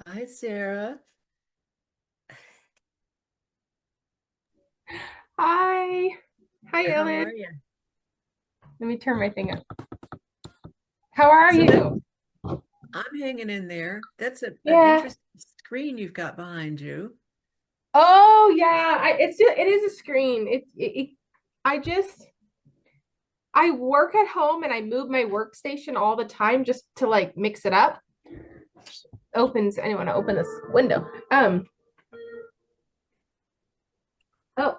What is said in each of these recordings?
Hi, Sarah. Hi. Hi, How Ellen. are you? Let me turn my thing up. How are So that you? I'm hanging in there. That's an Yeah. interesting screen you've got behind you. Oh, yeah. It is a screen. I work at home and I move my workstation all the time just to like mix it up. Anyone to open this window. Oh,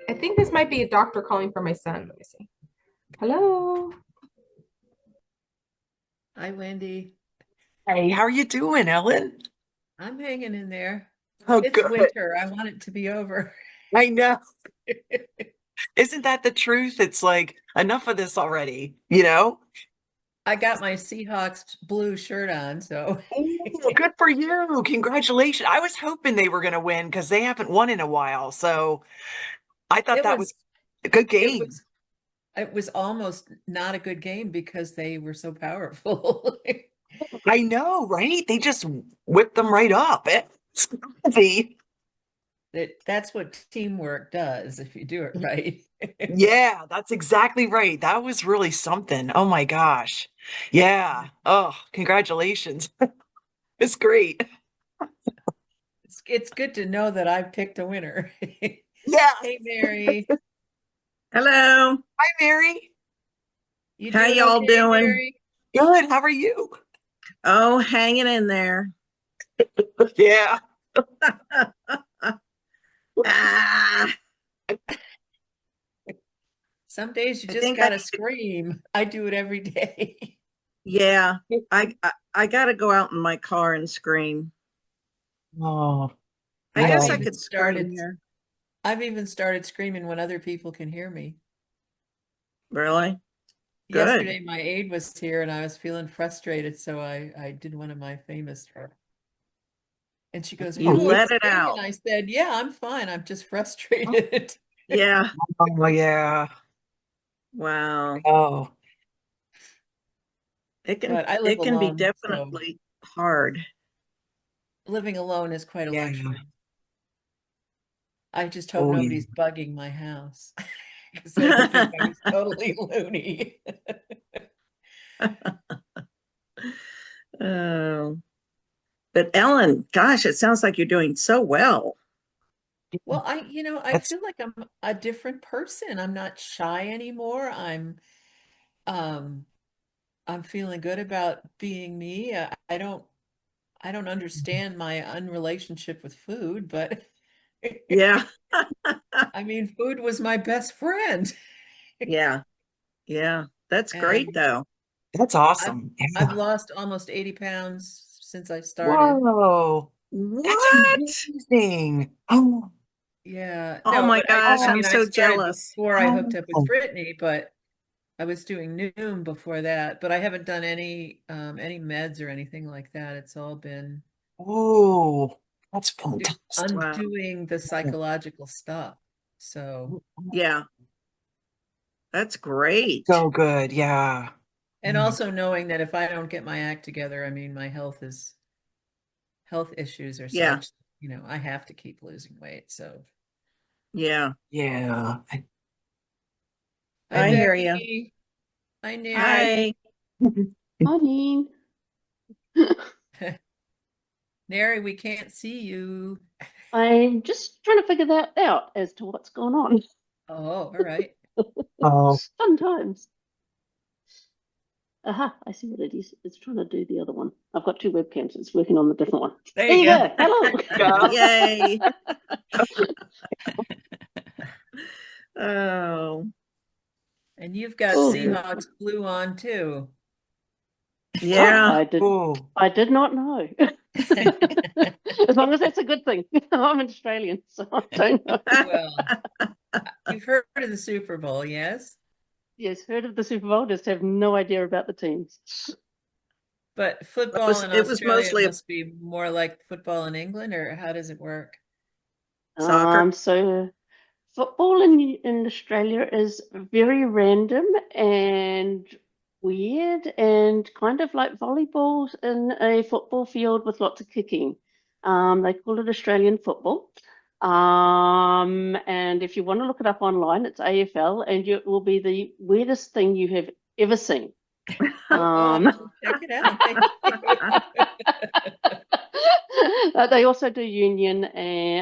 I think this might be a doctor calling for my son. Let me see. Hello. Hi, Wendy. Hey, how are you doing, Ellen? I'm hanging in there. Oh, It's good. winter. I want it to be over. I know. Isn't that the truth? It's like enough of this already, you know? I got my Seahawks blue shirt on, so Oh, good for you. Congratulations. I was hoping they were going to win because they haven't won in a while. So I thought it that was was a good it game. was it was almost not a good game because they were so powerful. I know, right? They just whipped them right up. It's crazy. That's what teamwork does if you do it right. Yeah, that's exactly right. That was really something. Oh my gosh. Yeah. Oh, congratulations. It's great. It's good to know that I picked a winner. Yeah. Hey, Mary. Hello. Hi, Mary. You How doing y'all okay, doing? Mary? Good. How are you? Oh, hanging in there. Yeah. Ah, Some days you I just think I gotta scream. I do it every day. yeah. I gotta go out in my car and scream. Oh, I I've guess I no. even could scream started here. I've even started screaming when other people can hear me. Really? Good. Yesterday my aide was here and I was feeling frustrated, so I did one of my famous and she goes, "Are You you let it okay?" out. And I said, "Yeah, I'm fine. I'm just frustrated." Yeah. Oh, yeah. Wow. Oh, But I live It can be alone, so definitely hard. living alone is quite a yeah. luxury. I just hope Oh, yeah. nobody's bugging my house because they would think I was totally loony. Oh, but Ellen, gosh, it sounds like you're doing so well. Well, I That's, feel like I'm a different person. I'm not shy anymore. Um, I'm feeling good about being me. I don't understand my unrelationship with food, but Yeah. I mean, food was my best friend. Yeah. Yeah. That's great And though. that's I've awesome. I've Yeah. lost almost 80 pounds since I started. Whoa. That's What? amazing. Oh, Yeah, Oh no, my but gosh, I oh, I'm mean, I so started jealous. before I hooked up with oh, Brittany, but I was doing Noom before that, but I haven't done any meds or anything like that. It's all been oh, that's fantastic. Wow. undoing the psychological stuff. So, Yeah, that's great. So good. Yeah. and also knowing that if I don't get my act together, I mean, my health issues are Yeah, such, I have to keep losing weight. So, yeah. Yeah. hi I hear you. Becky. Hi Neri. Hi. Morning. Neri, we can't see you. I'm just trying to figure that out as to what's going on. Oh, all right. Oh, Fun times. Aha, I see what it is. It's trying to do the other one. I've got two webcams. It's working on the different one. There There you you go. go. Hello. yeah. Yay. Oh, And you've got So, Seahawks blue on too. oh, yeah. Oh, I did not know. As long as that's a good thing. I'm an Australian, so I don't know. Well, you've heard of the Super Bowl, yes? Yes, heard of the Super Bowl, just have no idea about the teams. But football in It was Australia mostly must be more like football in England, or how does it work? soccer. So football in Australia is very random and weird and kind of like volleyball in a football field with lots of kicking. They call it Australian football. And if you want to look it up online, it's AFL, and it will be the weirdest thing you have ever seen. Oh, check it out. Thank you. They also do union,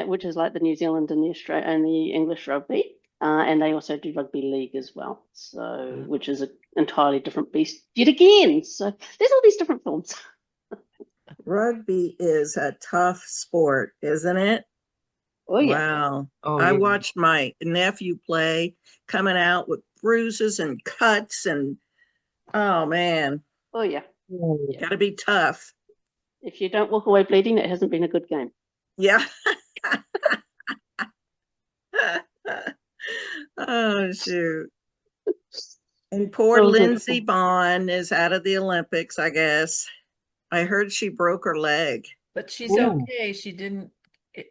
which is like the New Zealand and the Australia and the English rugby, and they also do rugby league as well. So, which is an entirely different beast yet again. So there's all these different forms. Rugby is a tough sport, isn't it? Oh yeah. Wow. Oh, I yeah. watched my nephew play, coming out with bruises and cuts, and oh man, Oh yeah. Yeah. gotta be tough. If you don't walk away bleeding, it hasn't been a good game. Yeah. Oh shoot. And poor Oh, Lindsey wonderful. Vonn is out of the Olympics, I guess. I heard she broke her leg. But she's Ooh. okay. She didn't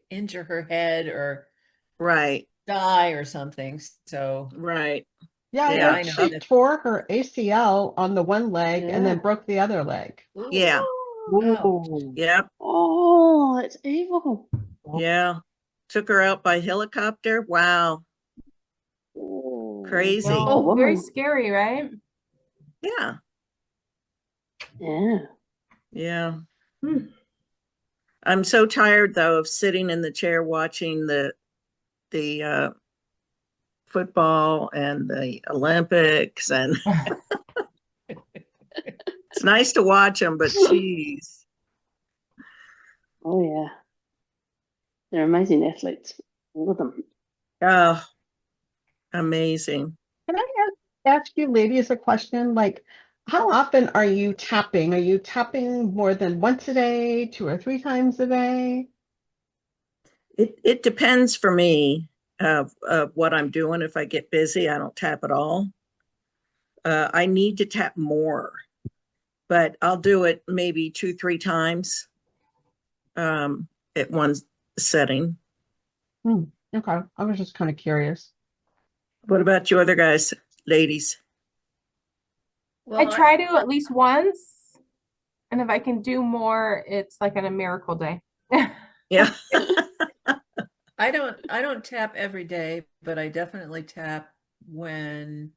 injure her head or Right, die or something. So right. Yeah, I yeah, Yeah. I heard know she that. tore her ACL on the one leg and then Yeah. broke the other leg. Ooh, Yeah. ouch. Ooh. Yep. Oh, it's evil. Yeah. Took her out by helicopter. Wow. Oh, Crazy. oh Very woman. scary, right? Yeah. Yeah. Yeah. Hmm. I'm so tired though of sitting in the chair watching the football and the Olympics, and it's nice to watch them, but geez. Oh yeah. They're amazing athletes, all of them. Oh, amazing. Can I ask you ladies a question? Like, how often are you tapping? Are you tapping more than once a day, 2 or 3 times a day? It depends for me of what I'm doing. If I get busy, I don't tap at all. I need to tap more, but I'll do it maybe 2, 3 times at one setting. Okay, I was just kind of curious. What about you other guys, ladies? I Well, try to at least once, and if I can do more, it's like on a miracle day. Yeah. I don't tap every day, but I definitely tap when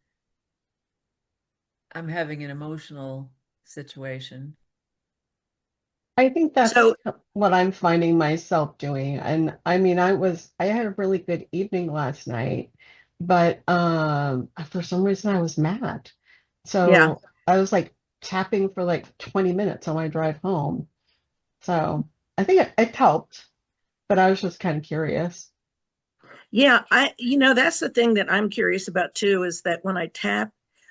I'm having an emotional situation. I think that's So what I'm finding myself doing. And I mean, I had a really good evening last night, but for some reason I was mad. yeah, So I was like tapping for like 20 minutes on my drive home. So I think it helped, but I was just kind of curious. yeah. That's the thing that I'm curious about too, is that when I tap,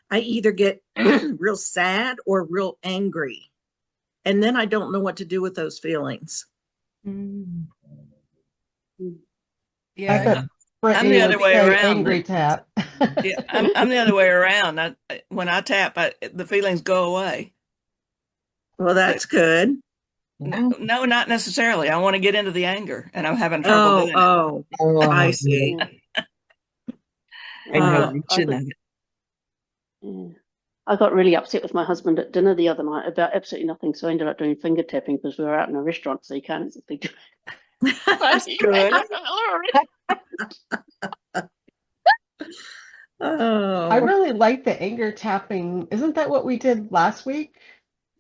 I either get real sad or real angry. And then I don't know what to do with those feelings. Mm. I Yeah, bet I'm Brittany the would other way say around. angry tap. Yeah, I'm the other way around. When I tap, the feelings go away. Well, But that's good. no, not necessarily. I want to get into the anger, and I'm having trouble Oh, doing it. oh, Oh, I yeah. see. Yeah. I know Uh, I got, mention yeah. I got really upset with my husband at dinner the other night about absolutely nothing. So I ended up doing finger tapping because we were out in a restaurant, so you can't exactly do That's good. I oh, really like the anger tapping. Isn't that what we did last week?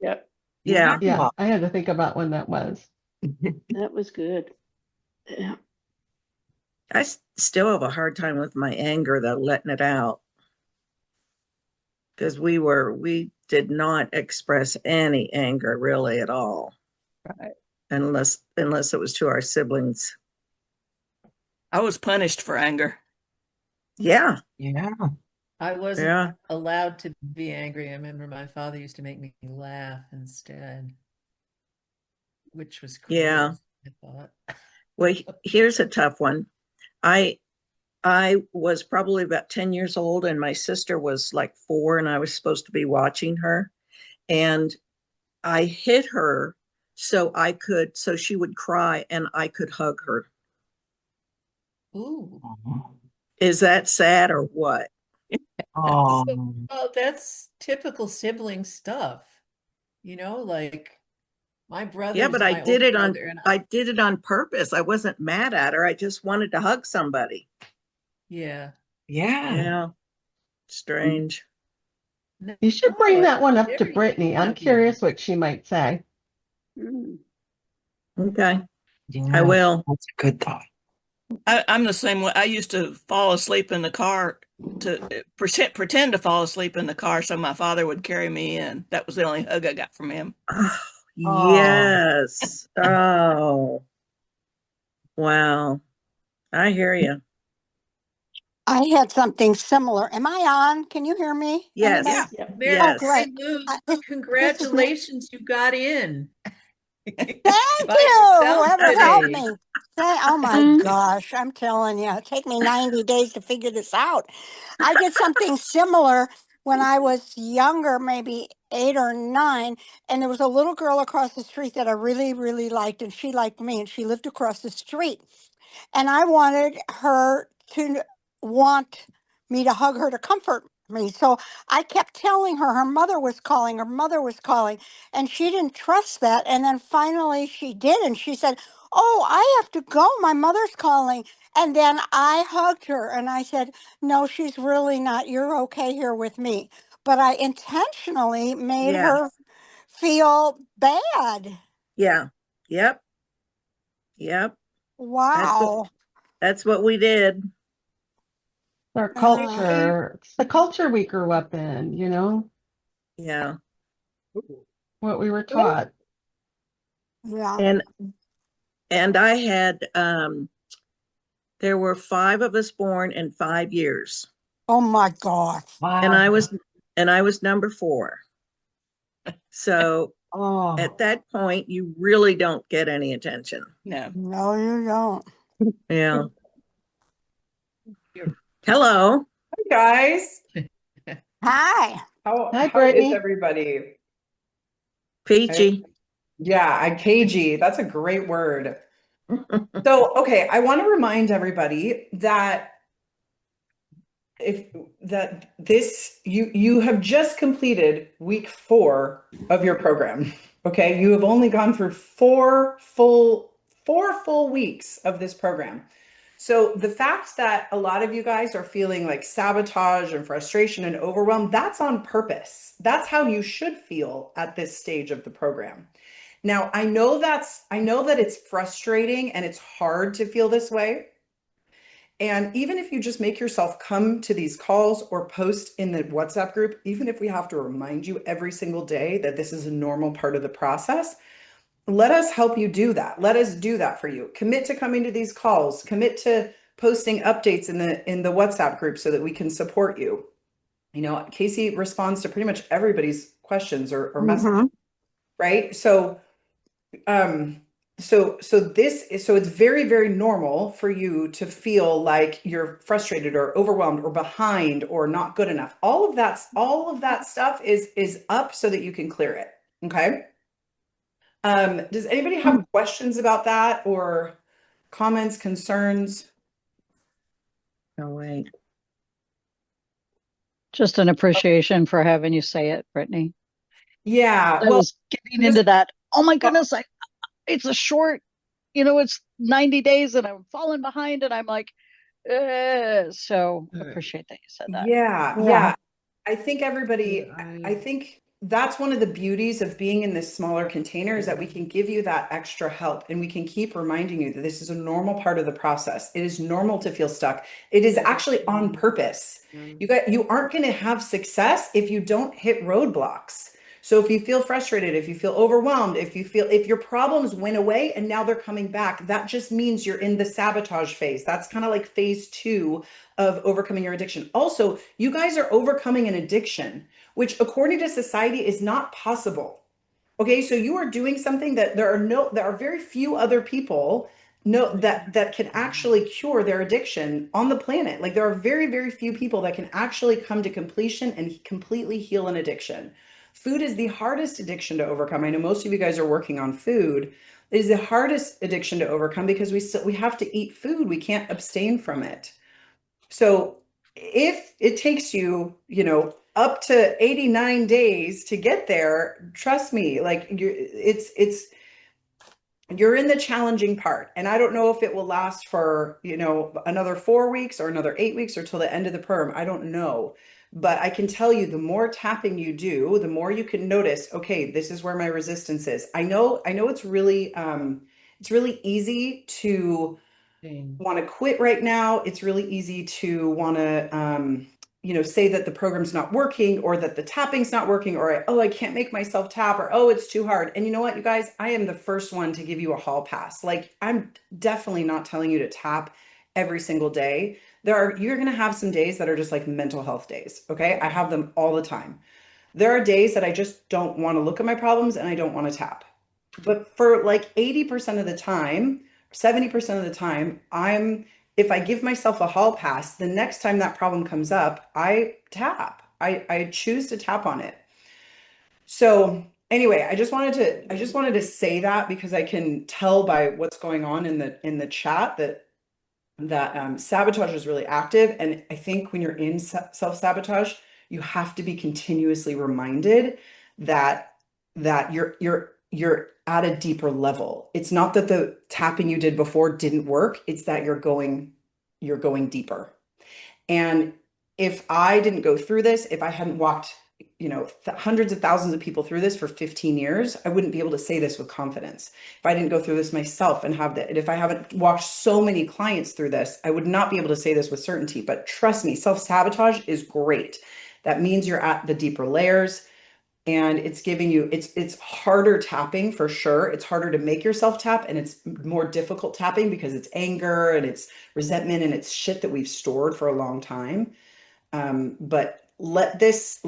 Yep, yeah. Yeah, I had to think about when that was. that was good. Yeah. I still have a hard time with my anger though, letting it out. Because we did not express any anger really at all, Right. unless it was to our siblings. I was punished for anger. Yeah, Yeah. I wasn't yeah. allowed to be angry. I remember my father used to make me laugh instead, which was Yeah. cruel, I thought. Well, here's a tough one. I was probably about 10 years old, and my sister was like 4, and I was supposed to be watching her. And I hit her so she would cry and I could hug her. Ooh. Is that sad or what? Oh, Well, that's typical sibling stuff, like my Yeah, but brother's my older brother, and I did it on purpose. I wasn't mad at her. I just wanted to hug somebody. yeah. yeah. Yeah, strange. No, You should bring that one up to very Brittany. I'm loving. curious what she might say. Mm. Okay, I Yeah. will. That's a good thought. I'm the same way. I used to fall asleep in the car to pretend to fall asleep in the car so my father would carry me in. That was the only hug I got from him. Oh, Oh, yes. Oh, wow. I hear you. I had something similar. Am I on? Can you hear me? Anybody? Yeah, Yes. Yep. Oh, Mary Yes. great. Lou, This is me. congratulations, you got in Thank by you, yourself whoever helped today. me. Oh my gosh, I'm telling you, it take me 90 days to figure this out. I did something similar when I was younger, maybe 8 or 9, and there was a little girl across the street that I really, really liked, and she liked me, and she lived across the street. And I wanted her to want me to hug her to comfort me. So I kept telling her her mother was calling, and she didn't trust that. And then finally she did, and she said, "Oh, I have to go. My mother's calling." And then I hugged her and I said, "No, she's really not. You're okay here with me." But I intentionally made Yeah. her feel bad. Yeah. Yep. Yep. That's what Wow. that's what we did. Our Uh, culture, it's the culture we grew up in, Yeah. what we were taught. yeah. And I had there were 5 of us born in 5 years. Oh my God. And wow. I was number 4. So Oh, at that point you really don't get any attention. No. No, you don't. Yeah. You're- Hello. Guys, Hi. Hi, how is Brittany. everybody? I, Peachy. yeah, cagey. That's a great word. So, okay, I want to remind everybody that if that this you have just completed week 4 of your program. Okay, you have only gone through 4 full weeks of this program. So the fact that a lot of you guys are feeling like sabotage and frustration and overwhelm, that's on purpose. That's how you should feel at this stage of the program. Now, I know that it's frustrating and it's hard to feel this way. And even if you just make yourself come to these calls or post in the WhatsApp group, even if we have to remind you every single day that this is a normal part of the process, let us help you do that. Let us do that for you. Commit to coming to these calls. Commit to posting updates in the WhatsApp group so that we can support you. Casey responds to pretty much everybody's questions or messages, right? Um, so it's very, very normal for you to feel like you're frustrated or overwhelmed or behind or not good enough. All of that stuff is up so that you can clear it. Okay. Does anybody have questions about that or comments, concerns? Oh, wait. Just an appreciation for having you say it, Brittany. Yeah, I well, was getting into that. Oh my goodness, it's a short, it's 90 days and I'm falling behind and I'm like, so appreciate that you said that. yeah. I think I think that's one of the beauties of being in this smaller container is that we can give you that extra help and we can keep reminding you that this is a normal part of the process. It is normal to feel stuck. It is actually on purpose. You aren't going to have success if you don't hit roadblocks. So if you feel frustrated, if you feel overwhelmed, if your problems went away and now they're coming back, that just means you're in the sabotage phase. That's kind of like phase 2 of overcoming your addiction. Also, you guys are overcoming an addiction, which according to society is not possible. Okay, so you are doing something that there are very few other people that can actually cure their addiction on the planet. Like there are very, very few people that can actually come to completion and completely heal an addiction. Food is the hardest addiction to overcome. I know most of you guys are working on food. It is the hardest addiction to overcome because we have to eat food. We can't abstain from it. So if it takes you, up to 89 days to get there, trust me, like you're in the challenging part. And I don't know if it will last for, another 4 weeks or another 8 weeks or till the end of the perm. I don't know. But I can tell you, the more tapping you do, the more you can notice, okay, this is where my resistance is. I know it's really easy to want to quit right now. It's really easy to want to say that the program's not working, or that the tapping's not working, or oh, I can't make myself tap, or oh, it's too hard. And you know what, you guys, I am the first one to give you a hall pass. Like, I'm definitely not telling you to tap every single day. You're going to have some days that are just like mental health days. Okay. I have them all the time. There are days that I just don't want to look at my problems and I don't want to tap. But for like 80% of the time, 70% of the time, if I give myself a hall pass, the next time that problem comes up, I tap. I choose to tap on it. So anyway, I just wanted to say that, because I can tell by what's going on in the chat that sabotage is really active. And I think when you're in self-sabotage, you have to be continuously reminded that you're at a deeper level. It's not that the tapping you did before didn't work, it's that you're going deeper. And if I didn't go through this, if I hadn't walked, hundreds of thousands of people through this for 15 years, I wouldn't be able to say this with confidence. If I didn't go through this myself and have that, and if I haven't walked so many clients through this, I would not be able to say this with certainty. But trust me, self-sabotage is great. That means you're at the deeper layers, and it's giving you, it's harder tapping for sure. It's harder to make yourself tap, and it's more difficult tapping because it's anger and it's resentment and it's shit that we've stored for a long time. But let this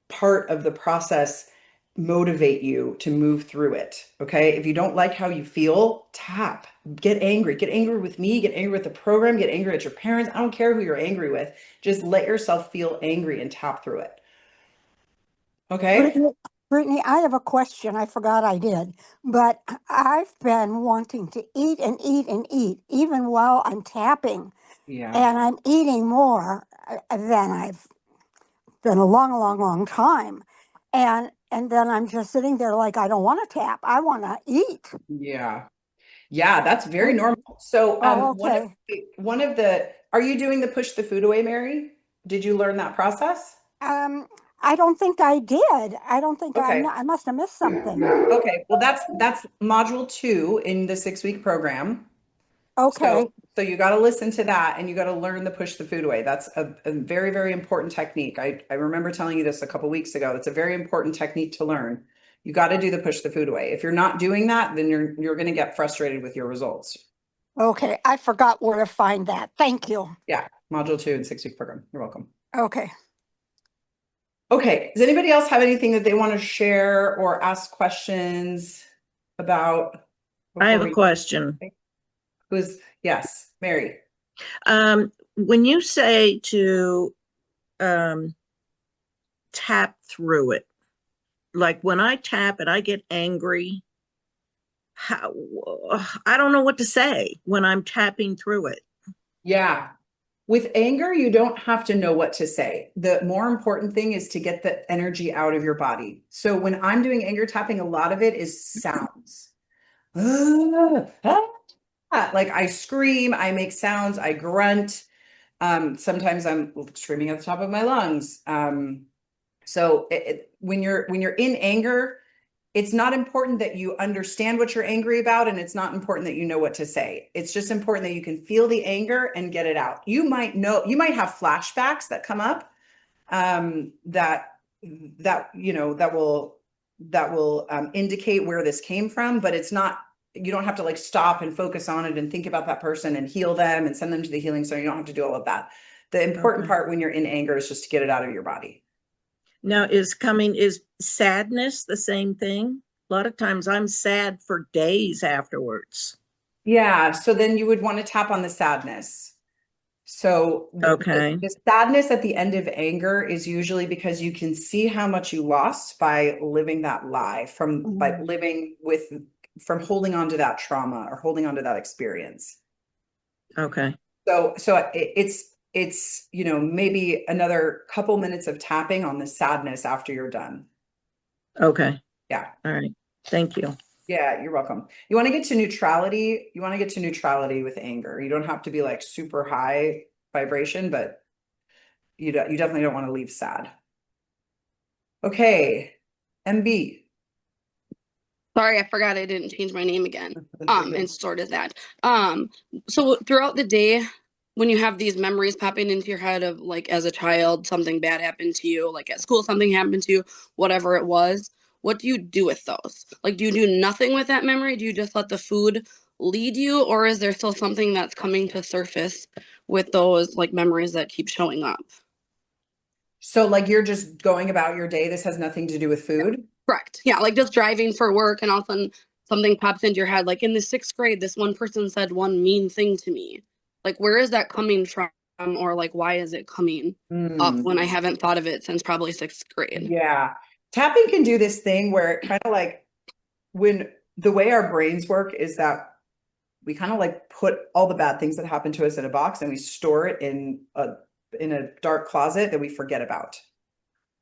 part of the process motivate you to move through it. Okay. If you don't like how you feel, tap, get angry with me, get angry with the program, get angry at your parents. I don't care who you're angry with. Just let yourself feel angry and tap through it. Okay. Brittany, I have a question. I forgot I did, but I've been wanting to eat and eat and eat, even while I'm tapping. Yeah. And I'm eating more than I've been a long, long, long time. And then I'm just sitting there like, I don't want to tap. I want to eat. Yeah. Yeah, that's very normal. So okay. Are you doing the push the food away, Mary? Did you learn that process? I don't think I did. I don't think Okay. I must have missed something. Okay. Well, that's module 2 in the 6-week program. Okay. So you got to listen to that, and you got to learn the push the food away. That's a very, very important technique. I remember telling you this a couple weeks ago. It's a very important technique to learn. You got to do the push the food away. If you're not doing that, then you're going to get frustrated with your results. Okay. I forgot where to find that. Thank you. Yeah. Module 2 in 6-week program. You're welcome. Okay. Okay. Does anybody else have anything that they want to share or ask questions about? I have a question. Yes, Mary. When you say to tap through it, like when I tap and I get angry, I don't know what to say when I'm tapping through it. Yeah. With anger, you don't have to know what to say. The more important thing is to get the energy out of your body. So when I'm doing anger tapping, a lot of it is sounds. Like I scream, I make sounds, I grunt. Sometimes I'm screaming at the top of my lungs. So when you're in anger, it's not important that you understand what you're angry about, and it's not important that you know what to say. It's just important that you can feel the anger and get it out. You might have flashbacks that come up that will indicate where this came from, but it's not, you don't have to like stop and focus on it and think about that person and heal them and send them to the healing center. You don't have to do all of that. The important part when you're in anger is just to get it out of your body. Now, is sadness the same thing? A lot of times I'm sad for days afterwards. Yeah. So then you would want to tap on the sadness. So the sadness at the end of anger is usually because you can see how much you lost by living that lie, from holding on to that trauma or holding on to that experience. Okay. It's, you know, maybe another couple minutes of tapping on the sadness after you're done. Okay. Yeah. All right. Thank you. Yeah, you're welcome. You want to get to neutrality. You want to get to neutrality with anger. You don't have to be like super high vibration, but you definitely don't want to leave sad. Okay. MB. Sorry, I forgot I didn't change my name again. Okay. And sorted that. So throughout the day, when you have these memories popping into your head of like as a child, something bad happened to you, like at school, something happened to you, whatever it was, what do you do with those? Like, do you do nothing with that memory? Do you just let the food lead you, or is there still something that's coming to surface with those like memories that keep showing up? So like you're just going about your day. This has nothing to do with food. Correct. Yeah, like just driving for work and all of a sudden something pops into your head. Like in the 6th grade, this one person said one mean thing to me. Like, where is that coming from? Or like, why is it coming up when I haven't thought of it since probably 6th grade? Yeah. Tapping can do this thing where it kind of like when the way our brains work is that we kind of like put all the bad things that happen to us in a box and we store it in a dark closet that we forget about.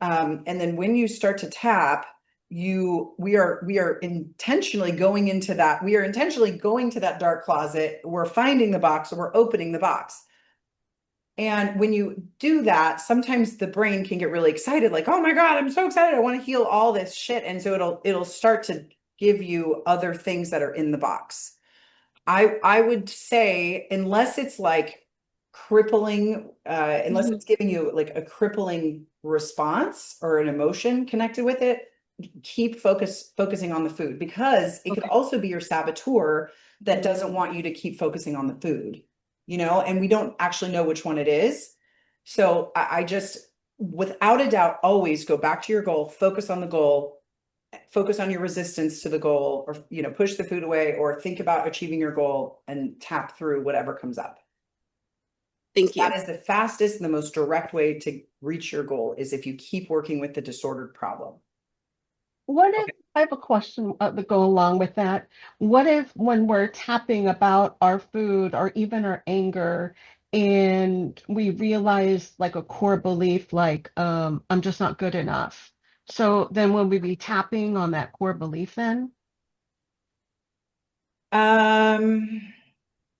And then when you start to tap, we are intentionally going into that. We are intentionally going to that dark closet. We're finding the box or we're opening the box. And when you do that, sometimes the brain can get really excited, like, oh my God, I'm so excited. I want to heal all this shit. And so it'll start to give you other things that are in the box. I would say, unless it's like crippling, unless it's giving you like a crippling response or an emotion connected with it, keep focusing on the food, because it could also be your saboteur that doesn't want you to keep focusing on the food, you know, and we don't actually know which one it is. So I just, without a doubt, always go back to your goal, focus on the goal, focus on your resistance to the goal, or, you know, push the food away or think about achieving your goal and tap through whatever comes up. Thank you. That is the fastest and the most direct way to reach your goal, is if you keep working with the disordered problem. What if, I have a question to go along with that. What if when we're tapping about our food or even our anger, and we realize like a core belief, like I'm just not good enough. So then will we be tapping on that core belief then?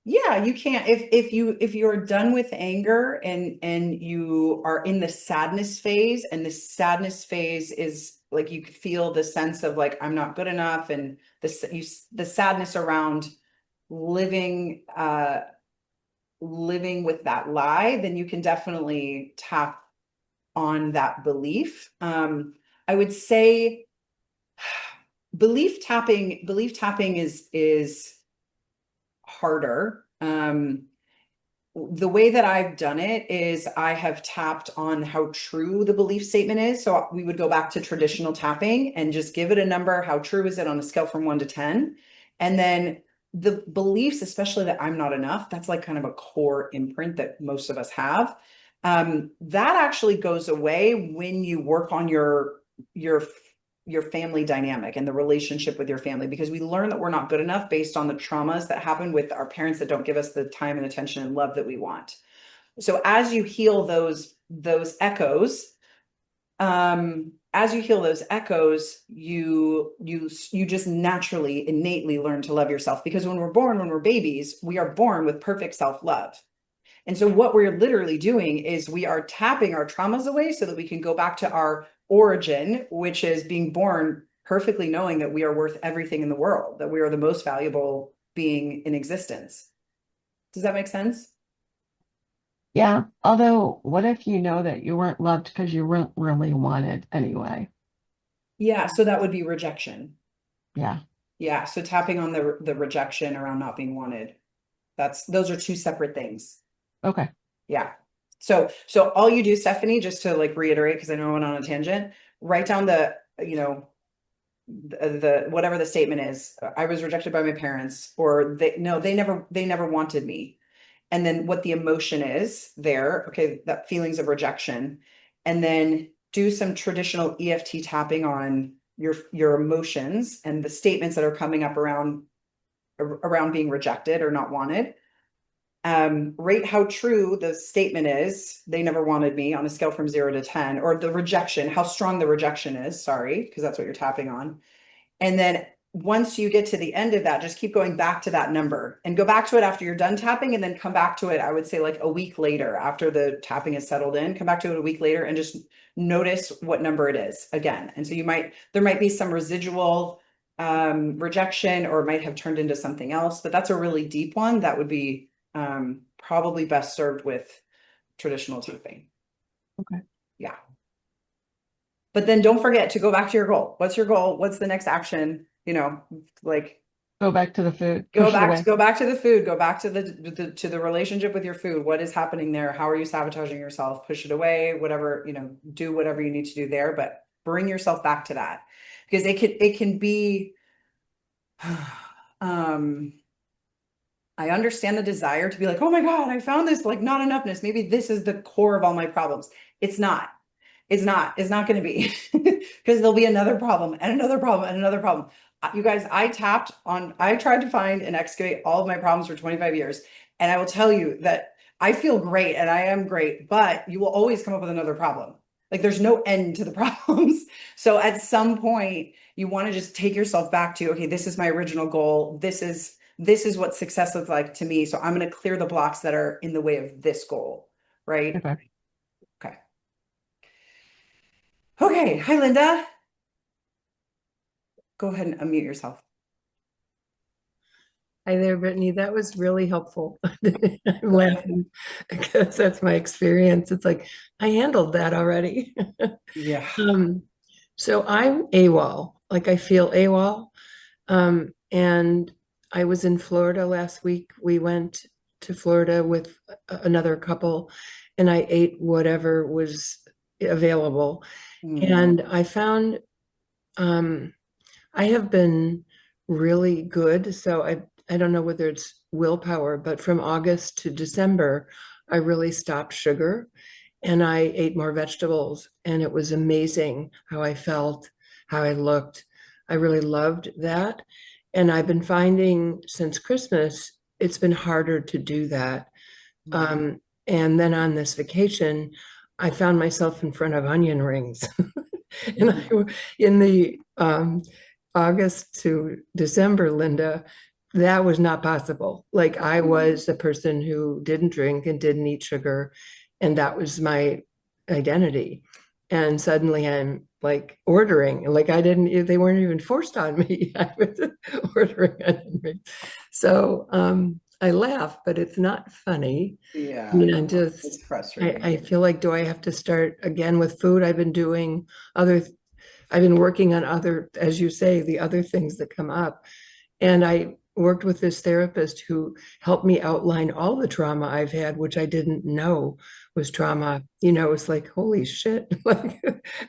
Yeah, you can't, if you're done with anger and you are in the sadness phase, and the sadness phase is like you could feel the sense of like I'm not good enough, and the sadness around living living with that lie, then you can definitely tap on that belief. I would say belief tapping is harder. The way that I've done it is I have tapped on how true the belief statement is. So we would go back to traditional tapping and just give it a number. How true is it on a scale from 1 to 10? And then the beliefs, especially that I'm not enough, that's like kind of a core imprint that most of us have. That actually goes away when you work on your family dynamic and the relationship with your family, because we learn that we're not good enough based on the traumas that happen with our parents that don't give us the time and attention and love that we want. So as you heal those echoes, you just naturally, innately learn to love yourself, because when we're babies, we are born with perfect self-love. And so what we're literally doing is we are tapping our traumas away so that we can go back to our origin, which is being born perfectly knowing that we are worth everything in the world, that we are the most valuable being in existence. Does that make sense? Yeah. Although, what if you know that you weren't loved because you weren't really wanted anyway? Yeah, so that would be rejection. Yeah. Yeah, so tapping on the rejection around not being wanted. Those are two separate things. Okay. Yeah. So all you do, Stephanie, just to like reiterate, because I know I went on a tangent, write down the, you know, the whatever the statement is. I was rejected by my parents, or they never wanted me. And then what the emotion is there, okay, that feelings of rejection, and then do some traditional EFT tapping on your emotions and the statements that are coming up around being rejected or not wanted. Rate how true the statement is. They never wanted me on a scale from 0 to 10, or the rejection, how strong the rejection is. Sorry, because that's what you're tapping on. And then once you get to the end of that, just keep going back to that number and go back to it after you're done tapping, and then come back to it. I would say like a week later, after the tapping is settled in, come back to it a week later and just notice what number it is again. And so there might be some residual rejection, or it might have turned into something else, but that's a really deep one that would be probably best served with traditional tapping. Okay. Yeah. But then don't forget to go back to your goal. What's your goal? What's the next action? You know, like Go back to the food. go Push it back away. to the food, go back to the relationship with your food. What is happening there? How are you sabotaging yourself? Push it away, whatever, you know, do whatever you need to do there, but bring yourself back to that, because it can be I understand the desire to be like, oh my God, I found this, like, not enoughness. Maybe this is the core of all my problems. It's not. It's not going to be, because there'll be another problem and another problem and another problem. You guys, I tried to find and excavate all of my problems for 25 years. And I will tell you that I feel great and I am great, but you will always come up with another problem. Like, there's no end to the problems. So at some point you want to just take yourself back to, okay, this is my original goal. This is what success looks like to me. So I'm going to clear the blocks that are in the way of this goal. Right. Okay. Okay. Okay. Hi, Linda. Go ahead and unmute yourself. Hi there, Brittany. That was really helpful. I'm laughing because that's my experience. It's like I handled that already. Yeah. So I'm AWOL, like I feel AWOL. And I was in Florida last week. We went to Florida with another couple, and I ate whatever was available. And I found I have been really good. So I don't know whether it's willpower, but from August to December, I really stopped sugar and I ate more vegetables. And it was amazing how I felt, how I looked. I really loved that. And I've been finding since Christmas, it's been harder to do that. And then on this vacation, I found myself in front of onion rings. And in the August to December, Linda, that was not possible. Like, I was the person who didn't drink and didn't eat sugar, and that was my identity. And suddenly I'm like ordering, like they weren't even forced on me. I was ordering onion rings. So I laugh, but it's not funny. Yeah. I mean, it's frustrating. I feel like, do I have to start again with food? I've been working on other, as you say, the other things that come up. And I worked with this therapist who helped me outline all the trauma I've had, which I didn't know was trauma. You know, it's like, holy shit, like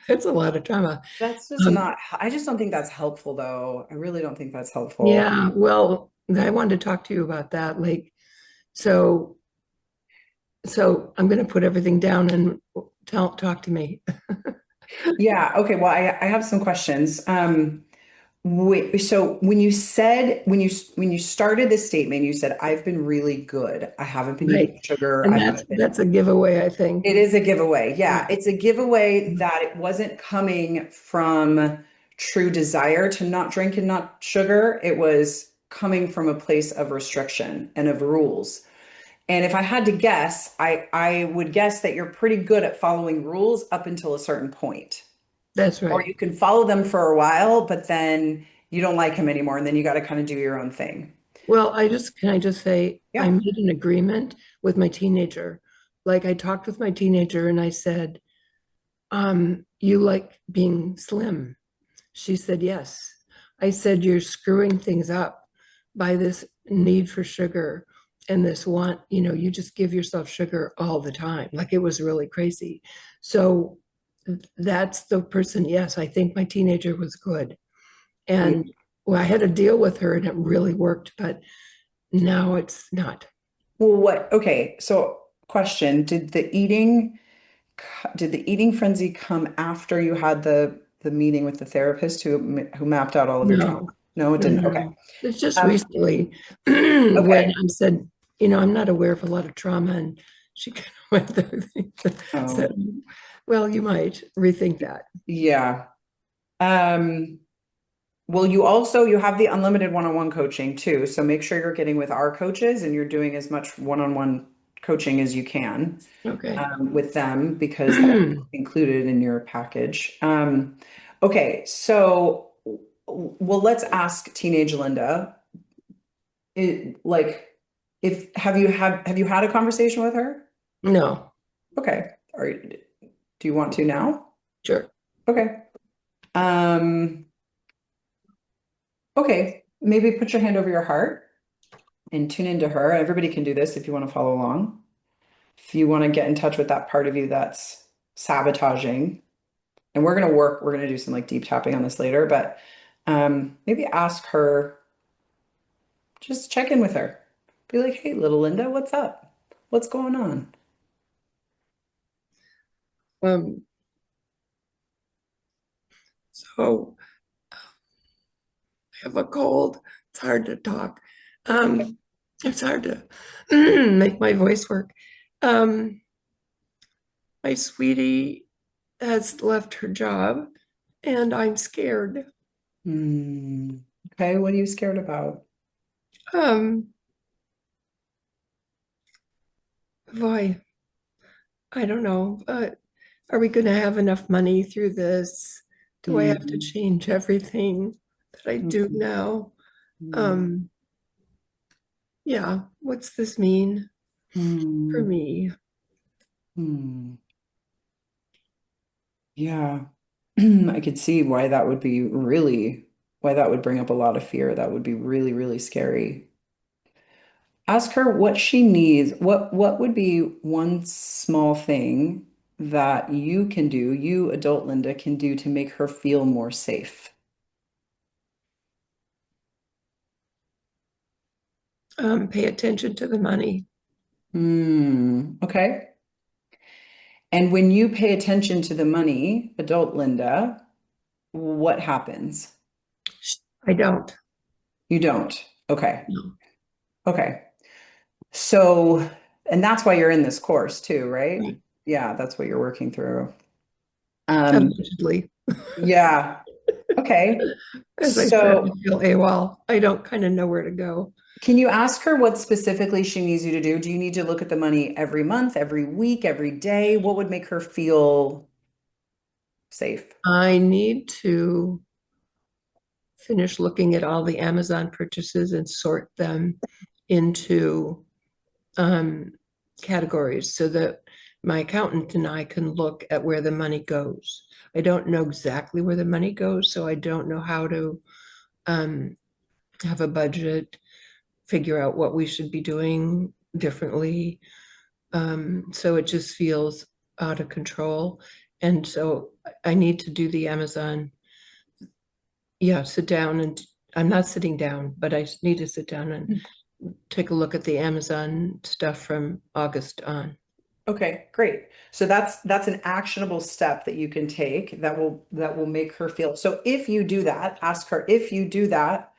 that's a lot of trauma. That's just I just don't think that's helpful though. I really don't think that's helpful. Yeah, well, I wanted to talk to you about that. Like, so I'm going to put everything down and talk to me. Yeah. Okay. Well, I have some questions. So when you started this statement, you said, I've been really good. I haven't been eating sugar. And that's a giveaway, I think. It is a giveaway. Yeah. It's a giveaway that it wasn't coming from true desire to not drink and not sugar. It was coming from a place of restriction and of rules. And if I had to guess, I would guess that you're pretty good at following rules up until a certain point. That's right. Or you can follow them for a while, but then you don't like them anymore. And then you got to kind of do your own thing. Well, can I just say, Yeah. I made an agreement with my teenager. Like, I talked with my teenager and I said, you like being slim? She said, yes. I said, you're screwing things up by this need for sugar and this want, you just give yourself sugar all the time. Like, it was really crazy. So that's the person. Yes, I think my teenager was good. And well, I had to deal with her and it really worked, but now it's not. Well, okay. So question, did the eating frenzy come after you had the meeting with the therapist who mapped out all of your trauma? No, it didn't. Okay. It's just recently when I said, I'm not aware of a lot of trauma, and she kind of went through things. So, well, you might rethink that. Yeah. Well, you have the unlimited one-on-one coaching too. So make sure you're getting with our coaches and you're doing as much one-on-one coaching as you can Okay. with them, because that's included in your package. Okay, so well, let's ask teenage Linda. Have you had a conversation with her? No. Okay. Do you want to now? Sure. Okay. Okay, maybe put your hand over your heart and tune into her. Everybody can do this if you want to follow along. If you want to get in touch with that part of you that's sabotaging, and we're going to do some like deep tapping on this later, but maybe ask her, just check in with her. Be like, hey, little Linda, what's up? What's going on? So I have a cold. It's hard to talk. It's hard to make my voice work. My sweetie has left her job and I'm scared. Okay, what are you scared about? Boy, I don't know. Are we going to have enough money through this? Do I have to change everything that I do now? Yeah, what's this mean for me? Yeah. I could see why that would bring up a lot of fear. That would be really, really scary. Ask her what she needs. What would be one small thing that you can do, you adult Linda can do to make her feel more safe? Pay attention to the money. Okay. And when you pay attention to the money, adult Linda, what happens? I don't. You don't. Okay. No. Okay. So, and that's why you're in this course too, right? Right. Yeah, that's what you're working through. Allegedly. Yeah. Okay. As I said, I feel AWOL. I don't kind of know where to go. Can you ask her what specifically she needs you to do? Do you need to look at the money every month, every week, every day? What would make her feel safe? I need to finish looking at all the Amazon purchases and sort them into categories so that my accountant and I can look at where the money goes. I don't know exactly where the money goes, so I don't know how to have a budget, figure out what we should be doing differently. So it just feels out of control. And so I need to do the Amazon. Yeah, sit down, and I'm not sitting down, but I need to sit down and take a look at the Amazon stuff from August on. Okay, great. So that's an actionable step that you can take that will make her feel. So if you do that, ask her if you do that,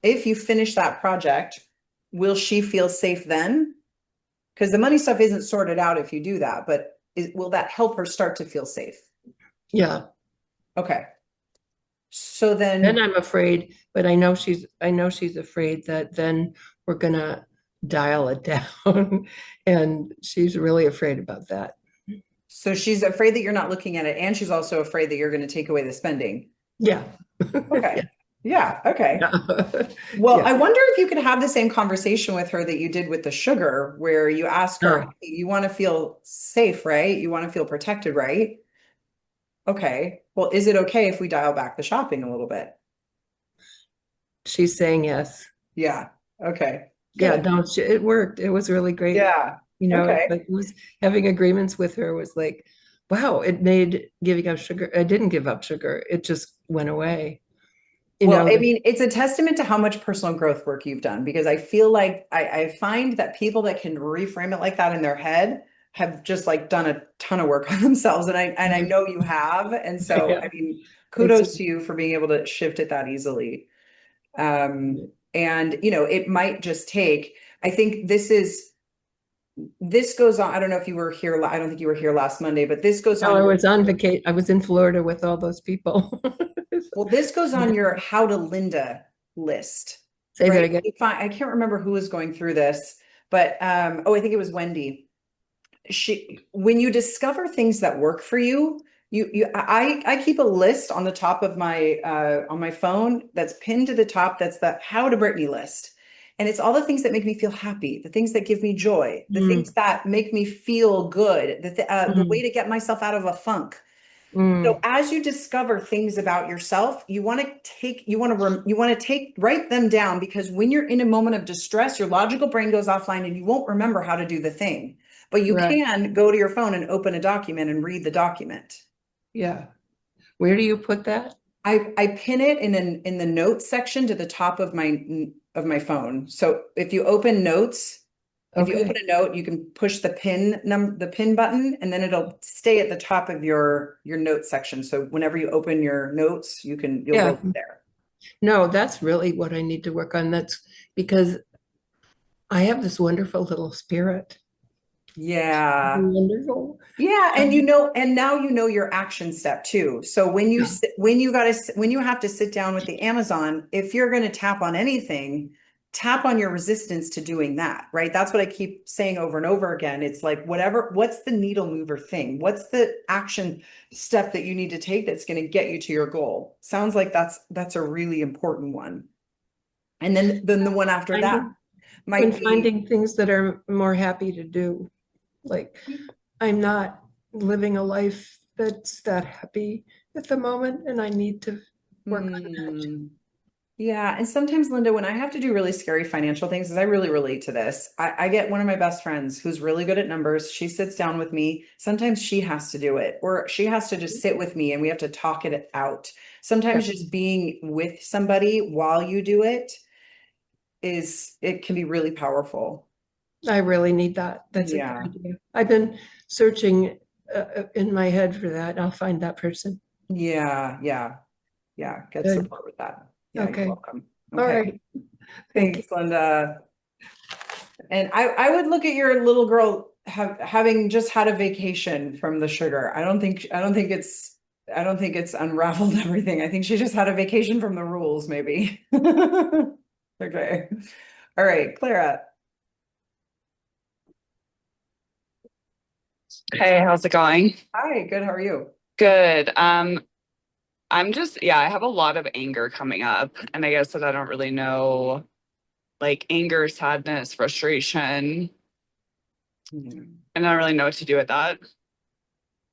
if you finish that project, will she feel safe then? Because the money stuff isn't sorted out if you do that, but will that help her start to feel safe? Yeah. Okay. So then I'm afraid, but I know she's afraid that then we're gonna dial it down. And she's really afraid about that. So she's afraid that you're not looking at it, and she's also afraid that you're going to take away the spending. Yeah. Okay. Yeah. Okay. Yeah. Well, Yeah. I wonder if you could have the same conversation with her that you did with the sugar, where you ask her, Oh. "Hey, you want to feel safe, right? You want to feel protected, right? Okay. Well, is it okay if we dial back the shopping a little bit?" She's saying yes. Yeah. Okay. Yeah, Good. no, it worked. It was really great. Yeah. Okay. But it was having agreements with her was like, wow, it made giving up sugar. I didn't give up sugar. It just went away. Well, I mean, it's a testament to how much personal growth work you've done, because I feel like I find that people that can reframe it like that in their head have just like done a ton of work on themselves. And I know you have. And so, Yeah. I mean, kudos to you for being able to shift it that easily. And, it might just take, I think this goes on. I don't know if you were here. I don't think you were here last Monday, but this goes No, on. I was on vacation. I was in Florida with all those people. Well, this goes on your How to Linda list, Say that right? again. I can't remember who was going through this, but I think it was Wendy. When you discover things that work for you, I keep a list on the top of on my phone that's pinned to the top. That's the How to Brittany list. And it's all the things that make me feel happy, the things that give me joy, the things that make me feel good, the way to get myself out of a funk. So as you discover things about yourself, write them down, because when you're in a moment of distress, your logical brain goes offline and you won't remember how to do the thing. But you Right. can go to your phone and open a document and read the document. Yeah. Where do you put that? I pin it in the notes section to the top of my phone. So if you open notes, if you open a note, you can push the pin button, and then it'll stay at the top of your notes section. So whenever you open your notes, you'll Yeah. go there. No, that's really what I need to work on. That's because I have this wonderful little spirit. Yeah. Wonderful. Yeah, and and now your action step too. So when you have to sit down with the Amazon, if you're going to tap on anything, tap on your resistance to doing that, right? That's what I keep saying over and over again. It's like, what's the needle mover thing? What's the action step that you need to take that's going to get you to your goal? Sounds like that's a really important one. And then the one after that might be finding things that are more happy to do. Like, I'm not living a life that's that happy at the moment, and I need to work on that. Yeah. And sometimes, Linda, when I have to do really scary financial things, because I really relate to this, I get one of my best friends who's really good at numbers. She sits down with me. Sometimes she has to do it, or she has to just sit with me and we have to talk it out. Sometimes just being with somebody while you do it can be really powerful. I really need that. That's a good idea. I've been searching in my head for that. I'll find that person. Yeah. Get support with that. Yeah, Okay. you're welcome. All right. Thanks, Linda. And I would look at your little girl having just had a vacation from the sugar. I don't think it's unraveled everything. I think she just had a vacation from the rules, maybe. Okay. All right, Clara. Hey, how's it going? Hi, good. How are you? Good. I'm just, yeah, I have a lot of anger coming up, and I guess that I don't really know, like anger, sadness, frustration, and I don't really know what to do with that.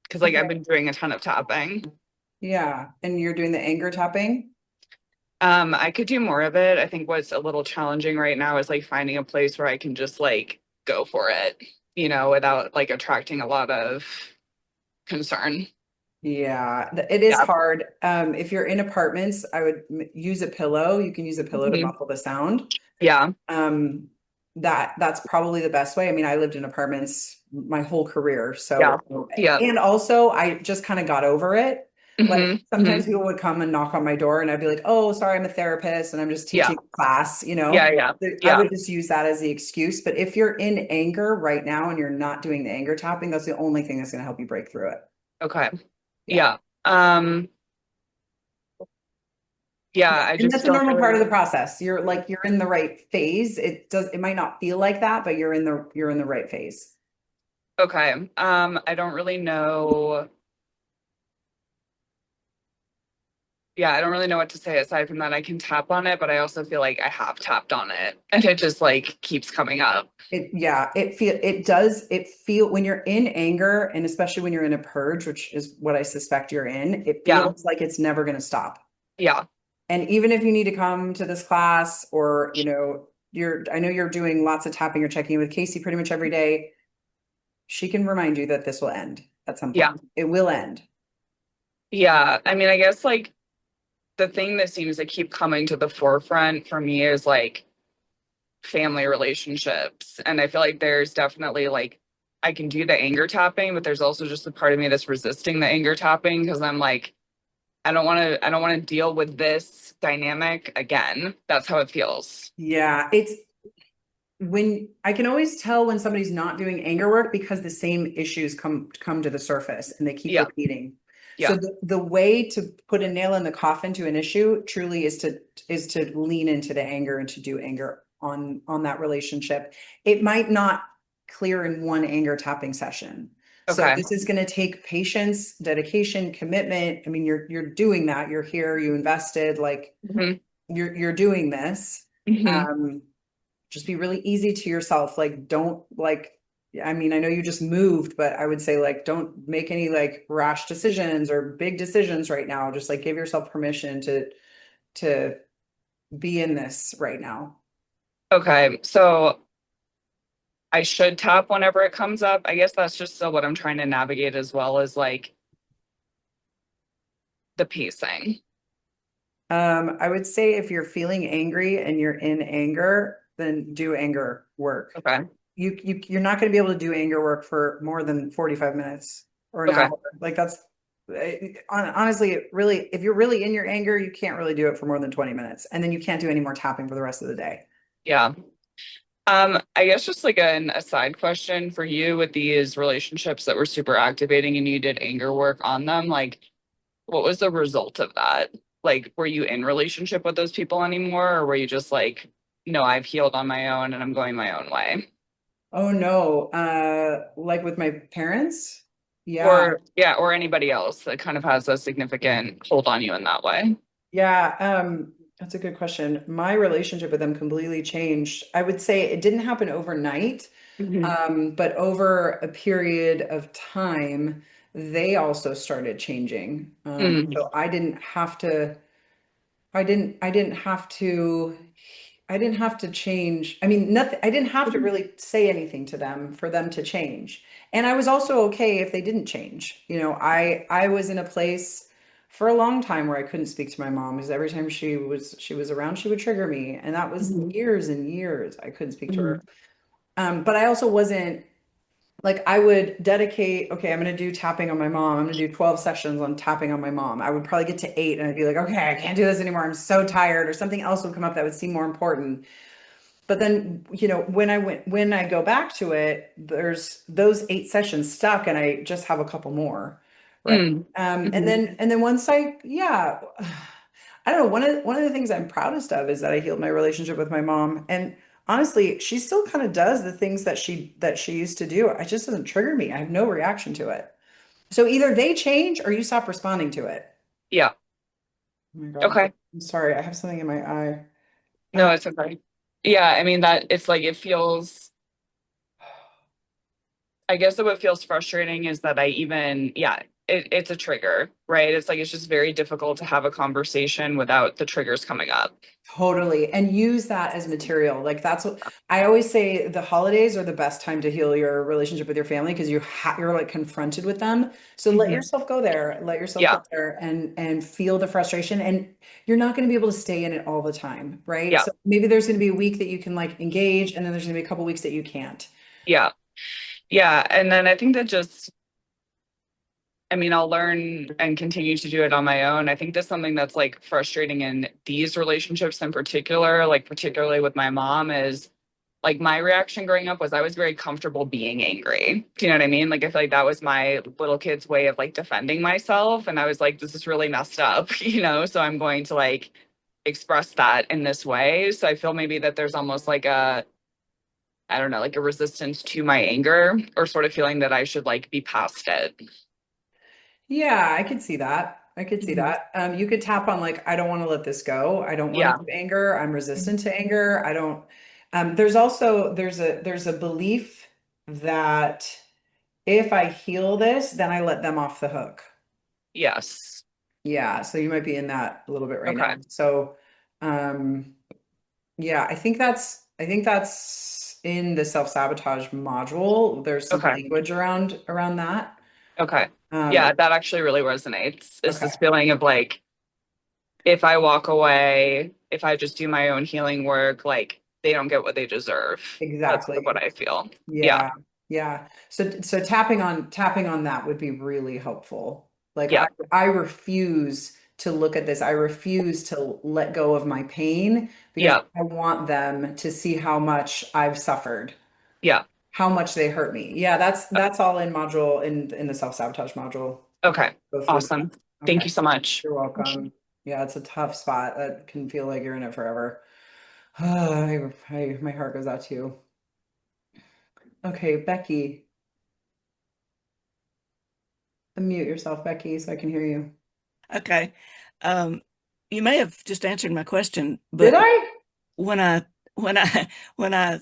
Because like I've been doing a ton of tapping. Yeah, and you're doing the anger tapping? I could do more of it. I think what's a little challenging right now is like finding a place where I can just like go for it, without like attracting a lot of concern. Yeah, it is hard. If you're in apartments, I would use a pillow. You can use a pillow to muffle the sound. Yeah. That's probably the best way. I mean, I lived in apartments my whole career. So, yeah. And also I just kind of got over it. Like sometimes people would come and knock on my door and I'd be like, oh, sorry, I'm a therapist and I'm just teaching class, Yeah. I would just use that as the excuse. But if you're in anger right now and you're not doing the anger tapping, that's the only thing that's going to help you break through it. Okay. Yeah. I just and that's a normal part of the process. You're in the right phase. It might not feel like that, but you're in the right phase. Okay. I don't really know. Yeah, I don't really know what to say aside from that. I can tap on it, but I also feel like I have tapped on it and it just like keeps coming up. It feel when you're in anger, and especially when you're in a purge, which is what I suspect you're in, it feels like it's never going to stop. Yeah. And even if you need to come to this class or, I know you're doing lots of tapping, you're checking in with Casey pretty much every day. She can remind you that this will end at some point. Yeah. It will end. Yeah. I mean, I guess like the thing that seems to keep coming to the forefront for me is like family relationships. And I feel like there's definitely like, I can do the anger tapping, but there's also just a part of me that's resisting the anger tapping because I'm like, I don't want to deal with this dynamic again. That's how it feels. Yeah, it's when I can always tell when somebody's not doing anger work because the same issues come to the surface and they keep Yeah. repeating. So Yeah. the way to put a nail in the coffin to an issue truly is to lean into the anger and to do anger on that relationship. It might not clear in one anger tapping session. So Okay. this is going to take patience, dedication, commitment. I mean, you're doing that. You're here, you invested, like Mhm. you're doing this. Mhm. Just be really easy to yourself. Like, don't like, I mean, I know you just moved, but I would say like, don't make any like rash decisions or big decisions right now. Just like give yourself permission to be in this right now. Okay. So I should tap whenever it comes up. I guess that's just still what I'm trying to navigate as well as like the pacing. I would say if you're feeling angry and you're in anger, then do anger work. Okay. You're not going to be able to do anger work for more than 45 minutes or an Okay. hour. Like that's honestly, it really, if you're really in your anger, you can't really do it for more than 20 minutes. And then you can't do any more tapping for the rest of the day. Yeah. I guess just like an aside question for you with these relationships that were super activating and you did anger work on them, like what was the result of that? Like, were you in relationship with those people anymore, or were you just like, no, I've healed on my own and I'm going my own way? Oh no. Like with my parents? Yeah. Or yeah, or anybody else that kind of has a significant hold on you in that way. Yeah. That's a good question. My relationship with them completely changed. I would say it didn't happen overnight. Mhm. But over a period of time, they also started changing. Mm. So I didn't have to change. I mean, nothing, I didn't have to really say anything to them for them to change. And I was also okay if they didn't change. You know, I was in a place for a long time where I couldn't speak to my mom because every time she was around, she would trigger me. And that was Mhm. years and years I couldn't speak to Mhm. her. But I also wasn't like I would dedicate, okay, I'm going to do tapping on my mom. I'm going to do 12 sessions on tapping on my mom. I would probably get to 8 and I'd be like, okay, I can't do this anymore. I'm so tired, or something else would come up that would seem more important. But then, when I go back to it, there's those 8 sessions stuck and I just have a couple more. Right. Mm. And Mhm. then once yeah, I don't know. One of the things I'm proudest of is that I healed my relationship with my mom. And honestly, she still kind of does the things that she used to do. It just doesn't trigger me. I have no reaction to it. So either they change or you stop responding to it. Yeah. Oh my God. Okay. I'm sorry. I have something in my eye. No, it's okay. Yeah, I mean that it's like it feels I guess that what feels frustrating is that I even, yeah, it's a trigger, right? It's like it's just very difficult to have a conversation without the triggers coming up. Totally. And use that as material. Like that's what I always say, the holidays are the best time to heal your relationship with your family because you're like confronted with them. So let Mhm. yourself go there. Let yourself Yeah, go there and feel the frustration. And you're not going to be able to stay in it all the time, right? yeah, So maybe there's going to be a week that you can like engage, and then there's going to be a couple weeks that you can't. yeah, yeah. And then I think that just, I mean, I'll learn and continue to do it on my own. I think that's something that's like frustrating in these relationships in particular, like particularly with my mom, is like my reaction growing up was I was very comfortable being angry. Do you know what I mean? Like I feel like that was my little kid's way of like defending myself. And I was like, this is really messed up, So I'm going to like express that in this way. So I feel maybe that there's almost like I don't know, like a resistance to my anger or sort of feeling that I should like be past it. Yeah, I could see that. I could see Mhm. that. You could tap on like, I don't want to let this go. I don't want to Yeah. do anger. I'm resistant to anger. I don't. There's also there's a belief that if I heal this, then I let them off the hook. Yes. Yeah, so you might be in that a little bit right now. Okay. So, um, yeah, I think that's in the self-sabotage module. There's some Okay. language around that. Okay. Um, Yeah, that actually really resonates. It's okay. this feeling of like, if I walk away, if I just do my own healing work, like they don't get what they deserve. That's sort of Exactly. what I feel. Yeah. Yeah. Yeah. So tapping on that would be really helpful. Like Yeah. I refuse to look at this. I refuse to let go of my pain because Yeah. I want them to see how much I've suffered, Yeah. how much they hurt me. Yeah, that's all in module in the self-sabotage module. Okay. Go through that. Awesome. Thank Okay. you so much. You're welcome. Yeah, it's a tough spot. That can feel like you're in it forever. My heart goes out to you. Okay, Becky. Unmute yourself, Becky, so I can hear you. Okay. You may have just answered my question, Did but I? when I when I when I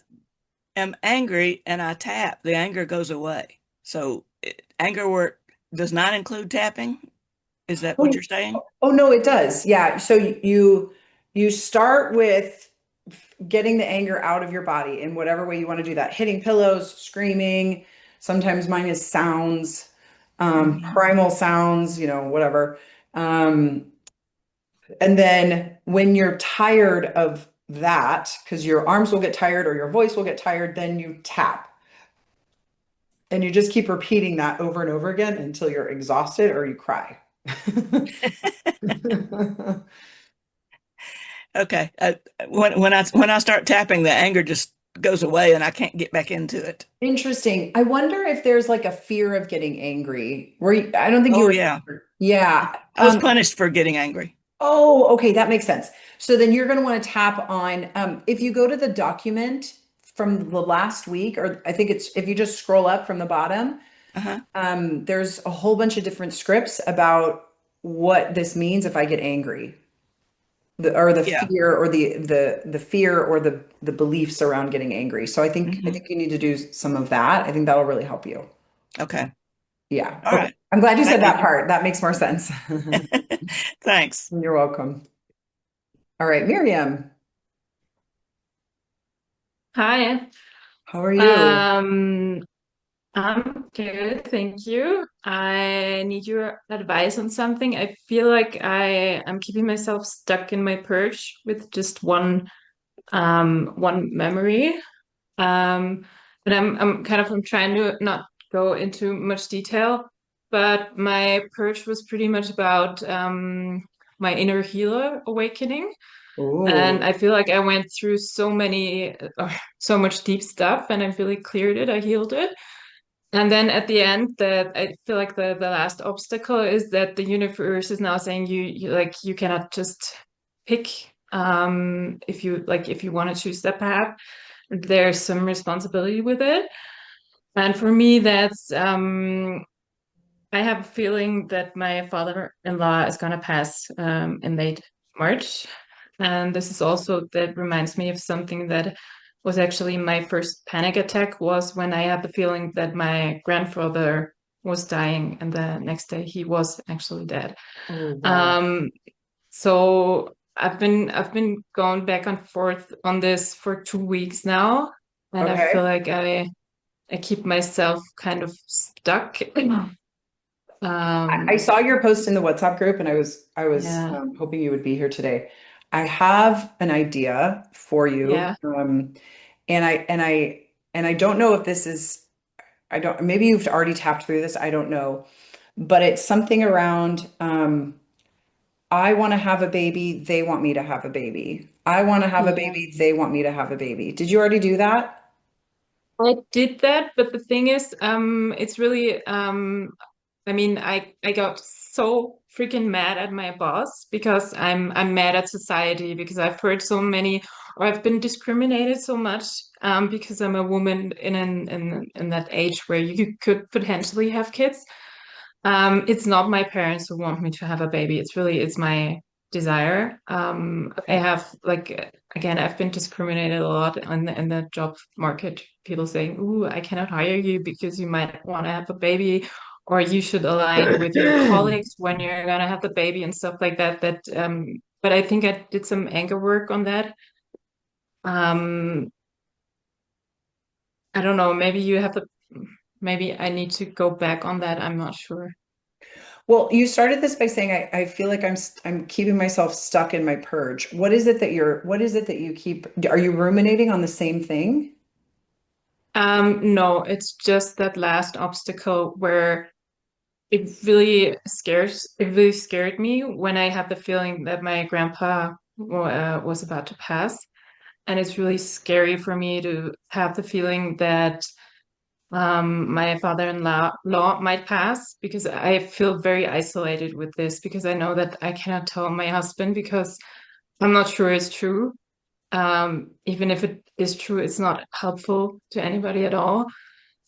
am angry and I tap, the anger goes away. So anger work does not include tapping. Is that what Oh, you're saying? oh no, it does. Yeah. So you start with getting the anger out of your body in whatever way you want to do that. Hitting pillows, screaming. Sometimes mine is sounds, primal sounds, whatever. And then when you're tired of that, because your arms will get tired or your voice will get tired, then you tap. And you just keep repeating that over and over again until you're exhausted or you cry. Okay. When I start tapping, the anger just goes away and I can't get back into it. Interesting. I wonder if there's like a fear of getting angry. I don't think you Oh were. yeah. Yeah. I was punished for getting angry. Oh, okay, that makes sense. So then you're going to want to tap on, if you go to the document from the last week, or I think it's if you just scroll up from the bottom, Uh-huh. there's a whole bunch of different scripts about what this means if I get angry. Or the Yeah. fear or the fear or the beliefs around getting angry. So I think Hmm. you need to do some of that. I think that'll really help you. Okay. Yeah. All Okay. right. I'm glad you said Thank you. that part. That makes more sense. Thanks. You're welcome. All right, Miriam, Hi. how are you? Um, I'm good, thank you. I need your advice on something. I feel like I am keeping myself stuck in my perch with just one memory. Um, but I'm trying to not go into much detail, but my perch was pretty much about my inner healer awakening. And Oh, I feel like I went through so much deep stuff, and I really cleared it. I healed it. And then at the end, that I feel like the last obstacle is that the universe is now saying you cannot just pick if you want to choose that path. There's some responsibility with it. And for me, that's I have a feeling that my father-in-law is going to pass in late March. And this is also that reminds me of something that was actually my first panic attack was when I had the feeling that my grandfather was dying, and the next day he was actually dead. oh, wow. Um, so I've been going back and forth on this for 2 weeks now, and I feel Okay. like I keep myself kind of stuck. I Um, saw your post in the WhatsApp group and I was yeah, hoping you would be here today. I have an idea for you. yeah. And I don't know if this is I don't maybe you've already tapped through this, I don't know. But it's something around I want to have a baby, they want me to have a baby. I want to have a Yeah. baby, they want me to have a baby. Did you already do that? I did that, but the thing is, it's really, I mean, I got so freaking mad at my boss because I'm mad at society because I've heard so many, or I've been discriminated so much, because I'm a woman in that age where you could potentially have kids. It's not my parents who want me to have a baby. It's my desire. I Okay. have like again, I've been discriminated a lot in the job market. People saying, "Ooh, I cannot hire you because you might want to have a baby, or you should align with your colleagues when you're gonna have the baby and stuff like that." But I think I did some anger work on that. Um, I don't know. Maybe I need to go back on that. I'm not sure. Well, you started this by saying I feel like I'm keeping myself stuck in my purge. What is it that you keep, are you ruminating on the same thing? No, it's just that last obstacle where it really scared me when I had the feeling that my grandpa was about to pass. And it's really scary for me to have the feeling that my father-in-law might pass, because I feel very isolated with this, because I know that I cannot tell my husband because I'm not sure it's true. Even if it is true, it's not helpful to anybody at all.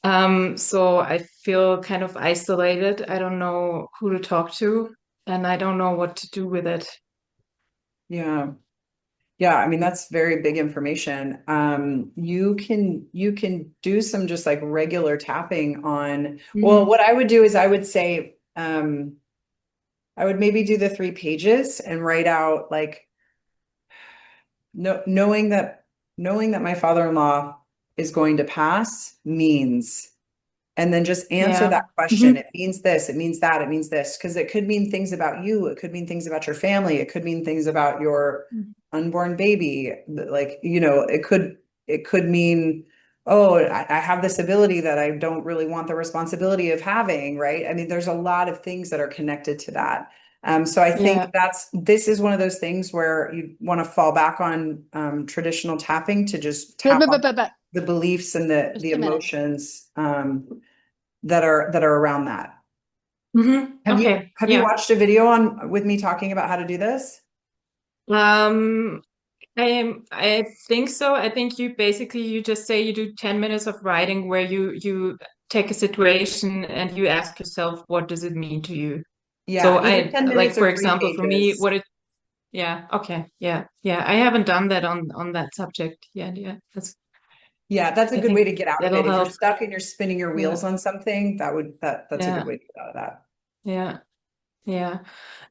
So I feel kind of isolated. I don't know who to talk to, and I don't know what to do with it. Yeah. Yeah, I mean, that's very big information. You can do some just like regular tapping on, well, what I would do is I would say, I would maybe do the 3 pages and write out like, no, knowing that my father-in-law is going to pass means, and then just answer Yeah. that question. It means this, it means that, it means this, because it could mean things about you, it could mean things about your family, it could mean things about your unborn baby. Like, it could mean, oh, I have this ability that I don't really want the responsibility of having, right? I mean, there's a lot of things that are connected to that. So I think Yeah. this is one of those things where you want to fall back on traditional tapping to just tap on the beliefs and the Just a minute. emotions that are around that. Have you Okay. have you Yeah. watched a video on with me talking about how to do this? Um, I think so. I think you just say you do 10 minutes of writing where you take a situation and you ask yourself, what does it mean to you? Yeah, So either I 10 like, minutes or for three example, for me, pages. yeah, okay, yeah, yeah. I haven't done that on that subject yet. Yeah, That's a I good way think to get out of that'll it. If you're help. stuck and you're spinning your Yeah, wheels on something, that's a good yeah, way to get out of that. yeah, yeah.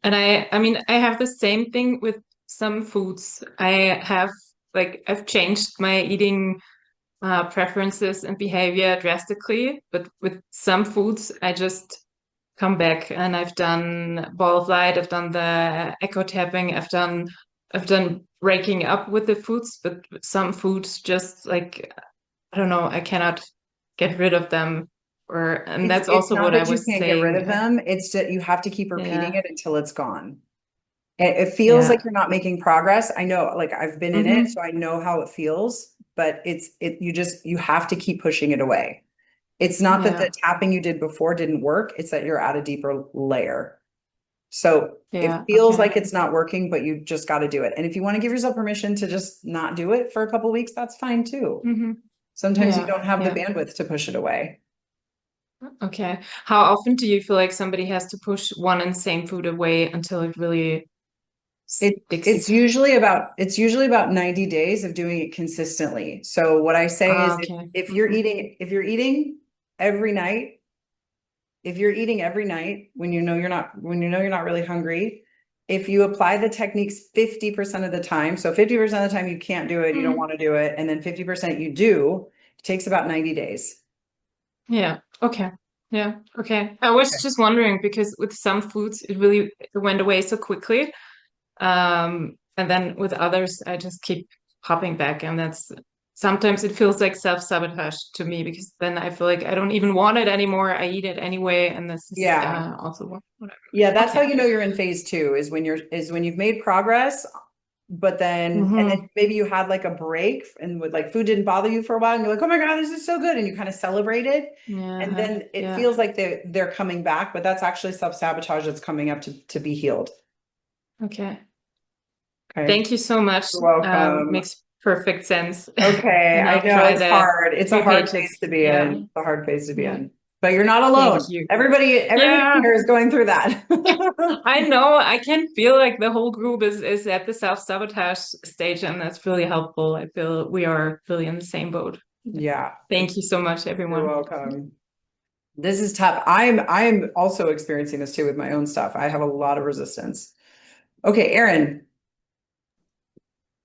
And I mean, I have the same thing with some foods. I've changed my eating preferences and behavior drastically, but with some foods, I just come back, and I've done ball of light, I've done the echo tapping, I've done breaking up with the foods, but some foods just like, I don't know, I cannot get rid of them. And It's that's it's also not what I that you was can't get rid saying. of them. It's that you have to keep repeating Yeah, it until it's gone. It feels like yeah. you're not making progress. I know, like I've been in it, Mm-hmm. so I know how it feels, but you have to keep pushing it away. It's not that the Yeah, tapping you did before didn't work, it's that you're at a deeper layer. So it yeah, feels okay. like it's not working, but you just got to do it. And if you want to give yourself permission to just not do it for a couple weeks, that's fine too. Mm-hmm. Sometimes you Yeah, don't have the yeah. bandwidth to push it away. Okay. How often do you feel like somebody has to push one and same food away until it really It sticks? it's usually about 90 days of doing it consistently. So what I say is Okay. if you're eating every night, if you're eating every night when you know you're not really hungry, if you apply the techniques 50% of the time, so 50% of the time you can't do it, you don't Mhm. want to do it, and then 50% you do, it takes about 90 days. Yeah. Okay. Yeah. Okay. I was just wondering because with some foods it went away so quickly. And then with others I just keep popping back, and that's sometimes it feels like self-sabotage to me, because then I feel like I don't even want it anymore. I eat it anyway, and this is Yeah. also whatever. Yeah, that's how Okay. you know you're in phase two is when you've made progress, but then Mm-hmm. maybe you had like a break and with like food didn't bother you for a while and you're like, oh my God, this is so good. And you kind of celebrated. And Yeah. then it Yeah. feels like they're coming back, but that's actually self-sabotage that's coming up to be healed. Okay. Okay. Thank you so much. You're welcome. Makes perfect sense. Okay, And I I'll know try it's the hard. It's a three hard phase pages. to be in. Yeah. It's a hard phase to be Yeah. in. But you're not alone. Thank you. Everybody Yeah. here is going through that. I know. I can feel like the whole group is at the self-sabotage stage, and that's really helpful. I feel we are really in the same boat. Yeah. Thank you so much, You're everyone. welcome. This is tough. I'm also experiencing this too with my own stuff. I have a lot of resistance. Okay, Erin.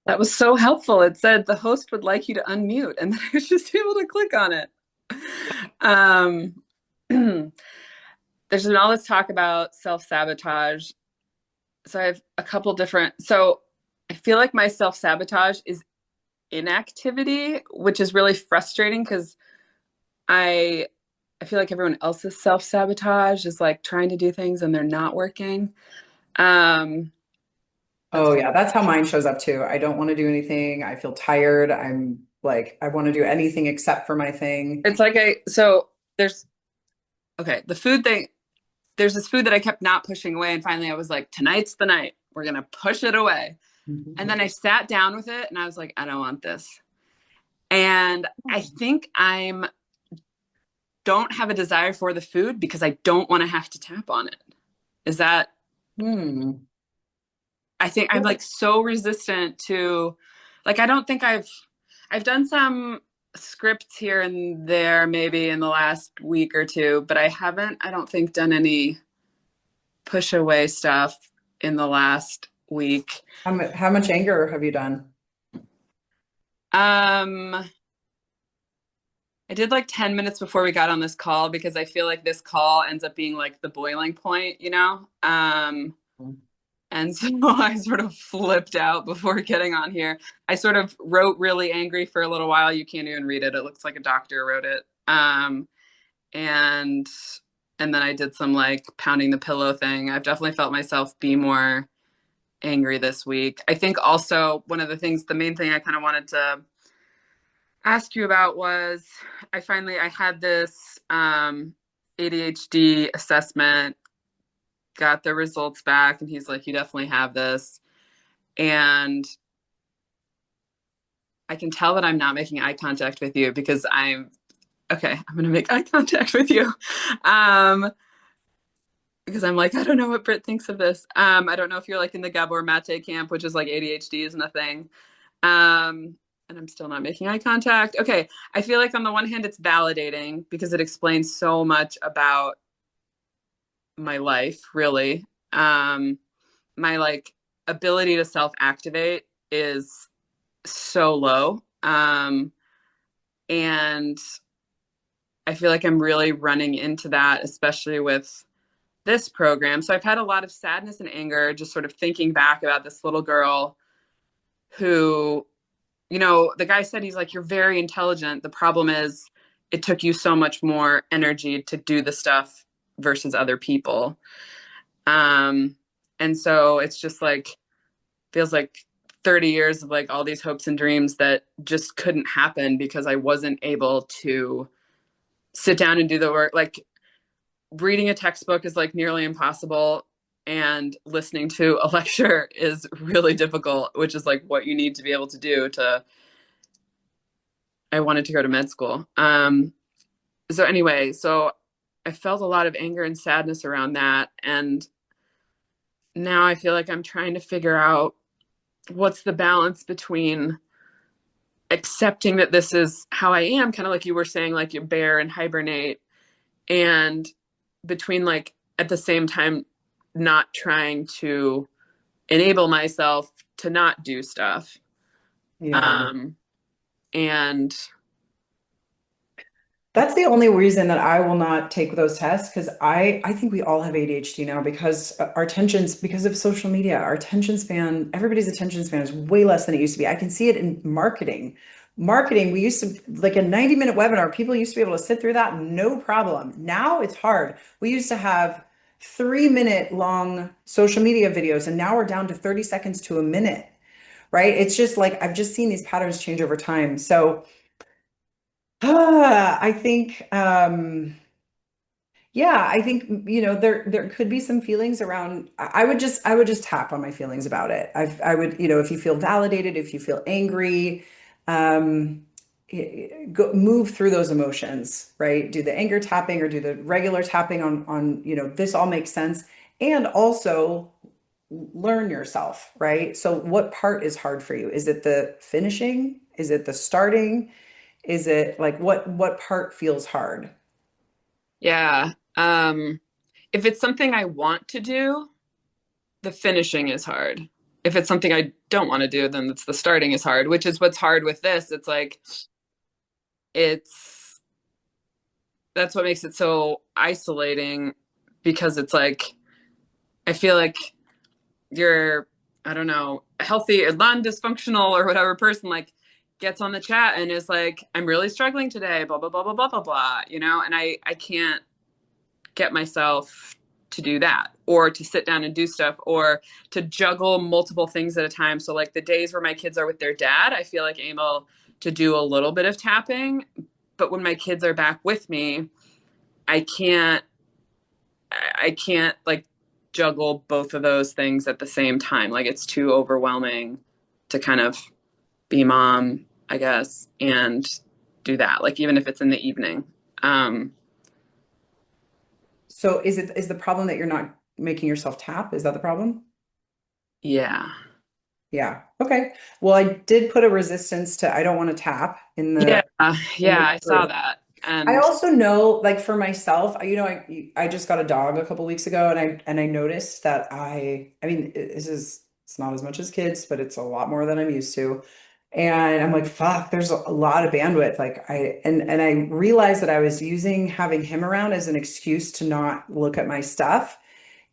That was so helpful. It said the host would like you to unmute, and I was just able to click on it. There's been all this talk about self-sabotage. So I have a couple different, so I feel like my self-sabotage is inactivity, which is really frustrating because I I feel like everyone else's self-sabotage is like trying to do things and they're not working. Oh yeah, that's how mine shows up too. I don't want to do anything. I feel tired. I'm like, I want to do anything except for my thing. It's like so there's, okay, the food thing, there's this food that I kept not pushing away. And finally I was like, tonight's the night. We're going to push it away. And then I sat down with it and I was like, I don't want this. And I think don't have a desire for the food because I don't want to have to tap on it. Is that, I think I'm like so resistant to, like, I don't think I've done some scripts here and there maybe in the last week or two, but I don't think done any push away stuff in the last week. How much anger have you done? I did like 10 minutes before we got on this call because I feel like this call ends up being like the boiling point, you know? And so I sort of flipped out before getting on here. I sort of wrote really angry for a little while. You can't even read it. It looks like a doctor wrote it. And then I did some like pounding the pillow thing. I've definitely felt myself be more angry this week. I think also one of the things, the main thing I kind of wanted to ask you about was I had this ADHD assessment, got the results back, and he's like, you definitely have this. And I can tell that I'm not making eye contact with you because I'm going to make eye contact with you. Because I'm like, I don't know what Britt thinks of this. I don't know if you're like in the Gabor Mate camp, which is like ADHD isn't a thing. And I'm still not making eye contact. Okay. I feel like on the one hand, it's validating because it explains so much about my life, really. My like ability to self-activate is so low. And I feel like I'm really running into that, especially with this program. So I've had a lot of sadness and anger, just sort of thinking back about this little girl who, you know, the guy said, he's like, you're very intelligent. The problem is it took you so much more energy to do the stuff versus other people. And so it's just like, feels like 30 years of like all these hopes and dreams that just couldn't happen because I wasn't able to sit down and do the work. Like reading a textbook is like nearly impossible. And listening to a lecture is really difficult, which is like what you need to be able to do I wanted to go to med school. So anyway, so I felt a lot of anger and sadness around that. And now I feel like I'm trying to figure out what's the balance between accepting that this is how I am, kind of like you were saying, like you bear and hibernate, and between like at the same time not trying to enable myself to not do stuff. And that's the only reason that I will not take those tests, because I think we all have ADHD now because because of social media, our attention span, everybody's attention span is way less than it used to be. I can see it in marketing. We used to, like a 90-minute webinar, people used to be able to sit through that, no problem. Now it's hard. We used to have 3-minute long social media videos, and now we're down to 30 seconds to a minute, right? It's just like, I've just seen these patterns change over time. So I think, yeah, I think, you know, there could be some feelings around, I would just tap on my feelings about it. I would, you know, if you feel validated, if you feel angry, move through those emotions, right? Do the anger tapping or do the regular tapping on, you know, this all makes sense. And also learn yourself, right? So what part is hard for you? Is it the finishing? Is it the starting? Is it like what part feels hard? Yeah. If it's something I want to do, the finishing is hard. If it's something I don't want to do, then it's the starting is hard, which is what's hard with this. It's like that's what makes it so isolating, because it's like I feel like you're, I don't know, a healthy, non-dysfunctional or whatever person, like gets on the chat and is like, I'm really struggling today, blah, blah, blah, blah, blah, blah, blah, you know, and I can't get myself to do that or to sit down and do stuff or to juggle multiple things at a time. So like the days where my kids are with their dad, I feel like I'm able to do a little bit of tapping, but when my kids are back with me, I can't like juggle both of those things at the same time. Like it's too overwhelming to kind of be mom, I guess, and do that. Like even if it's in the evening. So is the problem that you're not making yourself tap? Is that the problem? Yeah. Yeah. Okay. Well, I did put a resistance to I don't want to tap in the Yeah, I saw group. that. I also know, like for myself, you know, I just got a dog a couple weeks ago, and I noticed that I mean, it's not as much as kids, but it's a lot more than I'm used to. And I'm like, fuck, there's a lot of bandwidth. Like and I realized that I was using having him around as an excuse to not look at my stuff.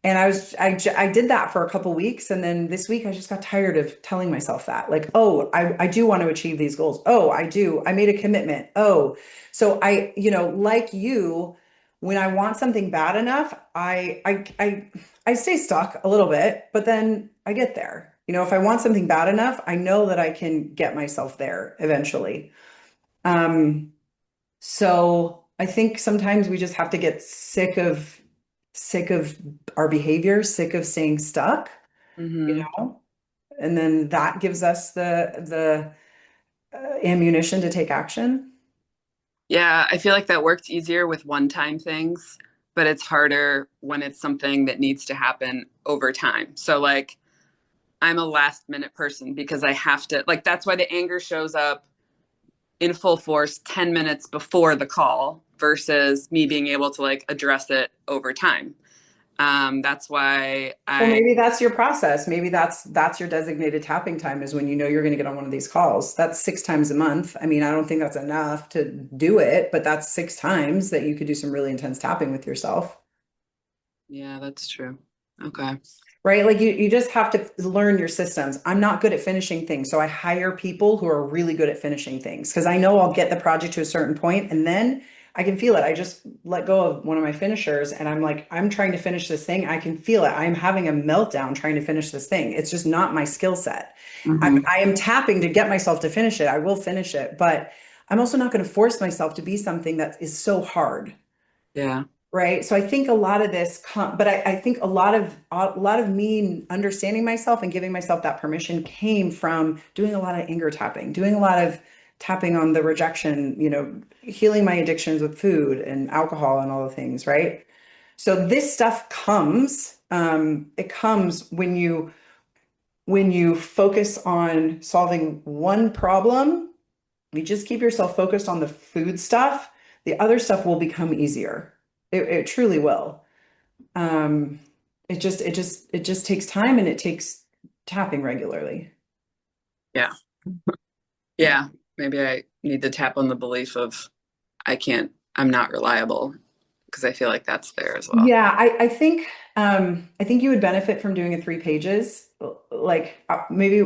And I did that for a couple weeks. And then this week I just got tired of telling myself that, like, oh, I do want to achieve these goals. Oh, I do. I made a commitment. Oh, so you know, like you, when I want something bad enough, I stay stuck a little bit, but then I get there. You know, if I want something bad enough, I know that I can get myself there eventually. So I think sometimes we just have to get sick of our behavior, sick of staying stuck, you know, and then that gives us the ammunition to take action. Yeah, I feel like that works easier with one-time things, but it's harder when it's something that needs to happen over time. So like I'm a last minute person because I have to, like, that's why the anger shows up in full force 10 minutes before the call versus me being able to like address it over time. That's why Well, maybe that's your process. Maybe that's your designated tapping time is when you know you're going to get on one of these calls. That's 6 times a month. I mean, I don't think that's enough to do it, but that's 6 times that you could do some really intense tapping with yourself. Yeah, that's true. Okay. Right? Like you just have to learn your systems. I'm not good at finishing things, so I hire people who are really good at finishing things because I know I'll get the project to a certain point and then I can feel it. I just let go of one of my finishers and I'm like, I'm trying to finish this thing. I can feel it. I'm having a meltdown trying to finish this thing. It's just not my skill set. I am tapping to get myself to finish it. I will finish it, but I'm also not going to force myself to be something that is so hard. Yeah. Right. So I think a lot of this, but I think a lot of me understanding myself and giving myself that permission came from doing a lot of anger tapping, doing a lot of tapping on the rejection, you know, healing my addictions with food and alcohol and all the things. Right. So this stuff comes, it comes when you focus on solving one problem, you just keep yourself focused on the food stuff, the other stuff will become easier. It truly will. It just takes time and it takes tapping regularly. Yeah. Yeah. Maybe I need to tap on the belief of I'm not reliable because I feel like that's there as well. Yeah, I think you would benefit from doing a 3 pages. Like maybe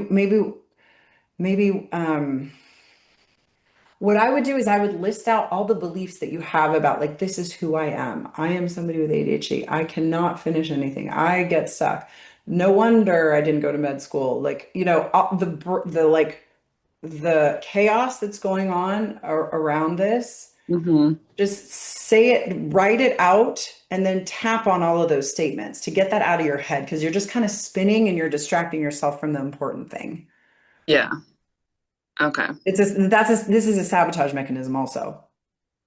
what I would do is I would list out all the beliefs that you have about like this is who I am. I am somebody with ADHD. I cannot finish anything. I get stuck. No wonder I didn't go to med school. Like, you know, the like the chaos that's going on around this. Just say it, write it out, and then tap on all of those statements to get that out of your head because you're just kind of spinning and you're distracting yourself from the important thing. Yeah. Okay. This is a sabotage mechanism also.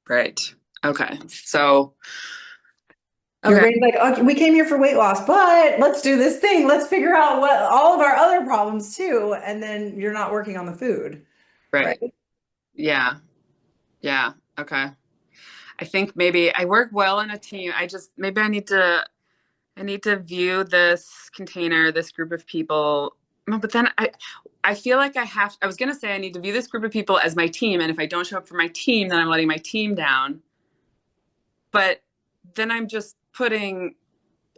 Right. Okay. So Your brain's like, okay, we came here for weight loss, but let's do this thing. Let's figure out what all of our other problems too. And then you're not working on the food. Right. Yeah. Yeah. Okay. I think maybe I work well in a team. Maybe I need to view this container, this group of people. No, but then I feel like I was going to say I need to view this group of people as my team. And if I don't show up for my team, then I'm letting my team down. But then I'm just putting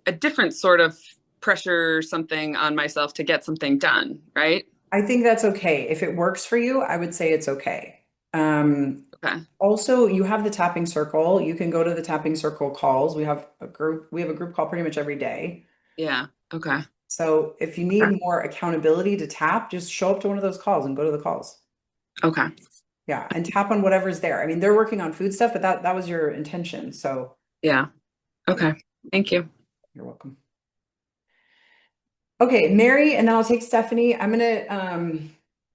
a different sort of pressure, something on myself to get something done. Right. I think that's okay. If it works for you, I would say it's okay. Okay. Also, you have the tapping circle. You can go to the tapping circle calls. We have a group call pretty much every day. Yeah. Okay. So if you need more accountability to tap, just show up to one of those calls and go to the calls. Okay. Yeah, and tap on whatever's there. I mean, they're working on food stuff, but that was your intention. So Yeah. Okay. Thank you. you're welcome. Okay, Mary, and then I'll take Stephanie. I'm gonna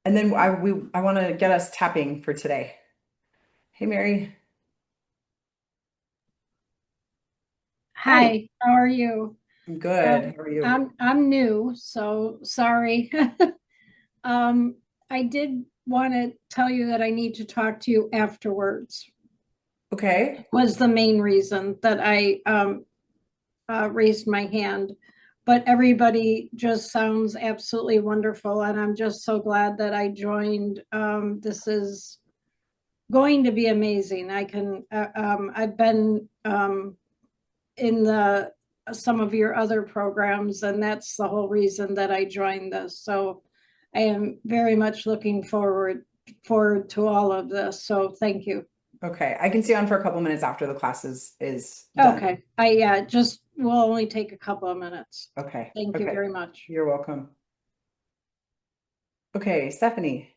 and then I want to get us tapping for today. Hey, Mary. Hi, how are you? I'm good. How are you? I'm new, so sorry. I did want to tell you that I need to talk to you afterwards. Okay. Was the main reason that I raised my hand. But everybody just sounds absolutely wonderful, and I'm just so glad that I joined. This is going to be amazing. I've been in some of your other programs, and that's the whole reason that I joined this. So I am very much looking forward to all of this. So thank you. Okay, I can stay on for a couple minutes after the class is done. Okay, just will only take a couple of minutes. Okay. Thank you very much. You're welcome. Okay, Stephanie.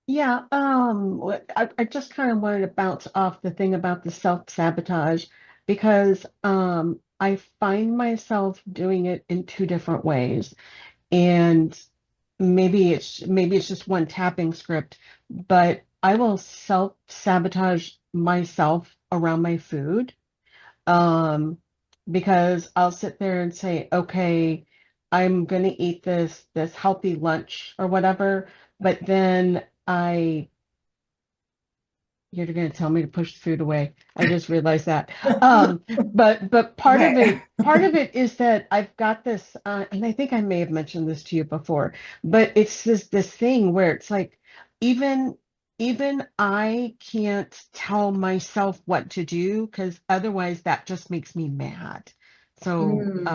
Yeah, I just kind of wanted to bounce off the thing about the self-sabotage because I find myself doing it in two different ways. And maybe it's just one tapping script, but I will self-sabotage myself around my food. Because I'll sit there and say, okay, I'm gonna eat this healthy lunch or whatever, but then you're gonna tell me to push the food away. I just realized that. But part of it is that I've got this, and I think I may have mentioned this to you before, but it's this thing where it's like even even I can't tell myself what to do because otherwise that just makes me mad. So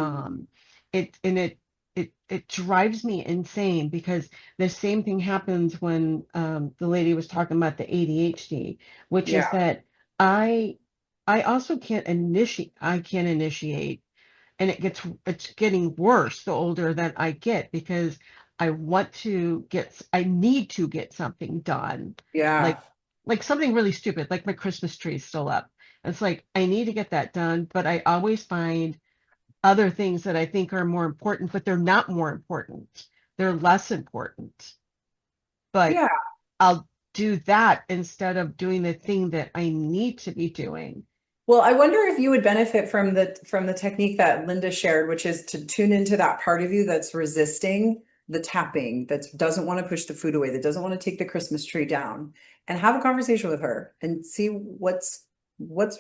it drives me insane because the same thing happens when the lady was talking about the ADHD, which is that I also can't initiate, and it's getting worse the older that I get because I need to get something done. Yeah. Like something really stupid, like my Christmas tree is still up. It's like I need to get that done, but I always find other things that I think are more important, but they're not more important. They're less important. But Yeah. I'll do that instead of doing the thing that I need to be doing. Well, I wonder if you would benefit from the technique that Linda shared, which is to tune into that part of you that's resisting the tapping, that doesn't want to push the food away, that doesn't want to take the Christmas tree down, and have a conversation with her and see what's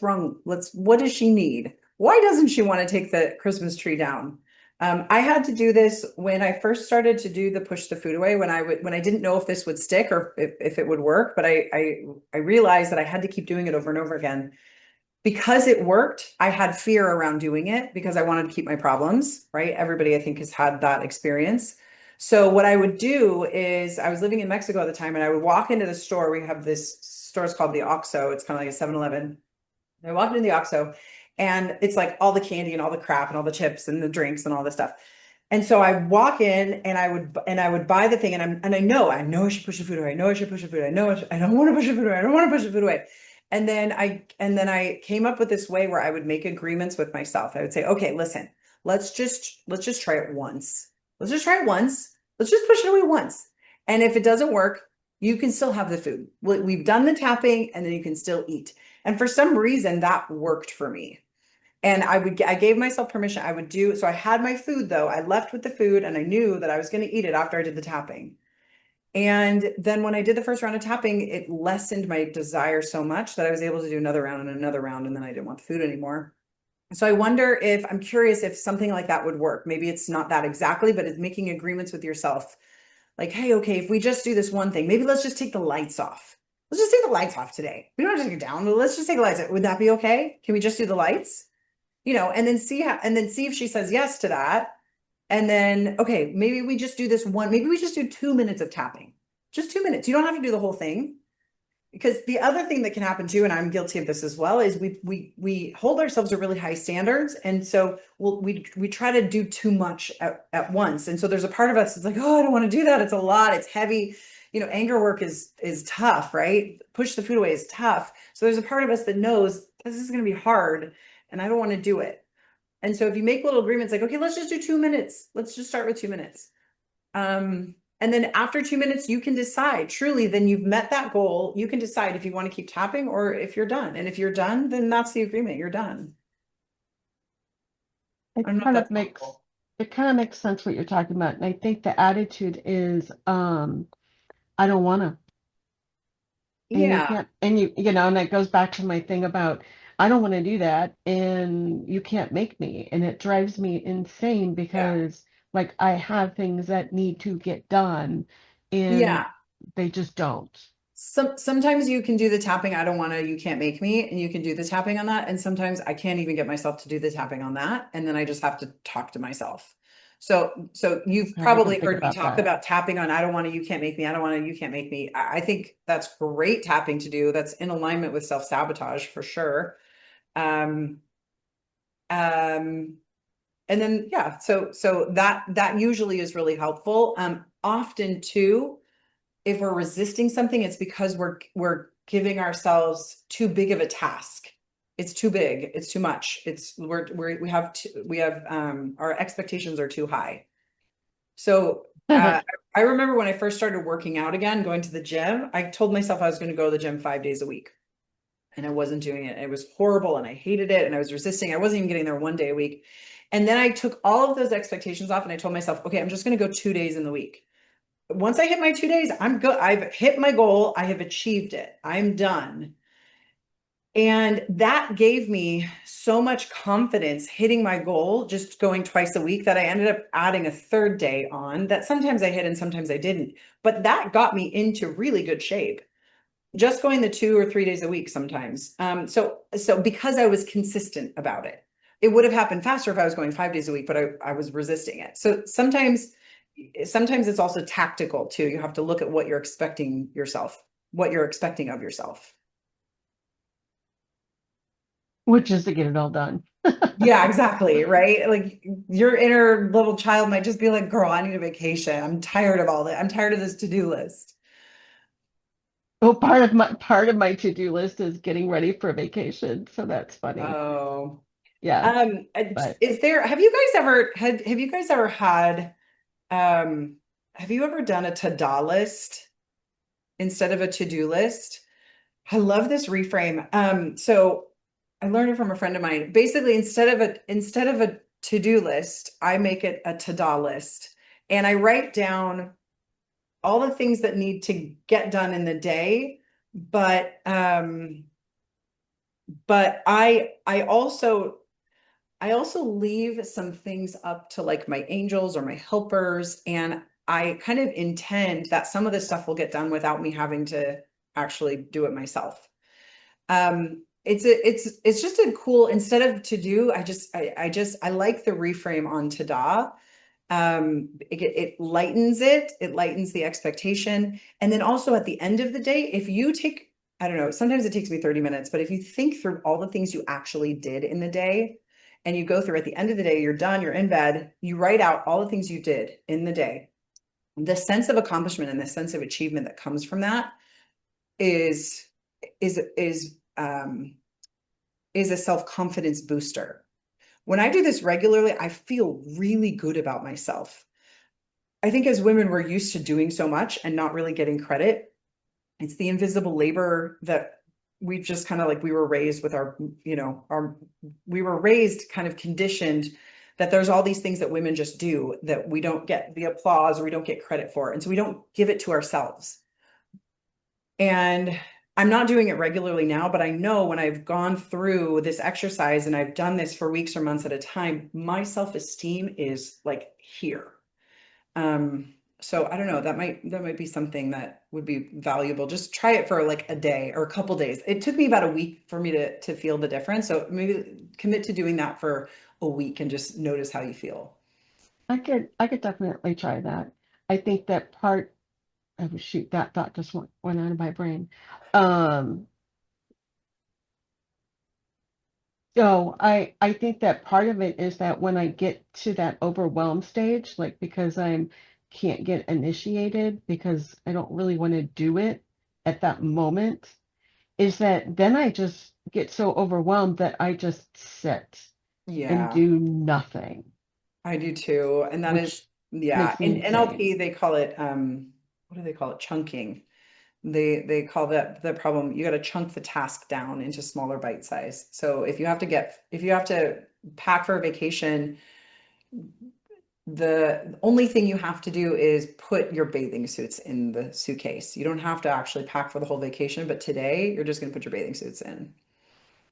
wrong. What does she need? Why doesn't she want to take the Christmas tree down? I had to do this when I first started to do the push the food away when I didn't know if this would stick or if it would work, but I realized that I had to keep doing it over and over again. Because it worked, I had fear around doing it because I wanted to keep my problems, right? Everybody, I think, has had that experience. So what I would do is I was living in Mexico at the time and I would walk into the store. We have this store, it's called the Oxxo. It's kind of like a 7-Eleven. I walked into the Oxxo and it's like all the candy and all the crap and all the chips and the drinks and all this stuff. And so I walk in and I would buy the thing and I know I should push the food away. I know I should push the food. I don't want to push the food away. I don't want to push the food away. And then I came up with this way where I would make agreements with myself. I would say, okay, listen, let's just try it once. Let's just try it once. Let's just push it away once. And if it doesn't work, you can still have the food. We've done the tapping and then you can still eat. And for some reason that worked for me. And I gave myself permission. So I had my food though. I left with the food and I knew that I was going to eat it after I did the tapping. And then when I did the first round of tapping, it lessened my desire so much that I was able to do another round and another round, and then I didn't want the food anymore. So I'm curious if something like that would work. Maybe it's not that exactly, but it's making agreements with yourself. Like, hey, okay, if we just do this one thing, maybe let's just take the lights off. Let's just take the lights off today. We don't have to take it down, but let's just take the lights off. Would that be okay? Can we just do the lights? And then see if she says yes to that. And then, okay, maybe we just do this one, maybe we just do 2 minutes of tapping. Just 2 minutes. You don't have to do the whole thing. Because the other thing that can happen too, and I'm guilty of this as well, is we hold ourselves to really high standards, and so we try to do too much at once. And so there's a part of us that's like, oh, I don't want to do that. It's a lot. It's heavy. You know, anger work is tough, right? Push the food away is tough. So there's a part of us that knows this is going to be hard, and I don't want to do it. And so if you make little agreements like, okay, let's just do 2 minutes. Let's just start with 2 minutes. And then after 2 minutes, you can decide truly, then you've met that goal. You can decide if you want to keep tapping or if you're done. And if you're done, then that's the agreement. You're done. It kind of makes sense what you're talking about. And I think the attitude is, I don't want to. And you Yeah. can't, and you know, and that goes back to my thing about, I don't want to do that, and you can't make me. And it drives me insane because like I have things that need to get done and Yeah. they just don't. Sometimes you can do the tapping, I don't want to, you can't make me, and you can do the tapping on that. And sometimes I can't even get myself to do the tapping on that. And then I just have to talk to myself. So you've I probably didn't think heard me about talk that. about tapping on, I don't want to, you can't make me, I don't want to, you can't make me. I think that's great tapping to do. That's in alignment with self-sabotage for sure. Um, and then, yeah, so that usually is really helpful. Often too, if we're resisting something, it's because we're giving ourselves too big of a task. It's too big. It's too much. We have our expectations are too high. So I remember when I first started working out again, going to the gym, I told myself I was going to go to the gym 5 days a week. And I wasn't doing it. It was horrible and I hated it and I was resisting. I wasn't even getting there 1 day a week. And then I took all of those expectations off and I told myself, okay, I'm just going to go 2 days in the week. Once I hit my 2 days, I'm good. I've hit my goal. I have achieved it. I'm done. And that gave me so much confidence hitting my goal, just going twice a week, that I ended up adding a third day on that sometimes I hit and sometimes I didn't. But that got me into really good shape. Just going the 2 or 3 days a week sometimes. So because I was consistent about it, it would have happened faster if I was going 5 days a week, but I was resisting it. So sometimes it's also tactical too. You have to look at what you're expecting of yourself. Which is to get it all done. Yeah, exactly. Right. Like your inner little child might just be like, girl, I need a vacation. I'm tired of all that. I'm tired of this to-do list. Oh, part of my to-do list is getting ready for vacation. So that's funny. Oh, yeah. Have you guys ever had, have you ever done a to-do list instead of a to-do list? I love this reframe. So I learned it from a friend of mine. Basically, instead of a to-do list, I make it a to-do list. And I write down all the things that need to get done in the day, but I also leave some things up to like my angels or my helpers, and I kind of intend that some of this stuff will get done without me having to actually do it myself. It's just a cool, instead of to do, I like the reframe on to-do. It lightens it lightens the expectation. And then also at the end of the day, if you take, I don't know, sometimes it takes me 30 minutes, but if you think through all the things you actually did in the day and you go through at the end of the day, you're done, you're in bed, you write out all the things you did in the day. The sense of accomplishment and the sense of achievement that comes from that is a self-confidence booster. When I do this regularly, I feel really good about myself. I think as women, we're used to doing so much and not really getting credit. It's the invisible labor that we just kind of like, we were raised with we were raised kind of conditioned that there's all these things that women just do that we don't get the applause or we don't get credit for. And so we don't give it to ourselves. And I'm not doing it regularly now, but I know when I've gone through this exercise and I've done this for weeks or months at a time, my self-esteem is like here. So I don't know, that might be something that would be valuable. Just try it for like a day or a couple days. It took me about a week for me to feel the difference. So maybe commit to doing that for a week and just notice how you feel. I could definitely try that. I think that part, oh shoot, that thought just went out of my brain. Um, so I think that part of it is that when I get to that overwhelmed stage, like because I'm can't get initiated because I don't really want to do it at that moment, is that then I just get so overwhelmed that I just sit and Yeah, do nothing, I do too. And that is, which yeah, makes me in insane. NLP, they call it, what do they call it? Chunking. They call that the problem. You got to chunk the task down into smaller bite size. So if you have to pack for a vacation, the only thing you have to do is put your bathing suits in the suitcase. You don't have to actually pack for the whole vacation, but today you're just going to put your bathing suits in.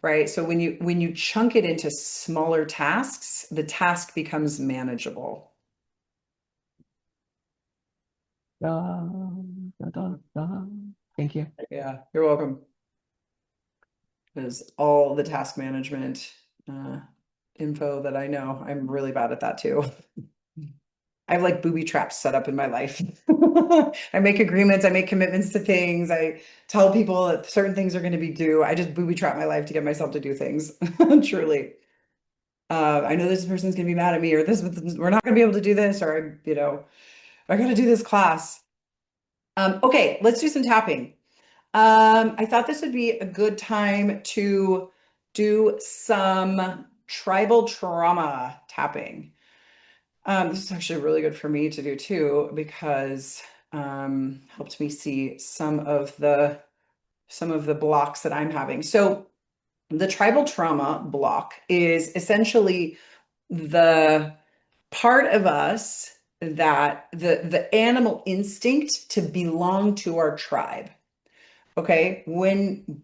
Right? So when you chunk it into smaller tasks, the task becomes manageable. Thank you. Yeah, you're welcome. Because all the task management info that I know, I'm really bad at that too. I have like booby traps set up in my life. I make agreements, I make commitments to things, I tell people that certain things are going to be due. I just booby trap my life to get myself to do things. Truly. I know this person's gonna be mad at me, or this we're not gonna be able to do this, or I gotta do this class. Okay, let's do some tapping. I thought this would be a good time to do some tribal trauma tapping. This is actually really good for me to do too, because helped me see some of the blocks that I'm having. So the tribal trauma block is essentially the part of us that the animal instinct to belong to our tribe. Okay, when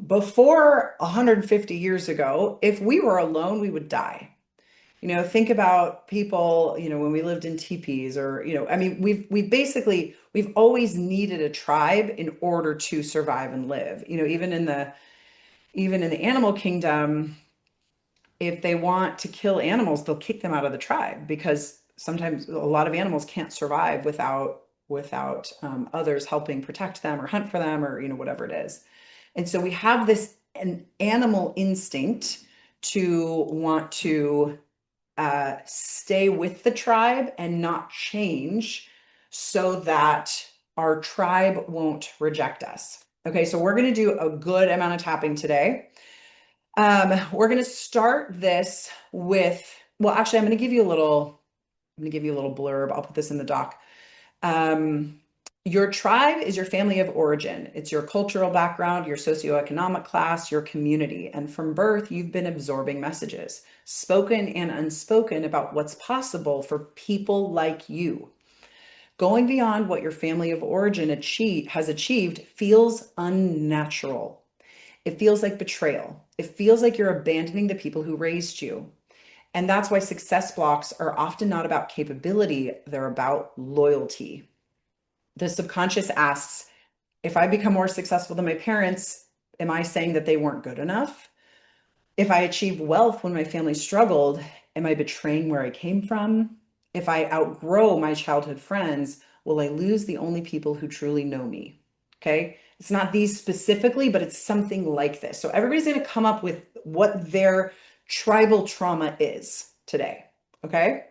before 150 years ago, if we were alone, we would die. Think about people, when we lived in teepees, or I mean, we've always needed a tribe in order to survive and live. Even in the animal kingdom, if they want to kill animals, they'll kick them out of the tribe, because sometimes a lot of animals can't survive without others helping protect them or hunt for them, or whatever it is. And so we have this an animal instinct to want to stay with the tribe and not change, so that our tribe won't reject us. Okay, so we're going to do a good amount of tapping today. We're going to start this with, well, actually, I'm going to give you a little blurb. I'll put this in the doc. Your tribe is your family of origin. It's your cultural background, your socioeconomic class, your community. And from birth, you've been absorbing messages, spoken and unspoken, about what's possible for people like you. Going beyond what your family of origin has achieved feels unnatural. It feels like betrayal. It feels like you're abandoning the people who raised you. And that's why success blocks are often not about capability, they're about loyalty. The subconscious asks, if I become more successful than my parents, am I saying that they weren't good enough? If I achieve wealth when my family struggled, am I betraying where I came from? If I outgrow my childhood friends, will I lose the only people who truly know me? Okay. It's not these specifically, but it's something like this. So everybody's going to come up with what their tribal trauma is today. Okay.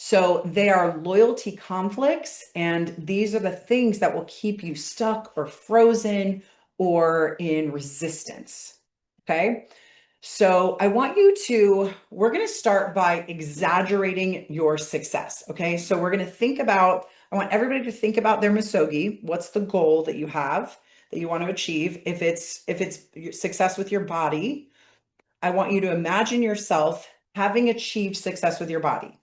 So they are loyalty conflicts, and these are the things that will keep you stuck or frozen or in resistance. Okay. So we're going to start by exaggerating your success. Okay. So I want everybody to think about their misogi. What's the goal that you have that you want to achieve? If it's success with your body, I want you to imagine yourself having achieved success with your body.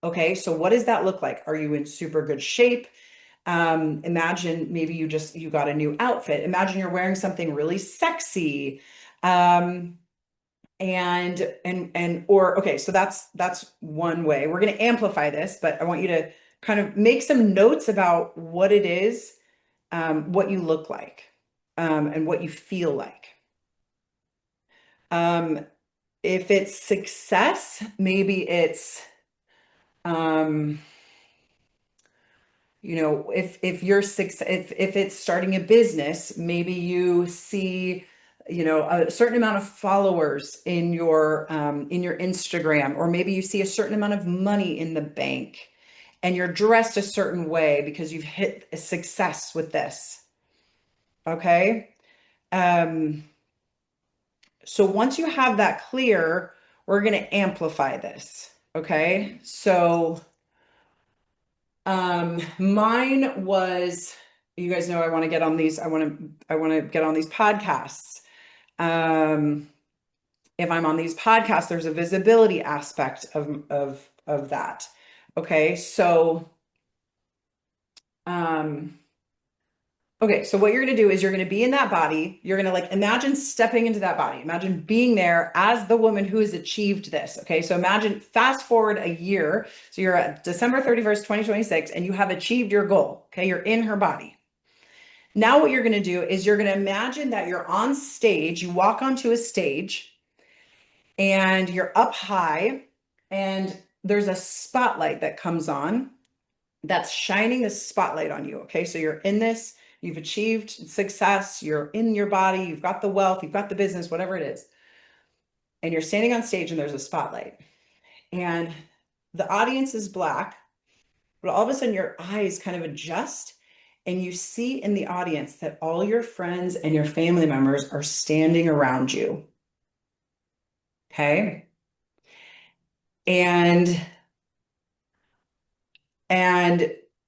Okay. So what does that look like? Are you in super good shape? Imagine maybe you got a new outfit. Imagine you're wearing something really sexy. Okay, so that's one way. We're going to amplify this, but I want you to kind of make some notes about what it is, what you look like, and what you feel like. If it's success, maybe it's Um, you know, if you're if it's starting a business, maybe you see, you know, a certain amount of followers in your Instagram, or maybe you see a certain amount of money in the bank, and you're dressed a certain way because you've hit a success with this. Okay. So once you have that clear, we're going to amplify this. Okay. So mine was, you guys know I want to get on these, I want to get on these podcasts. If I'm on these podcasts, there's a visibility aspect of that. Okay. So okay, so what you're going to do is you're going to be in that body. You're going to like imagine stepping into that body. Imagine being there as the woman who has achieved this. Okay, so imagine fast forward a year. So you're at December 31st, 2026, and you have achieved your goal. Okay, you're in her body. Now, what you're going to do is you're going to imagine that you're on stage. You walk onto a stage and you're up high, and there's a spotlight that comes on that's shining this spotlight on you. Okay, so you're in this, you've achieved success, you're in your body, you've got the wealth, you've got the business, whatever it is. And you're standing on stage and there's a spotlight. And the audience is black, but all of a sudden your eyes kind of adjust and you see in the audience that all your friends and your family members are standing around you. Okay. And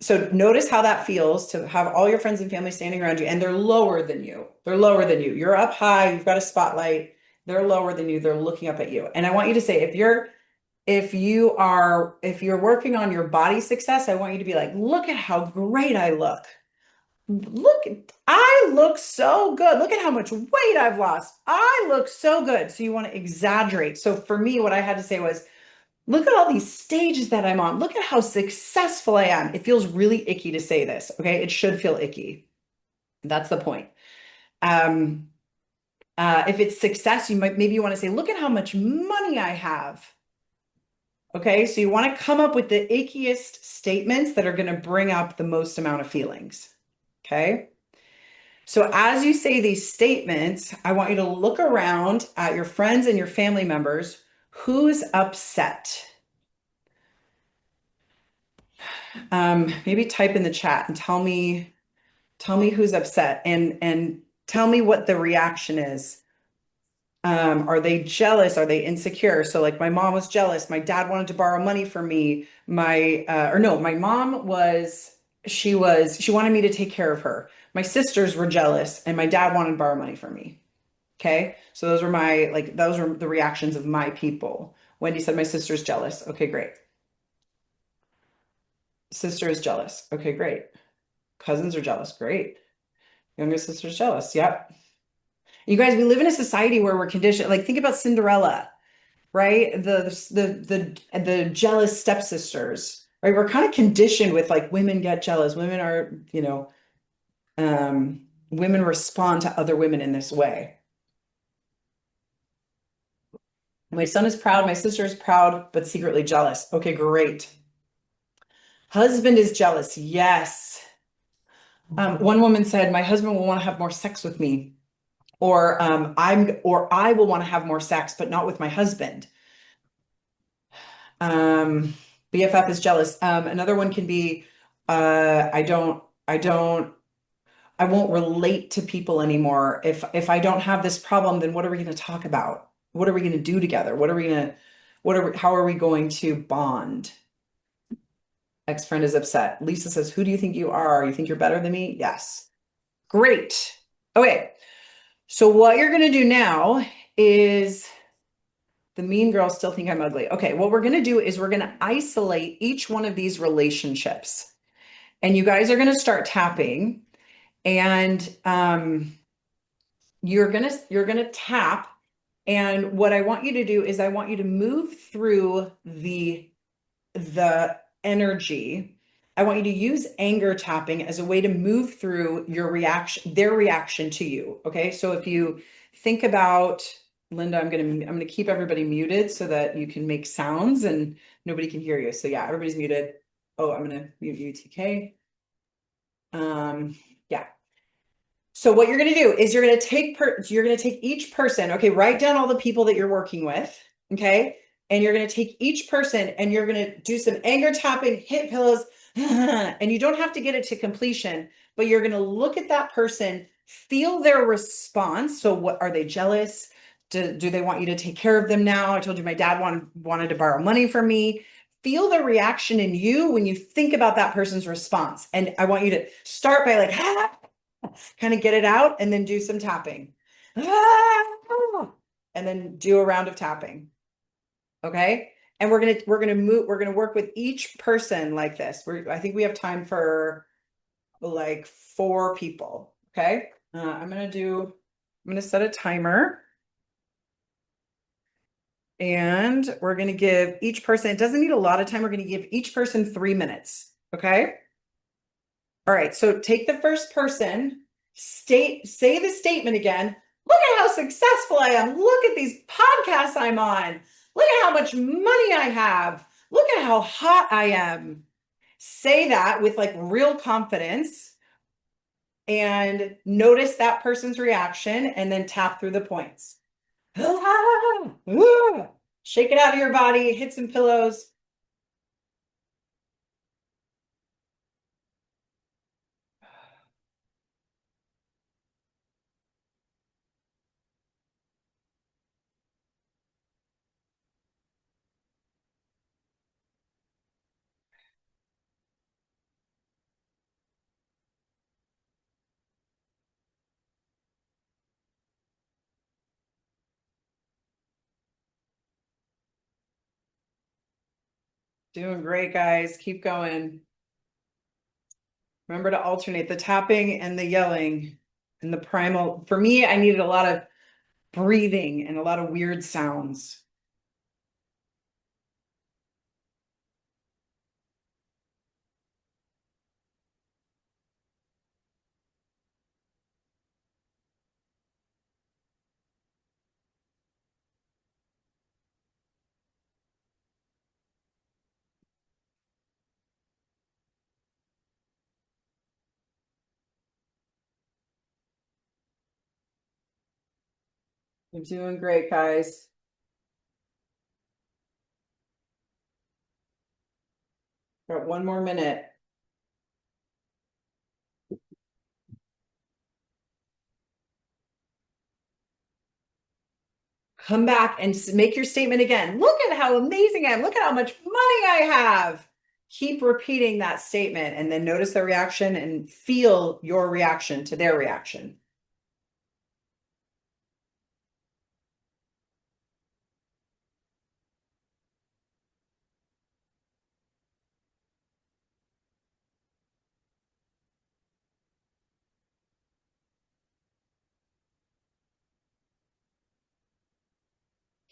so notice how that feels to have all your friends and family standing around you, and they're lower than you. They're lower than you. You're up high, you've got a spotlight. They're lower than you. They're looking up at you. And I want you to say, if you're working on your body success, I want you to be like, look at how great I look. I look so good. Look at how much weight I've lost. I look so good. So you want to exaggerate. So for me, what I had to say was, look at all these stages that I'm on. Look at how successful I am. It feels really icky to say this, okay? It should feel icky. That's the point. If it's success, maybe you want to say, look at how much money I have. Okay, so you want to come up with the ickiest statements that are going to bring up the most amount of feelings. Okay. So as you say these statements, I want you to look around at your friends and your family members. Who's upset? Maybe type in the chat and tell me who's upset, and tell me what the reaction is. Are they jealous? Are they insecure? So like my mom was jealous. My dad wanted to borrow money from me. My mom was, she wanted me to take care of her. My sisters were jealous and my dad wanted to borrow money from me. Okay. So those were the reactions of my people. Wendy said my sister's jealous. Okay, great. Sister is jealous. Okay, great. Cousins are jealous. Great. Youngest sister's jealous. Yep. You guys, we live in a society where we're conditioned. Like, think about Cinderella, right? The jealous stepsisters, right? We're kind of conditioned with like women get jealous. Women are, women respond to other women in this way. My son is proud. My sister is proud, but secretly jealous. Okay, great. Husband is jealous. Yes. One woman said, my husband will want to have more sex with me. Or I will want to have more sex, but not with my husband. BFF is jealous. Another one can be, I won't relate to people anymore. If I don't have this problem, then what are we going to talk about? What are we going to do together? How are we going to bond? Ex-friend is upset. Lisa says, who do you think you are? You think you're better than me? Yes. Great. Okay. So what you're going to do now is, the mean girls still think I'm ugly. Okay, what we're going to do is we're going to isolate each one of these relationships. And you guys are going to start tapping, and you're going to tap. And what I want you to do is I want you to move through the energy. I want you to use anger tapping as a way to move through their reaction to you. Okay. So if you think about Linda, I'm gonna keep everybody muted so that you can make sounds and nobody can hear you. So yeah, everybody's muted. Oh, I'm gonna mute you, TK. Yeah. So what you're gonna do is you're gonna take each person, okay, write down all the people that you're working with, okay? And you're gonna take each person and you're gonna do some anger tapping, hit pillows, and you don't have to get it to completion, but you're gonna look at that person, feel their response. So what are they jealous? Do they want you to take care of them now? I told you my dad wanted to borrow money from me. Feel the reaction in you when you think about that person's response. And I want you to start by like, kind of get it out and then do some tapping. And then do a round of tapping. Okay? And we're gonna work with each person like this. I think we have time for like 4 people. Okay. I'm gonna set a timer. And we're gonna give each person, it doesn't need a lot of time. We're gonna give each person 3 minutes. Okay. All right. So take the first person, say the statement again. Look at how successful I am. Look at these podcasts I'm on. Look at how much money I have. Look at how hot I am. Say that with like real confidence and notice that person's reaction and then tap through the points. Shake it out of your body, hit some pillows. Doing great, guys. Keep going. Remember to alternate the tapping and the yelling and the primal. For me, I needed a lot of breathing and a lot of weird sounds. You're doing great, guys. Got 1 more minute. Come back and make your statement again. Look at how amazing I am. Look at how much money I have. Keep repeating that statement and then notice their reaction and feel your reaction to their reaction.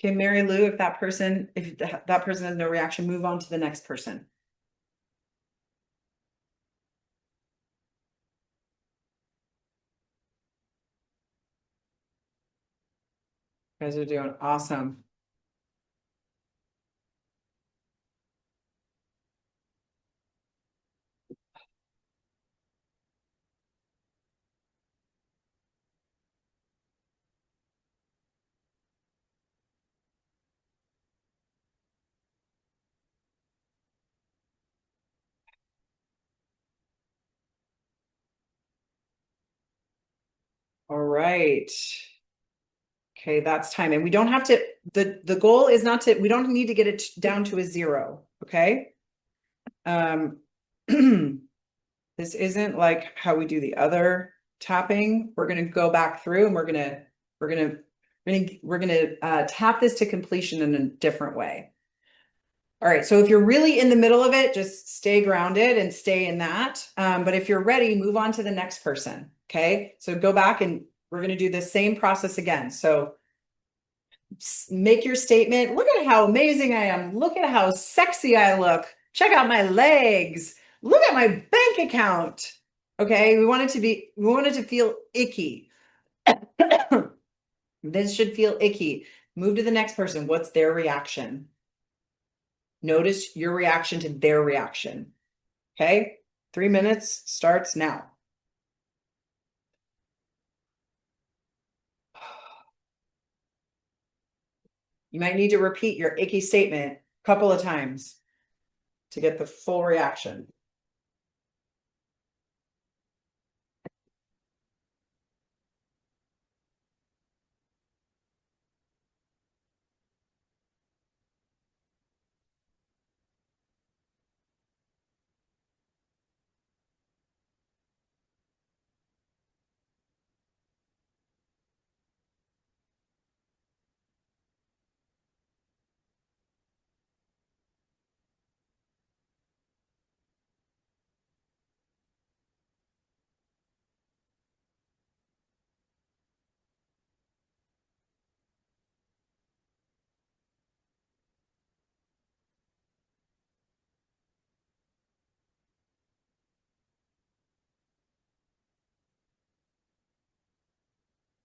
Okay, Mary Lou, if that person has no reaction, move on to the next person. You guys are doing awesome. All right. Okay, that's time. And we don't have to, the goal is not to, we don't need to get it down to a 0. Okay. This isn't like how we do the other tapping. We're going to go back through and we're going to tap this to completion in a different way. All right. So if you're really in the middle of it, just stay grounded and stay in that. But if you're ready, move on to the next person. Okay. So go back and we're going to do the same process again. So make your statement. Look at how amazing I am. Look at how sexy I look. Check out my legs. Look at my bank account. Okay. We want it to feel icky. This should feel icky. Move to the next person. What's their reaction? Notice your reaction to their reaction. Okay? 3 minutes starts now. You might need to repeat your icky statement a couple of times to get the full reaction.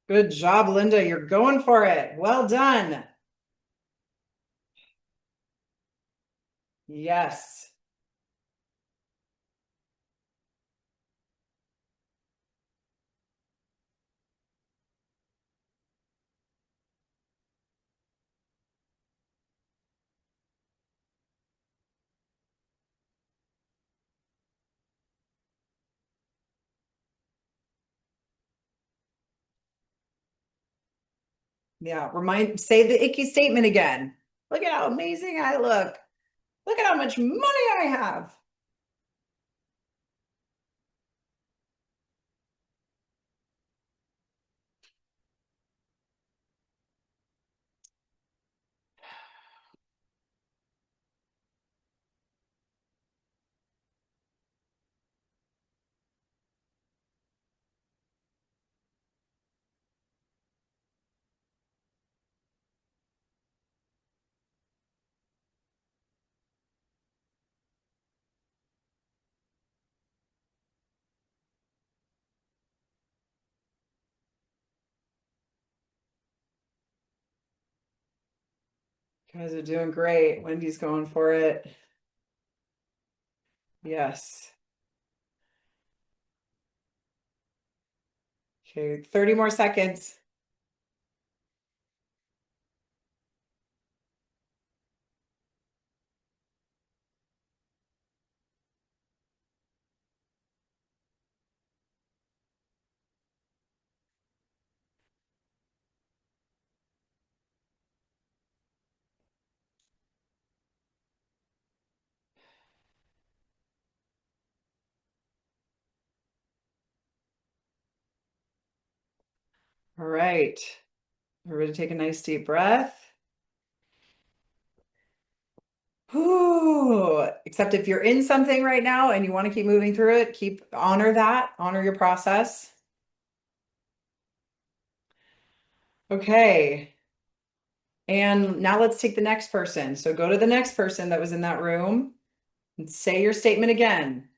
Good job, Linda. You're going for it. Well done. Yes. Yeah. Say the icky statement again. Look at how amazing I look. Look at how much money I have. You guys are doing great. Wendy's going for it. Yes. Okay, 30 more seconds. All right. Everybody take a nice deep breath. Whew. Except if you're in something right now and you want to keep moving through it, honor that, honor your process. Okay. And now let's take the next person. So go to the next person that was in that room and say your statement again.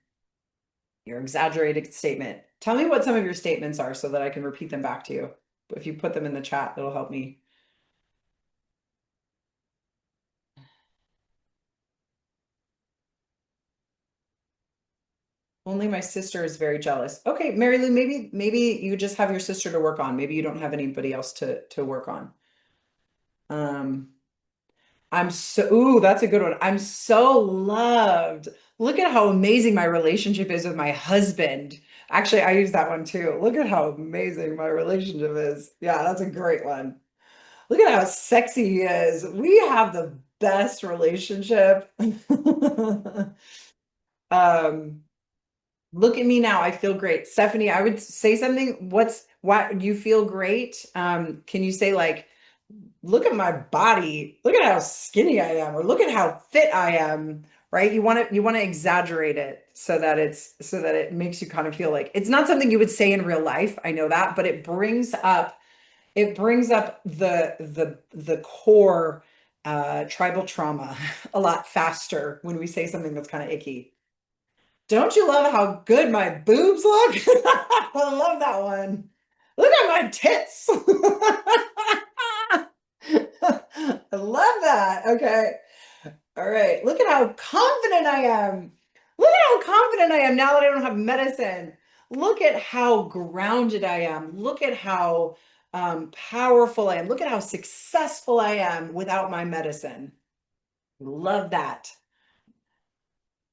Your exaggerated statement. Tell me what some of your statements are so that I can repeat them back to you. If you put them in the chat, it'll help me. Only my sister is very jealous. Okay, Mary Lou, maybe you just have your sister to work on. Maybe you don't have anybody else to work on. Ooh, that's a good one. I'm so loved. Look at how amazing my relationship is with my husband. Actually, I use that one too. Look at how amazing my relationship is. Yeah, that's a great one. Look at how sexy he is. We have the best relationship. Um, Look at me now. I feel great. Stephanie, I would say something. Why you feel great? Can you say like, look at my body, look at how skinny I am, or look at how fit I am, right? You want to exaggerate it so that it makes you kind of feel like it's not something you would say in real life. I know that, but it brings up the core tribal trauma a lot faster when we say something that's kind of icky. Don't you love how good my boobs look? I love that one. Look at my tits. I love that. Okay. All right. Look at how confident I am. Look at how confident I am now that I don't have medicine. Look at how grounded I am. Look at how powerful I am. Look at how successful I am without my medicine. Love that.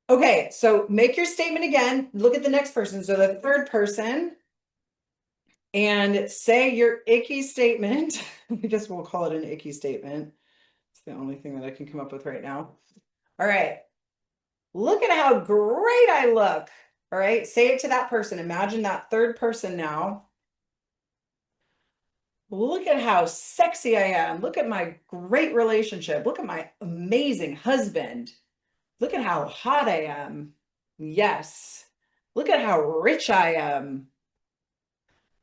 Okay, so make your statement again. Look at the next person. So the third person, and say your icky statement. I guess we'll call it an icky statement. It's the only thing that I can come up with right now. All right. Look at how great I look. All right. Say it to that person. Imagine that third person now. Look at how sexy I am. Look at my great relationship. Look at my amazing husband. Look at how hot I am. Yes. Look at how rich I am.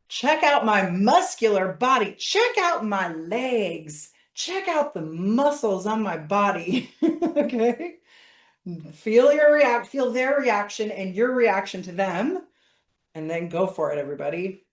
Check out my muscular body. Check out my legs. Check out the muscles on my body. Okay. Feel their reaction and your reaction to them, and then go for it, everybody.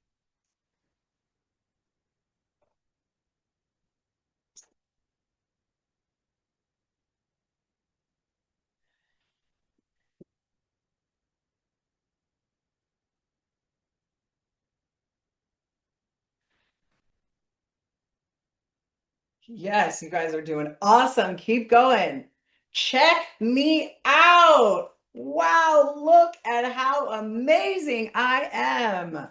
Yes, you guys are doing awesome. Keep going. Check me out. Wow, look at how amazing I am.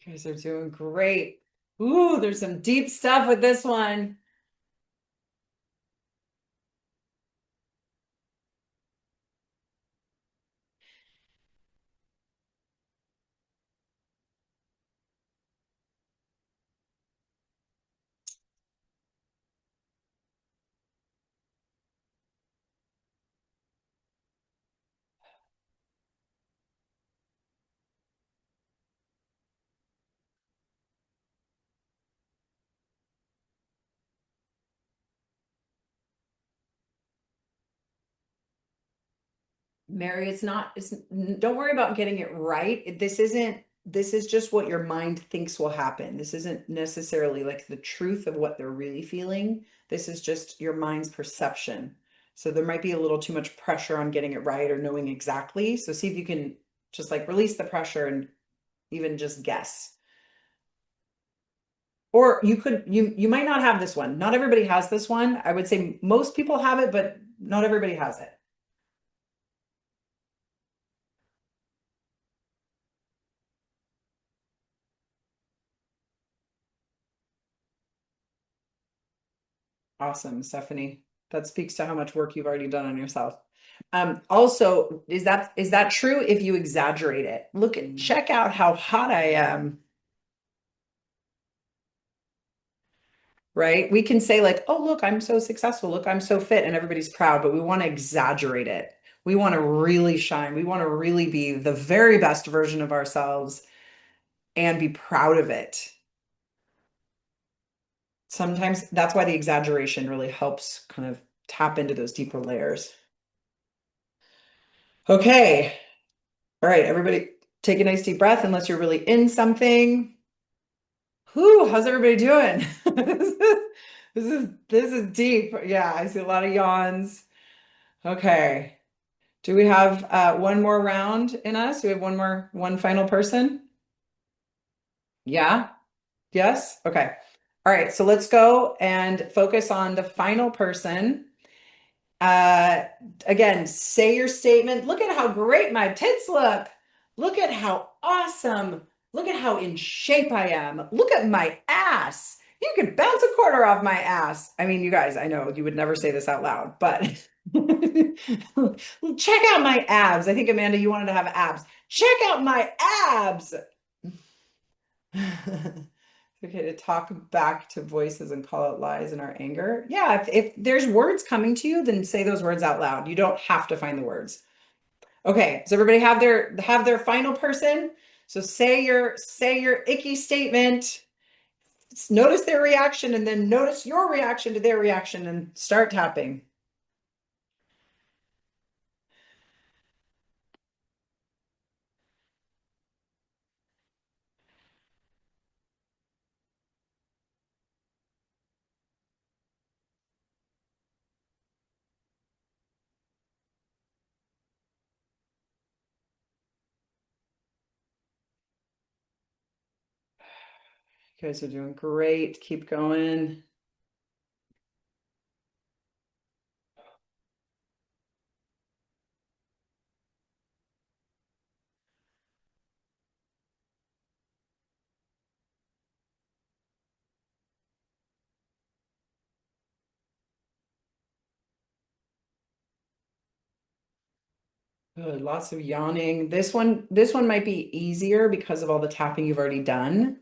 You guys are doing great. Ooh, there's some deep stuff with this one. Mary, don't worry about getting it right. This is just what your mind thinks will happen. This isn't necessarily like the truth of what they're really feeling. This is just your mind's perception. So there might be a little too much pressure on getting it right or knowing exactly. So see if you can just like release the pressure and even just guess. Or you might not have this one. Not everybody has this one. I would say most people have it, but not everybody has it. Awesome, Stephanie. That speaks to how much work you've already done on yourself. Also, is that true if you exaggerate it? Check out how hot I am. Right? We can say like, oh, look, I'm so successful. Look, I'm so fit, and everybody's proud, but we want to exaggerate it. We want to really shine. We want to really be the very best version of ourselves and be proud of it. Sometimes that's why the exaggeration really helps kind of tap into those deeper layers. Okay. All right, everybody take a nice deep breath unless you're really in something. Whew, how's everybody doing? This is deep. Yeah, I see a lot of yawns. Okay. Do we have one more round in us? Do we have one final person? Yeah? Yes? Okay. All right, so let's go and focus on the final person. Again, say your statement. Look at how great my tits look. Look at how awesome. Look at how in shape I am. Look at my ass. You could bounce a quarter off my ass. I mean, you guys, I know you would never say this out loud, but check out my abs. I think, Amanda, you wanted to have abs. Check out my abs. Okay, to talk back to voices and call out lies in our anger. Yeah, if there's words coming to you, then say those words out loud. You don't have to find the words. Okay, does everybody have their final person? So say your icky statement. Notice their reaction and then notice your reaction to their reaction and start tapping. You guys are doing great. Keep going. Good, lots of yawning. This one might be easier because of all the tapping you've already done.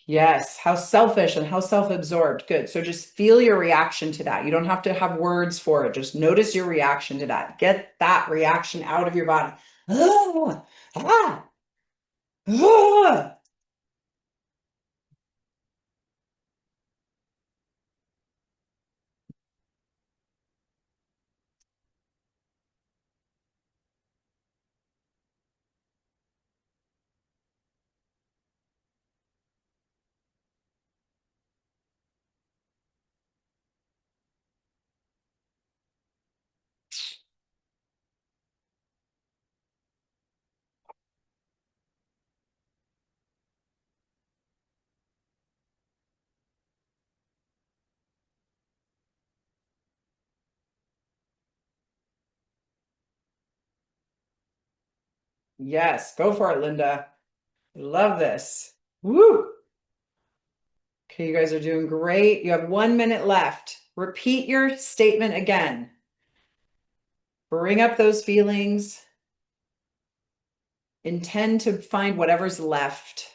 Yes, how selfish and how self-absorbed. Good. So just feel your reaction to that. You don't have to have words for it. Just notice your reaction to that. Get that reaction out of your body. Ah, ah, ah. Yes, go for it, Linda. Love this. Woo! Okay, you guys are doing great. You have 1 minute left. Repeat your statement again. Bring up those feelings. Intend to find whatever's left.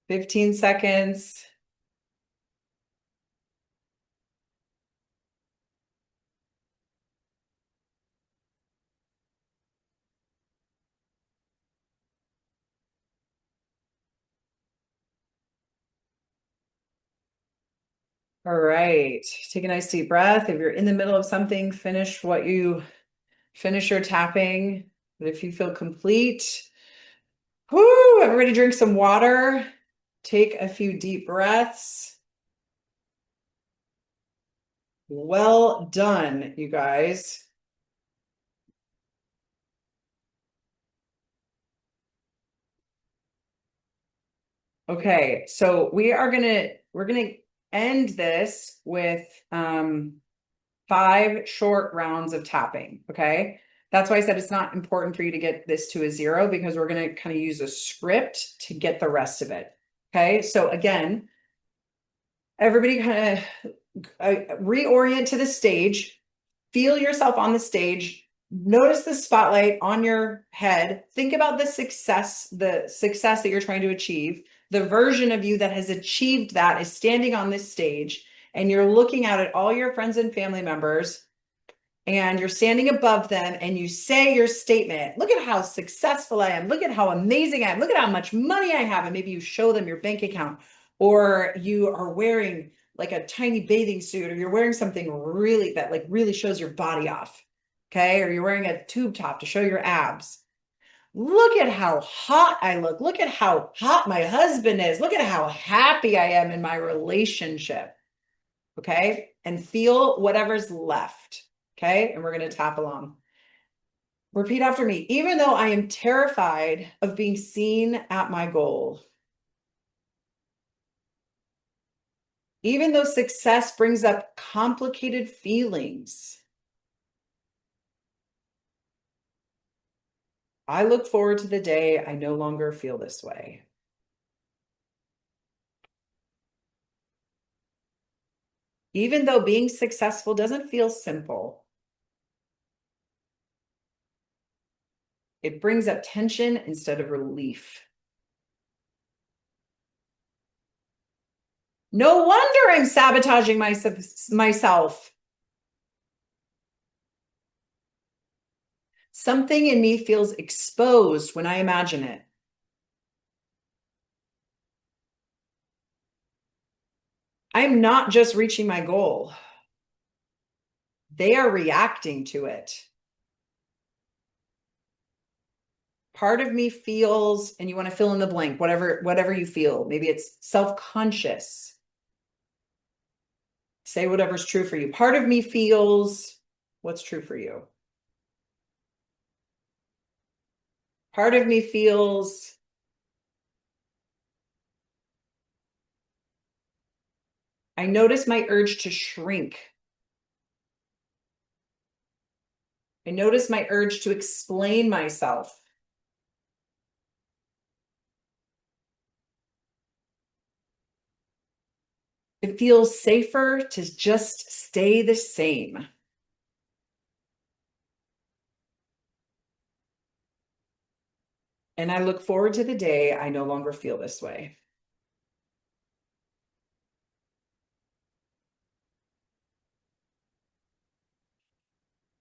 Fifteen seconds. All right, take a nice deep breath. If you're in the middle of something, finish your tapping. But if you feel complete, whoo, everybody drink some water. Take a few deep breaths. Well done, you guys. Okay, so we're gonna end this with 5 short rounds of tapping. Okay, that's why I said it's not important for you to get this to a 0 because we're gonna kind of use a script to get the rest of it. Okay, so again, everybody kind of reorient to the stage, feel yourself on the stage. Notice the spotlight on your head. Think about the success that you're trying to achieve. The version of you that has achieved that is standing on this stage, and you're looking out at all your friends and family members, and you're standing above them, and you say your statement. Look at how successful I am. Look at how amazing I am. Look at how much money I have. And maybe you show them your bank account, or you are wearing like a tiny bathing suit, or you're wearing something really that like really shows your body off. Okay. Or you're wearing a tube top to show your abs. Look at how hot I look. Look at how hot my husband is. Look at how happy I am in my relationship. Okay. And feel whatever's left. Okay. And we're going to tap along. Repeat after me. Even though I am terrified of being seen at my goal, even though success brings up complicated feelings, I look forward to the day I no longer feel this way. Even though being successful doesn't feel simple, it brings up tension instead of relief. No wonder I'm sabotaging myself. Something in me feels exposed when I imagine it. I'm not just reaching my goal. They are reacting to it. Part of me feels, and you want to fill in the blank, whatever you feel. Maybe it's self-conscious. Say whatever's true for you. Part of me feels what's true for you. Part of me feels I notice my urge to shrink. I notice my urge to explain myself. It feels safer to just stay the same. And I look forward to the day I no longer feel this way.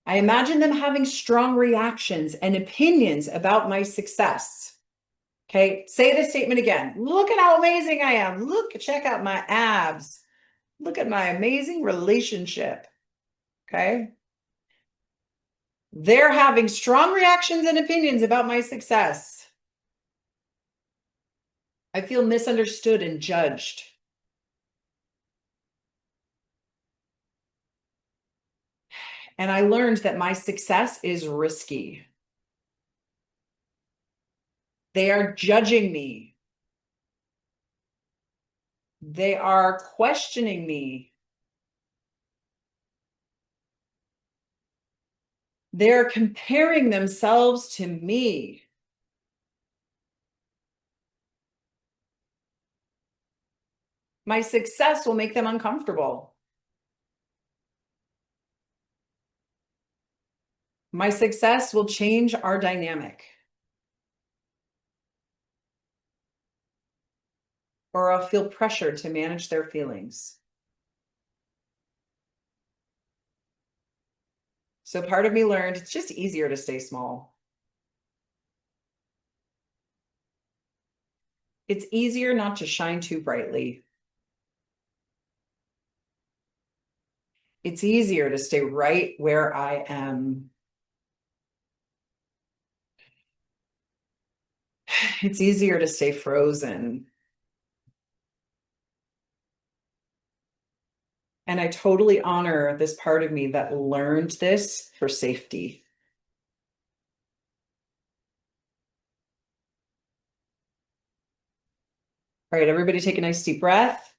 I imagine them having strong reactions and opinions about my success. Okay, say this statement again. Look at how amazing I am. Look, check out my abs. Look at my amazing relationship. Okay. They're having strong reactions and opinions about my success. I feel misunderstood and judged. And I learned that my success is risky. They are judging me. They are questioning me. They're comparing themselves to me. My success will make them uncomfortable. My success will change our dynamic. Or I'll feel pressure to manage their feelings. So part of me learned it's just easier to stay small. It's easier not to shine too brightly. It's easier to stay right where I am. It's easier to stay frozen. And I totally honor this part of me that learned this for safety. All right, everybody take a nice deep breath.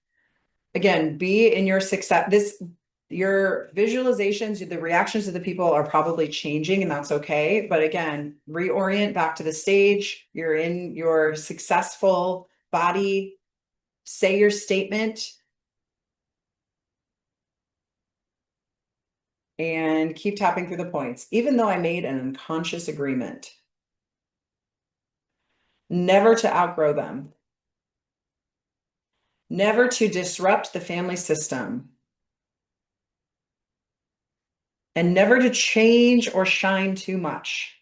Again, be in your success. Your visualizations, the reactions of the people are probably changing, and that's okay. But again, reorient back to the stage. You're in your successful body. Say your statement. And keep tapping through the points, even though I made an unconscious agreement. Never to outgrow them. Never to disrupt the family system. And never to change or shine too much.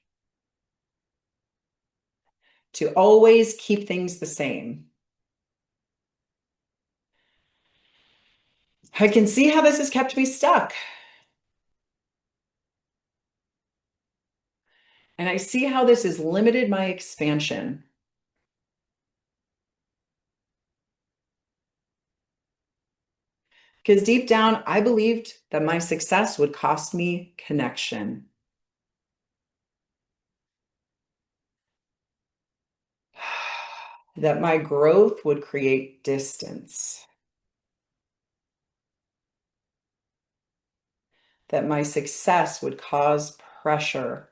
To always keep things the same. I can see how this has kept me stuck. And I see how this has limited my expansion. Because deep down, I believed that my success would cost me connection. that my growth would create distance, that my success would cause pressure.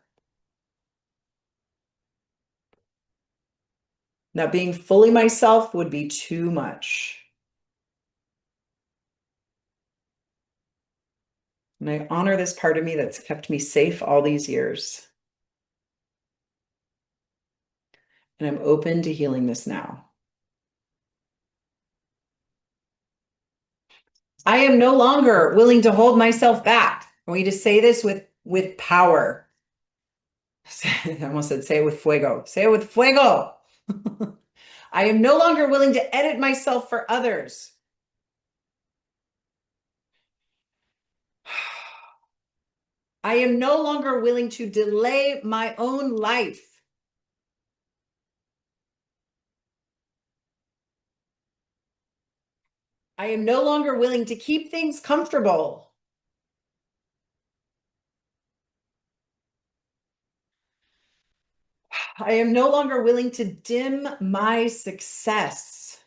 That being fully myself would be too much. And I honor this part of me that's kept me safe all these years. And I'm open to healing this now. I am no longer willing to hold myself back. I want you to say this with power. I almost said say it with fuego. Say it with fuego. I am no longer willing to edit myself for others. I am no longer willing to delay my own life. I am no longer willing to keep things comfortable. I am no longer willing to dim my success.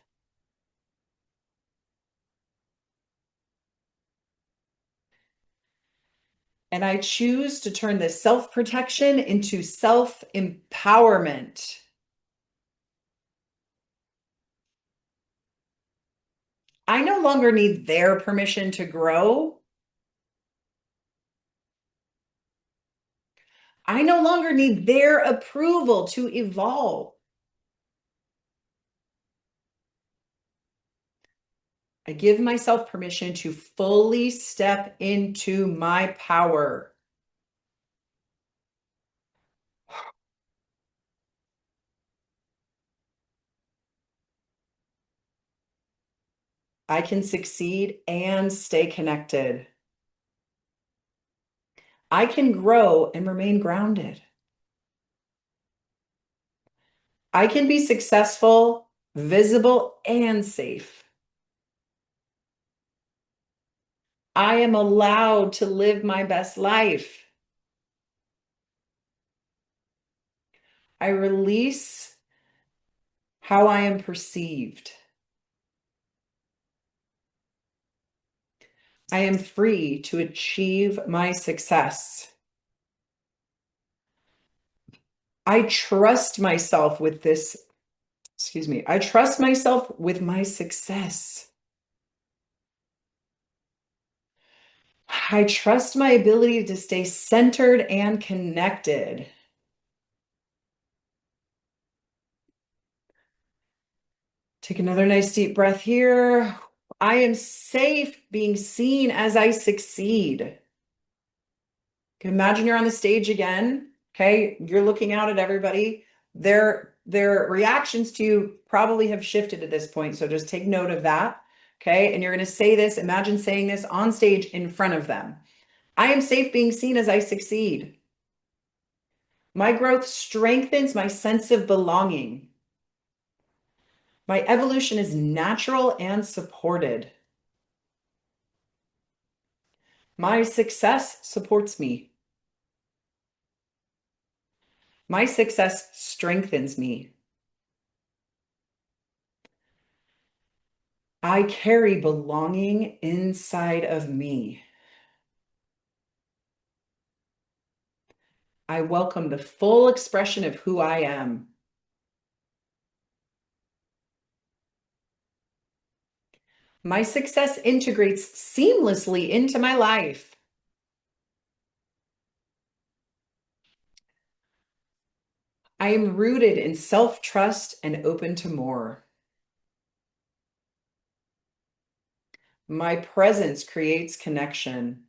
And I choose to turn this self-protection into self-empowerment. I no longer need their permission to grow. I no longer need their approval to evolve. I give myself permission to fully step into my power. I can succeed and stay connected. I can grow and remain grounded. I can be successful, visible, and safe. I am allowed to live my best life. I release how I am perceived. I am free to achieve my success. I trust myself with this, I trust myself with my success. I trust my ability to stay centered and connected. Take another nice deep breath here. I am safe being seen as I succeed. Imagine you're on the stage again. Okay, you're looking out at everybody. Their reactions to you probably have shifted at this point, so just take note of that. Okay, and you're going to say this. Imagine saying this on stage in front of them. I am safe being seen as I succeed. My growth strengthens my sense of belonging. My evolution is natural and supported. My success supports me. My success strengthens me. I carry belonging inside of me. I welcome the full expression of who I am. My success integrates seamlessly into my life. I am rooted in self-trust and open to more. My presence creates connection.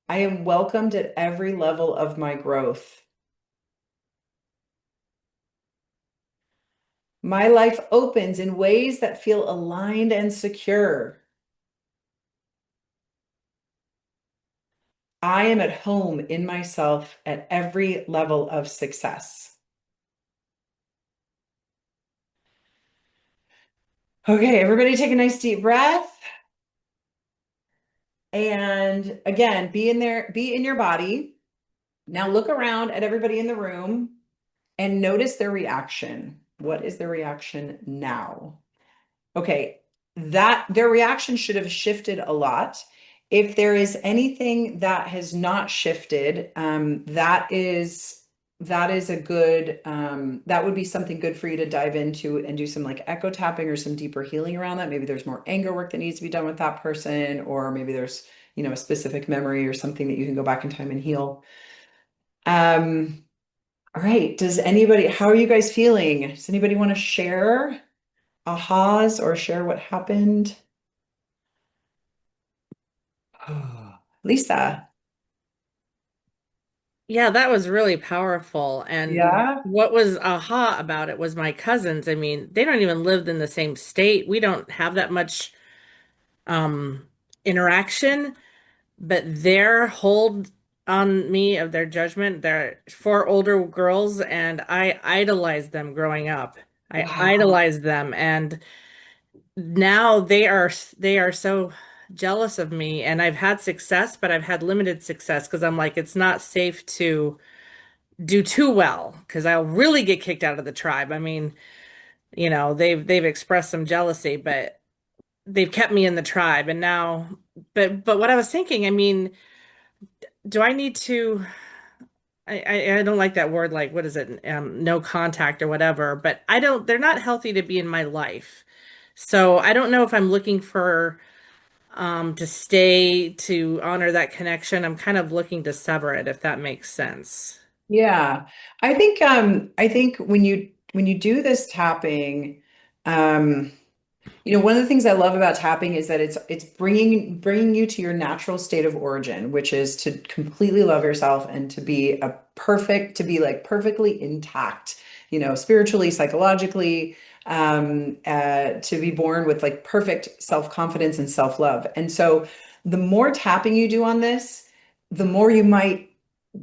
I am welcomed at every level of my growth. My life opens in ways that feel aligned and secure. I am at home in myself at every level of success. Okay, everybody take a nice deep breath. And again, be in your body. Now look around at everybody in the room and notice their reaction. What is their reaction now? Okay, that their reaction should have shifted a lot. If there is anything that has not shifted, that is a good that would be something good for you to dive into and do some like echo tapping or some deeper healing around that. Maybe there's more anger work that needs to be done with that person, or maybe there's, a specific memory or something that you can go back in time and heal. All right, how are you guys feeling? Does anybody want to share ahas or share what happened? Lisa. Yeah, that was really powerful. And Yeah. what was aha about it was my cousins. I mean, they don't even live in the same state. We don't have that much um interaction, but their hold on me of their judgment, they're four older girls, and I idolized them growing up. I Wow. idolized them, and now they are so jealous of me, and I've had success, but I've had limited success because I'm like, it's not safe to do too well because I'll really get kicked out of the tribe. I mean, they've expressed some jealousy, but they've kept me in the tribe. And now, but what I was thinking, I mean, do I need to? I don't like that word, like what is it? No contact or whatever. But I don't. They're not healthy to be in my life. So I don't know if I'm looking for to stay to honor that connection. I'm kind of looking to sever it, if that makes sense. Yeah. I think when you do this tapping, um one of the things I love about tapping is that it's bringing you to your natural state of origin, which is to completely love yourself and to be like perfectly intact, spiritually, psychologically, to be born with like perfect self-confidence and self-love. And so the more tapping you do on this, the more you might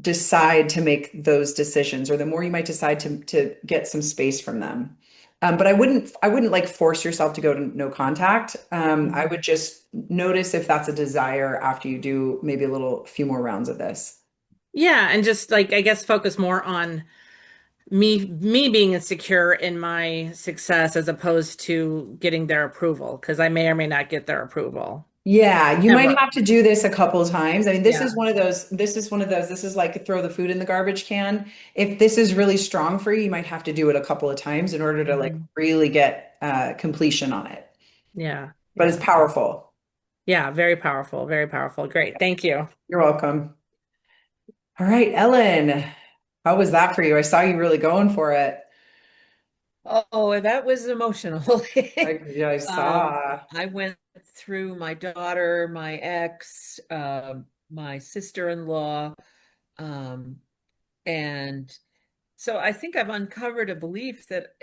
decide to make those decisions, or the more you might decide to get some space from them. But I wouldn't like force yourself to go to no contact. I would just notice if that's a desire after you do maybe few more rounds of this. Yeah, and just like I guess focus more on me being insecure in my success as opposed to getting their approval because I may or may not get their approval Yeah, you might ever. have to do this a couple of times. I mean, this is Yeah. one of those, this is like throw the food in the garbage can. If this is really strong for you, you might have to do it a couple of times in order to like Mhm. really get completion on it. Yeah. But it's Yeah. powerful. Yeah, very powerful, very powerful. Great. Thank you. You're welcome. All right, Ellen, how was that for you? I saw you really going for it. Oh, that was emotional. I Um, saw. I went through my daughter, my ex, my sister-in-law, um, and so I think I've uncovered a belief that,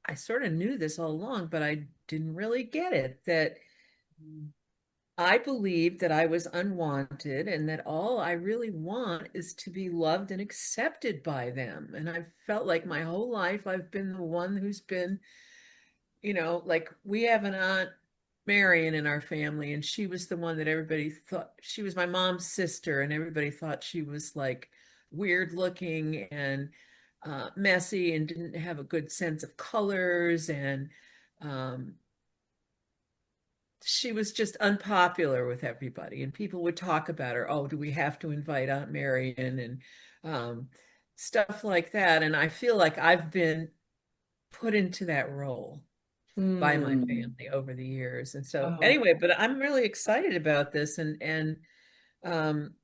I sort of knew this all along, but I didn't really get it, that I believed that I was unwanted and that all I really want is to be loved and accepted by them. And I felt like my whole life I've been the one who's been, like we have an aunt Marion in our family, and she was the one that everybody thought she was my mom's sister, and everybody thought she was like weird looking and messy and didn't have a good sense of colors. And um, she was just unpopular with everybody. And people would talk about her. Oh, do we have to invite Aunt Marion? And um, stuff like that. And I feel like I've been put into that role by my Hmm. family over the years. And so Oh, anyway, but I'm really excited about this, and um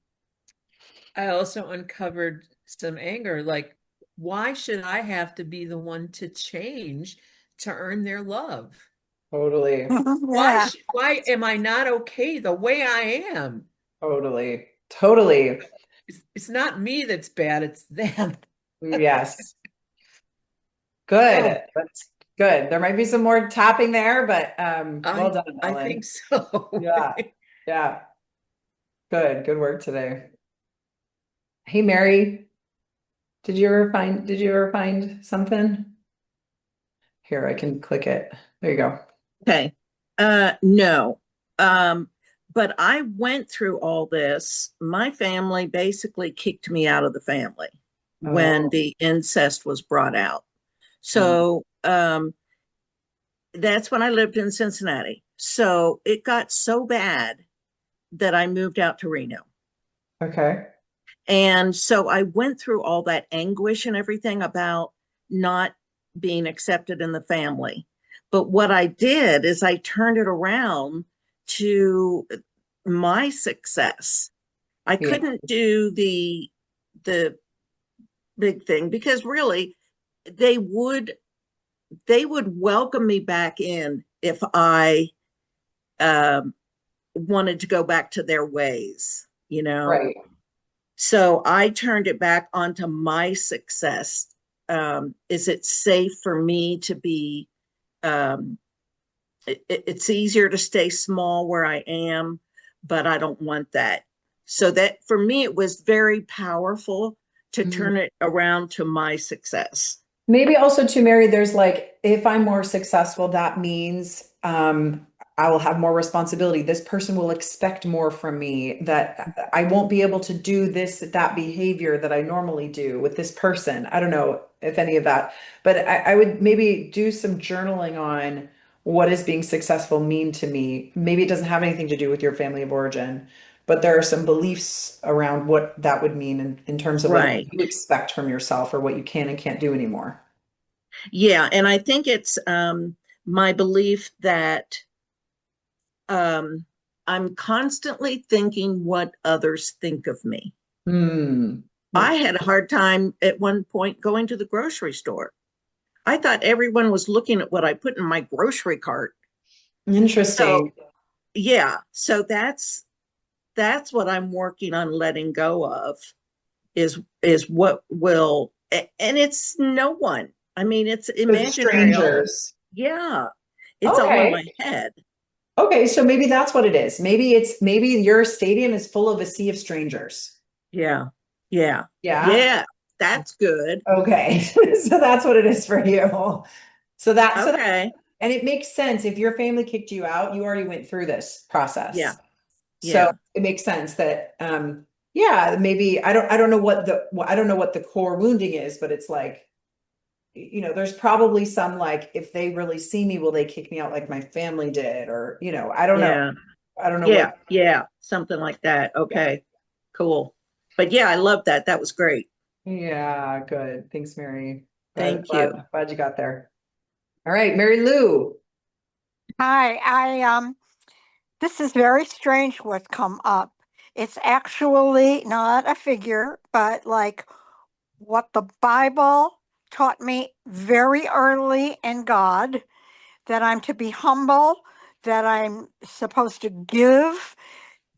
I also uncovered some anger, like why should I have to be the one to change to earn their love? totally. Yeah. Why am I not okay the way I am? Totally. Totally. It's not me that's bad, it's them. Yes. Oh, Good. That's good. There might be some more tapping there, but well I done, I Ellen. think so. Yeah. Yeah. Good. Good work today. Hey, Mary, did you ever find something? Here, I can click it. There you go. Okay. No. Um, but I went through all this. My family basically kicked me out of the family when Oh. the incest was brought out. So that's when I lived in Cincinnati. So it got so bad that I moved out to Reno. Okay. And so I went through all that anguish and everything about not being accepted in the family. But what I did is I turned it around to my success. I Yeah. couldn't do the big thing because really they would welcome me back in if I wanted to go back to their ways, you know. Right. So I turned it back onto my success. Is it safe for me to be? It's easier to stay small where I am, but I don't want that. So that for me, it was very powerful to turn it around to my success. Maybe also to Mary, there's like, if I'm more successful, that means I will have more responsibility. This person will expect more from me, that I won't be able to do that behavior that I normally do with this person. I don't know if any of that, but I would maybe do some journaling on what does being successful mean to me. Maybe it doesn't have anything to do with your family of origin, but there are some beliefs around what that would mean in terms of like what Right. you expect from yourself or what you can and can't do anymore. Yeah. And I think it's my belief that I'm constantly thinking what others think of me. I had a hard time at one point going to the grocery store. I thought everyone was looking at what I put in my grocery cart. Interesting. So, yeah. So that's what I'm working on letting go of is what will, and it's no one. I mean, it's imaginary. Strangers. Yeah. It's all in my head. Okay, so maybe that's what it is. Maybe your stadium is full of a sea of strangers. Yeah. Yeah. Yeah. Yeah. That's good. Okay. So that's what it is for you. So okay. And it makes sense. If your family kicked you out, you already went through this process. Yeah. So it makes sense that yeah, maybe I don't know what the core wounding is, but it's like, you know, there's probably some like, if they really see me, will they kick me out like my family did? Or, you know, I don't know. I don't know what. Yeah. Something like that. Okay. Cool. But yeah, I love that. That was great. Yeah, good. Thanks, Mary. Thank you. Glad you got there. All right, Mary Lou. Hi, this is very strange what's come up. It's actually not a figure, but like what the Bible taught me very early in God, that I'm to be humble, that I'm supposed to give,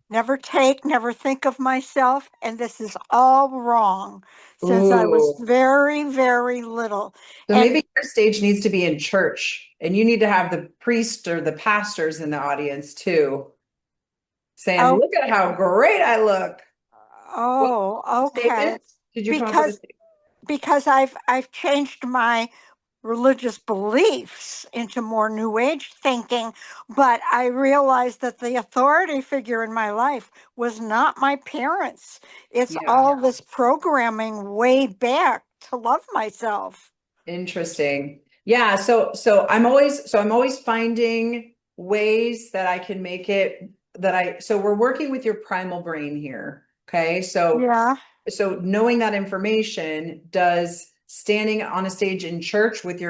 never take, never think of myself. And this is all wrong since I was very, very little. So maybe your stage needs to be in church, and you need to have the priest or the pastors in the audience too, saying, look at how great I look. Oh, okay. Did you come up with a statement? Because I've changed my religious beliefs into more new age thinking, but I realized that the authority figure in my life was not my parents. It's all this programming way back to love myself. Interesting. Yeah, so I'm always finding ways that I can make it so we're working with your primal brain here. Okay. So knowing that information, does standing on a stage in church with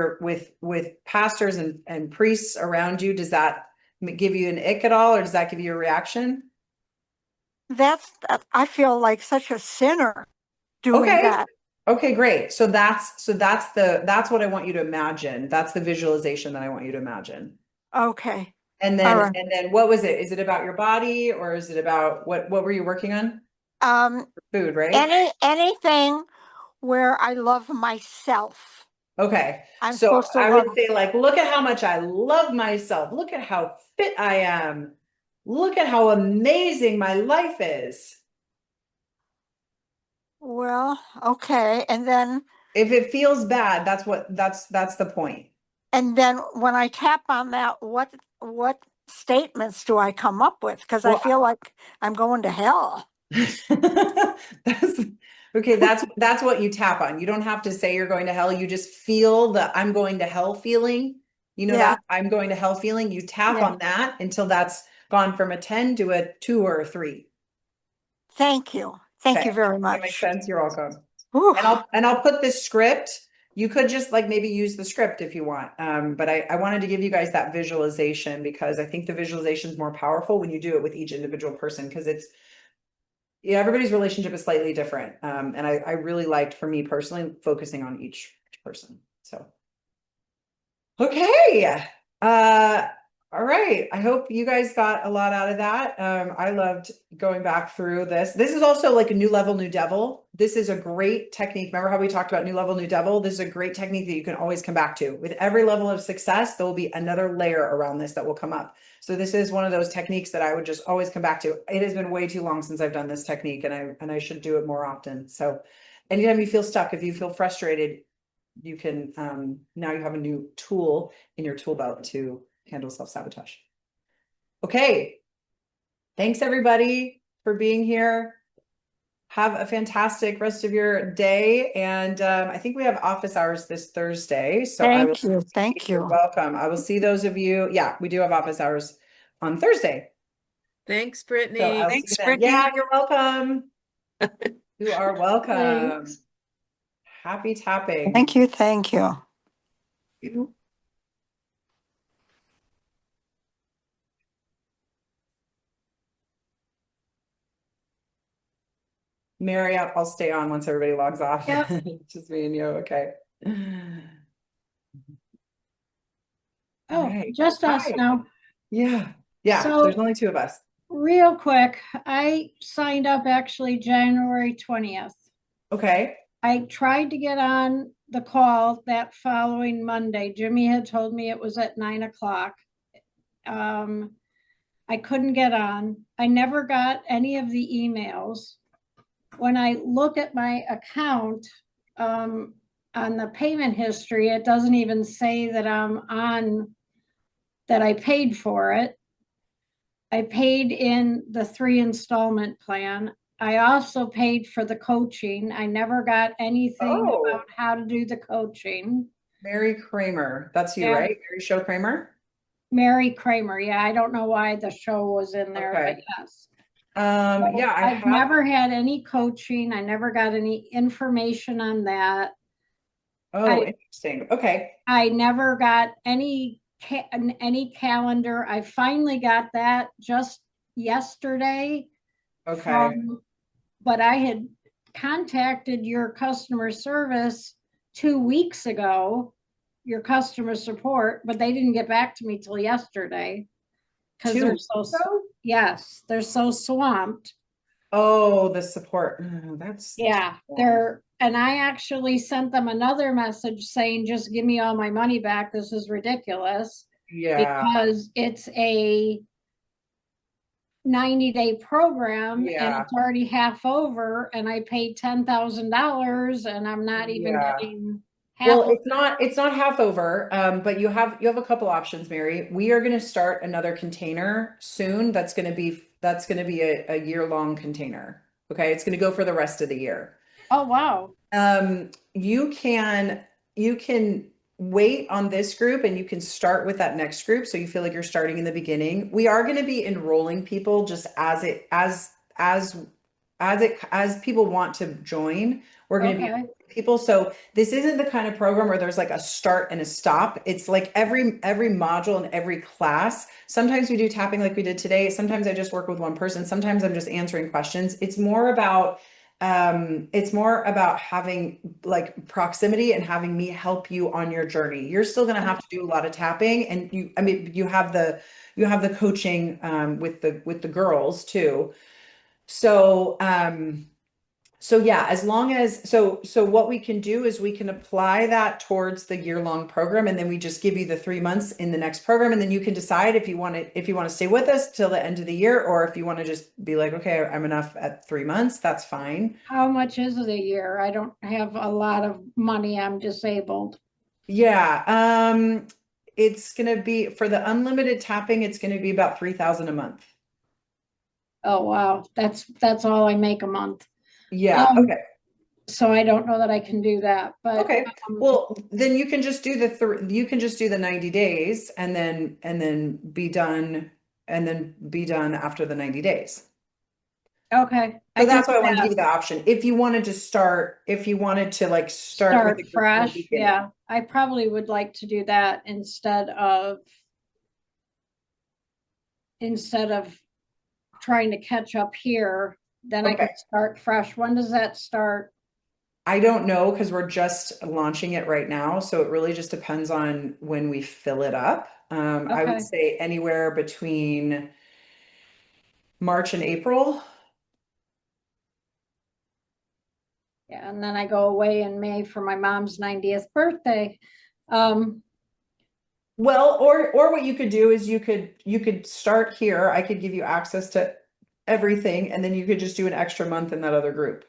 with pastors and priests around you, does that give you an ick at all, or does that give you a reaction? I feel like such a sinner doing that. Okay, great. So that's what I want you to imagine. That's the visualization that I want you to imagine. Okay. And then what was it? Is it about your body, or is it about what were you working on? Food, right? Anything where I love myself. Okay. I'm So supposed to I love. would say, like, look at how much I love myself. Look at how fit I am. Look at how amazing my life is. Well, okay. And then if it feels bad, that's the point. And then when I tap on that, what statements do I come up with? Because I Well, feel like I'm going to hell. that's okay. That's what you tap on. You don't have to say you're going to hell. You just feel the I'm going to hell feeling. You know Yeah. that I'm going to hell feeling. You tap Yeah. on that until that's gone from a 10 to a 2 or a 3. Thank you. Thank Okay. you very That makes much. sense. You're welcome. Ooh. And I'll put this script. You could just like maybe use the script if you want. But I wanted to give you guys that visualization because I think the visualization is more powerful when you do it with each individual person because it's yeah, everybody's relationship is slightly different. And I really liked for me personally focusing on each person. So okay. All right. I hope you guys got a lot out of that. I loved going back through this. This is also like a new level, new devil. This is a great technique. Remember how we talked about new level, new devil? This is a great technique that you can always come back to. With every level of success, there will be another layer around this that will come up. So this is one of those techniques that I would just always come back to. It has been way too long since I've done this technique and I should do it more often. So anytime you feel stuck, if you feel frustrated, you can now you have a new tool in your tool belt to handle self-sabotage. Okay. Thanks everybody for being here. Have a fantastic rest of your day. And I think we have office hours this Thursday. So Thank you. Thank you're you. welcome. I will see those of you. Yeah, we do have office hours on Thursday. Thanks, So Brittany. I'll see you then. Yeah, you're welcome. You are welcome. Thanks. Happy tapping. Thank you. Thank you. Mary, I'll stay on once everybody logs off. Yep. Just me and you. Okay. All Oh, right. just us Hi. now. Yeah. Yeah. So- There's only 2 of us. Real quick, I signed up actually January 20th. Okay. I tried to get on the call that following Monday. Jimmy had told me it was at 9 o'clock. I couldn't get on. I never got any of the emails. When I look at my account on the payment history, it doesn't even say that I'm on, that I paid for it. I paid in the 3 installment plan. I also paid for the coaching. I never got anything about how to do the coaching. Mary Kramer. That's you, Yeah. right? Mary Show Kramer? Mary Kramer. Yeah, I don't know why the show was in there, Okay. but yes. Yeah, I've never had any coaching. I never got any information on that. Oh, interesting. Okay. I never got any calendar. I finally got that just yesterday. Okay. But I had contacted your customer service 2 weeks ago, your customer support, but they didn't get back to me till yesterday because they're yes, they're so swamped. Oh, the support. That's Yeah, and I actually sent them another message saying, just give me all my money back. This is ridiculous. Yeah. Because it's a 90-day program and it's already half over and I paid $10,000 and I'm not even getting half. Well, it's not half over, but you have a couple options, Mary. We are going to start another container soon. That's going to be a year-long container. Okay, it's going to go for the rest of the year. Oh, wow. You can wait on this group and you can start with that next group so you feel like you're starting in the beginning. We are going to be enrolling people just as people want to join. We're going to be enrolling people. So this isn't the kind of program where there's like a start and a stop. It's like every module and every class. Sometimes we do tapping like we did today. Sometimes I just work with one person. Sometimes I'm just answering questions. It's more about having like proximity and having me help you on your journey. You're still going to have to do a lot of tapping, and you have the coaching with the girls too. So yeah, as long as so what we can do is we can apply that towards the year-long program, and then we just give you the 3 months in the next program, and then you can decide if you want to stay with us till the end of the year, or if you want to just be like, okay, I'm enough at 3 months, that's fine. How much is it a year? I don't have a lot of money. I'm disabled. Yeah. it's going to be for the unlimited tapping, it's going to be about 3,000 a month. Oh, wow. That's all I make a month. Yeah. Okay. So I don't know that I can do that, but Okay. Well, then you can just do you can just do the 90 days and then be done after the 90 days. okay. So that's why I wanted to give you the option. If you wanted to like start with the group from the fresh. beginning. Yeah, I probably would like to do that instead of trying to catch up here. Then I could start fresh. When does that start? I don't know because we're just launching it right now. So it really just depends on when we fill it up. I would Okay. say anywhere between March and April. Yeah, and then I go away in May for my mom's 90th birthday. Well, or what you could do is you could start here. I could give you access to everything, and then you could just do an extra month in that other group.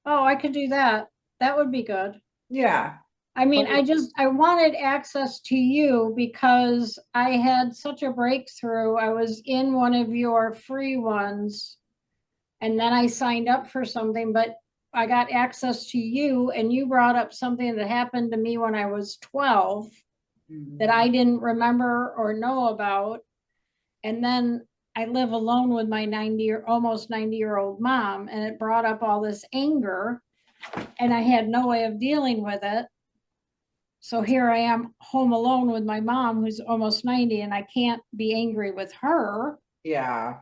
Oh, I could do that. That would be good. Yeah. I mean, I wanted access to you because I had such a breakthrough. I was in one of your free ones and then I signed up for something, but I got access to you and you brought up something that happened to me when I was 12 that I didn't remember or know about. And then I live alone with my almost 90-year-old mom, and it brought up all this anger, and I had no way of dealing with it. So here I am home alone with my mom who's almost 90, and I can't be angry with her. Yeah.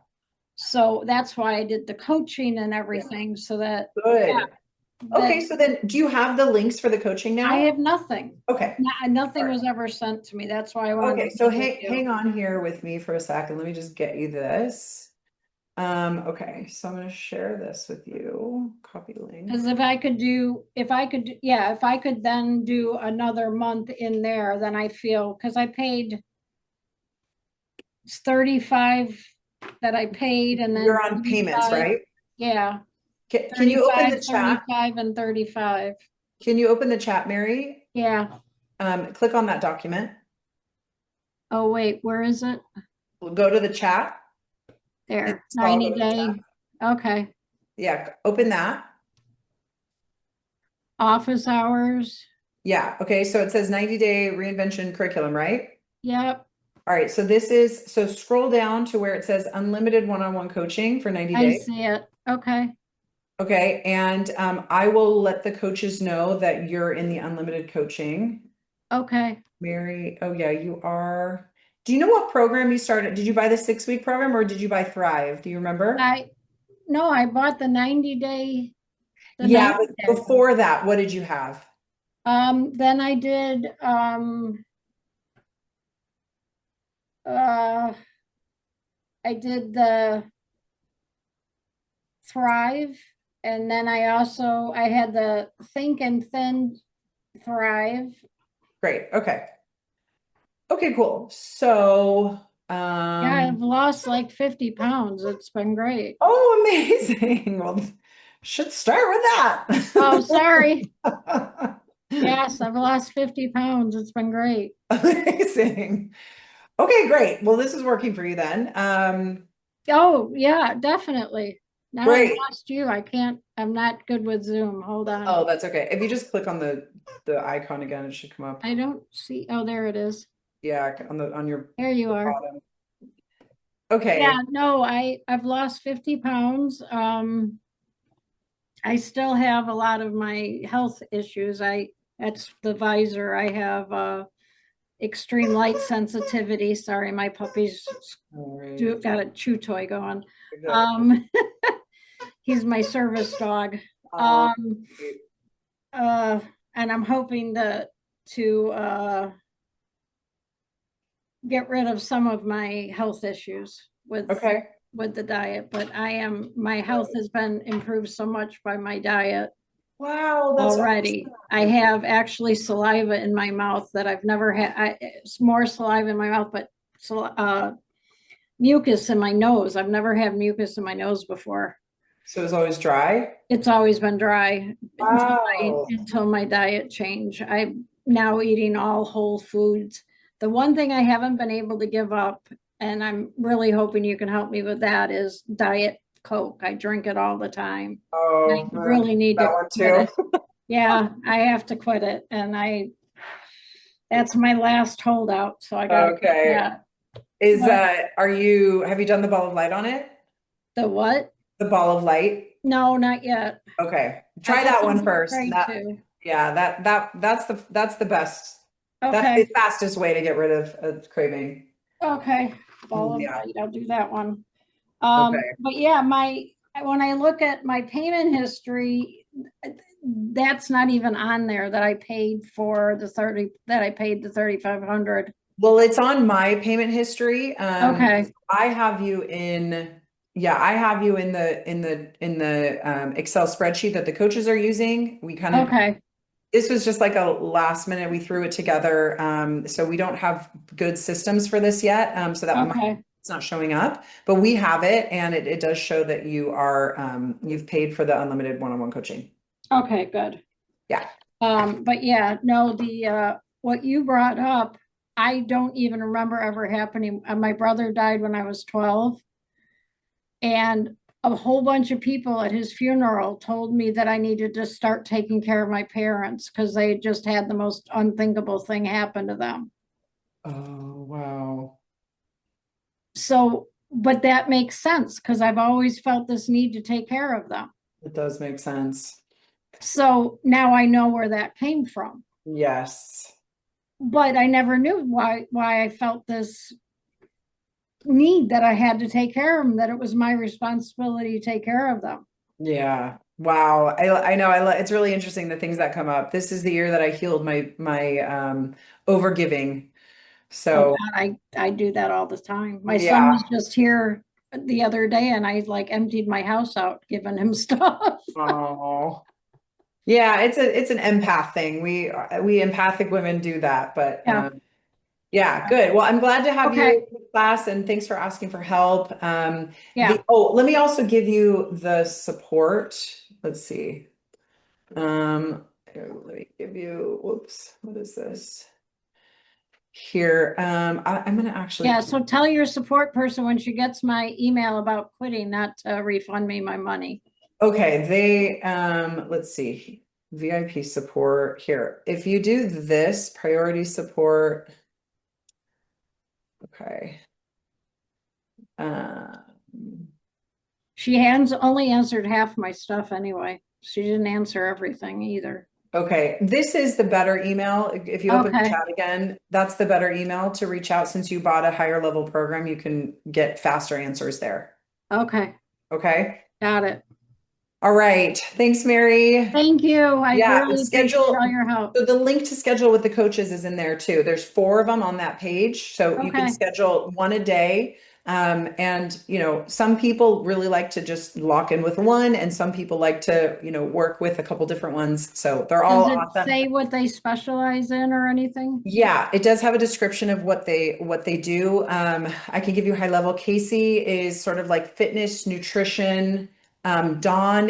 So that's why I did the coaching and everything so that. Good. Yeah, okay, so then do you have the links for the coaching now? I have nothing. Okay. Nothing was ever sent to me. That's why I wanted Okay, so hang on here with me for a second. Let me just get you this. Okay, so I'm going to share this with you. Copy link. Because if I could then do another month in there, then I feel, because I paid, it's 35 that I paid, and then You're on payments, right? Yeah. Can you open the chat? 35 and 35. Can you open the chat, Mary? Yeah. Click on that document. Oh, wait, where is it? We'll go to the chat. There, 90 day. Okay. Yeah, open that. Office hours. Yeah, okay, so it says 90-day reinvention curriculum, right? Yep. All right, so scroll down to where it says unlimited one-on-one coaching for 90 I days. see it. Okay. Okay, and I will let the coaches know that you're in the unlimited coaching. Okay. Mary, oh yeah, you are. Do you know what program you started? Did you buy the 6-week program or did you buy Thrive? Do you remember? No, I bought the 90-day. Yeah, but before that, what did you have? Then I did I did the Thrive, and then I had the Think and Thin Thrive. Great. Okay. Okay, cool. So, yeah, I've lost like 50 pounds. It's been great. Oh, amazing. Well, should start with that. Oh, sorry. Yes, I've lost 50 pounds. It's been great. Amazing. Okay, great. Well, this is working for you then. Oh, yeah, definitely. Now Great. I lost you. I'm not good with Zoom. Hold on. Oh, that's okay. If you just click on the icon again, it should come up. I don't see. Oh, there it is. Yeah, on your There you are. bottom. Okay. Yeah, no, I've lost 50 pounds. I still have a lot of my health issues. That's the visor. I have extreme light sensitivity. Sorry, my puppy's got a chew toy going. He's my service dog. And I'm hoping to get rid of some of my health issues with the diet, but my health has been improved so much by my diet. Wow, that's already awesome. I have actually saliva in my mouth that I've never had. It's more saliva in my mouth, but mucus in my nose. I've never had mucus in my nose before. So it's always dry? It's always been dry. Wow. until my diet change. I'm now eating all whole foods. The one thing I haven't been able to give up, and I'm really hoping you can help me with that, is Diet Coke. I drink it all the time. I Oh, really need that to one quit too. it. Yeah, I have to quit it. And that's my last holdout. So I got Okay. that. Have you done the ball of light on it? The what? The ball of light? No, not yet. Okay. I Try guess that one I'm first. afraid to. Yeah, that's the best. That's Okay. the fastest way to get rid of craving. Okay. Ball of Yeah. light. I'll do that one. Okay. But yeah, when I look at my payment history, that's not even on there that I paid for the 3,500. Well, it's on my payment history. Okay. I have you in, yeah, I have you in the Excel spreadsheet that the coaches are using. Okay. This was just like a last minute, we threw it together. So we don't have good systems for this yet. So that Okay. it's not showing up, but we have it, and it does show that you've paid for the unlimited one-on-one coaching. Okay, good. Yeah. But yeah, no, what you brought up, I don't even remember ever happening. My brother died when I was 12, and a whole bunch of people at his funeral told me that I needed to start taking care of my parents because they just had the most unthinkable thing happen to them. Oh, wow. So, but that makes sense because I've always felt this need to take care of them. It does make sense. So now I know where that came from. Yes. But I never knew why I felt this need that I had to take care of them, that it was my responsibility to take care of them. Yeah. Wow. I know. It's really interesting the things that come up. This is the year that I healed my overgiving. So Oh God, I do that all the time. My son yeah. was just here the other day and I like emptied my house out giving him stuff. Oh. Yeah, it's an empath thing. We empathic women do that, but Yeah. yeah, good. Well, I'm glad to have you Okay. in class, and thanks for asking for help. Yeah. Let me also give you the support. Let's see. Here, let me give you, whoops, what is this? Here, I'm gonna actually. Yeah, so tell your support person when she gets my email about quitting not to refund me my money. Okay, let's see, VIP support here. If you do this, priority support, okay. She only answered half my stuff anyway. She didn't answer everything either. Okay, this is the better email. If you open the Okay. chat again, that's the better email to reach out. Since you bought a higher level program, you can get faster answers there. Okay. Okay. Got it. All right. Thanks, Mary. Thank you. I Yeah, really appreciate all your help. So the link to schedule with the coaches is in there too. There's 4 of them on that page. So you can Okay. schedule one a day. And some people really like to just lock in with one, and some people like to, work with a couple different ones. So they're all Does it awesome. say what they specialize in or anything? Yeah, it does have a description of what they do. I can give you high level. Casey is sort of like fitness, nutrition. Dawn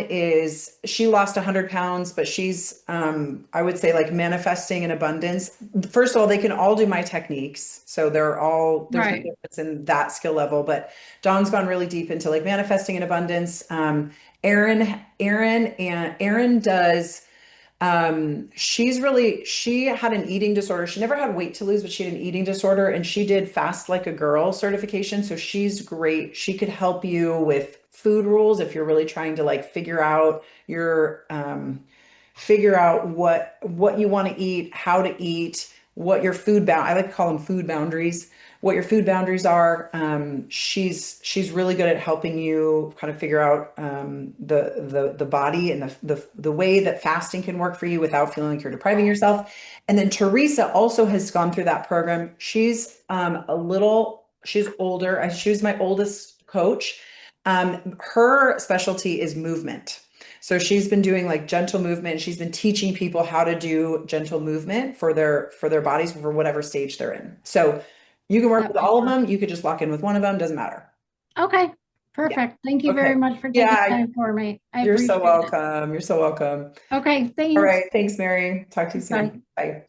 she lost 100 pounds, but she's, I would say, like manifesting in abundance. First of all, they can all do my techniques. So there's no Right. difference in that skill level, but Dawn's gone really deep into like manifesting in abundance. Erin does, she had an eating disorder. She never had weight to lose, but she had an eating disorder, and she did Fast Like a Girl certification. So she's great. She could help you with food rules if you're really trying to like figure out what you want to eat, how to eat, what your I like to call them food boundaries, what your food boundaries are. She's really good at helping you kind of figure out the body and the way that fasting can work for you without feeling like you're depriving yourself. And then Teresa also has gone through that program. She's she's older. She was my oldest coach. Her specialty is movement. So she's been doing like gentle movement. She's been teaching people how to do gentle movement for their bodies for whatever stage they're in. So you can work with all of them. You could just lock in with one of them. Doesn't matter. Okay. Perfect. Thank you very much for taking time for me. You're so appreciate it. welcome. You're so welcome. Okay. Thanks. All right. Thanks, Mary. Talk to you soon. Bye. Bye.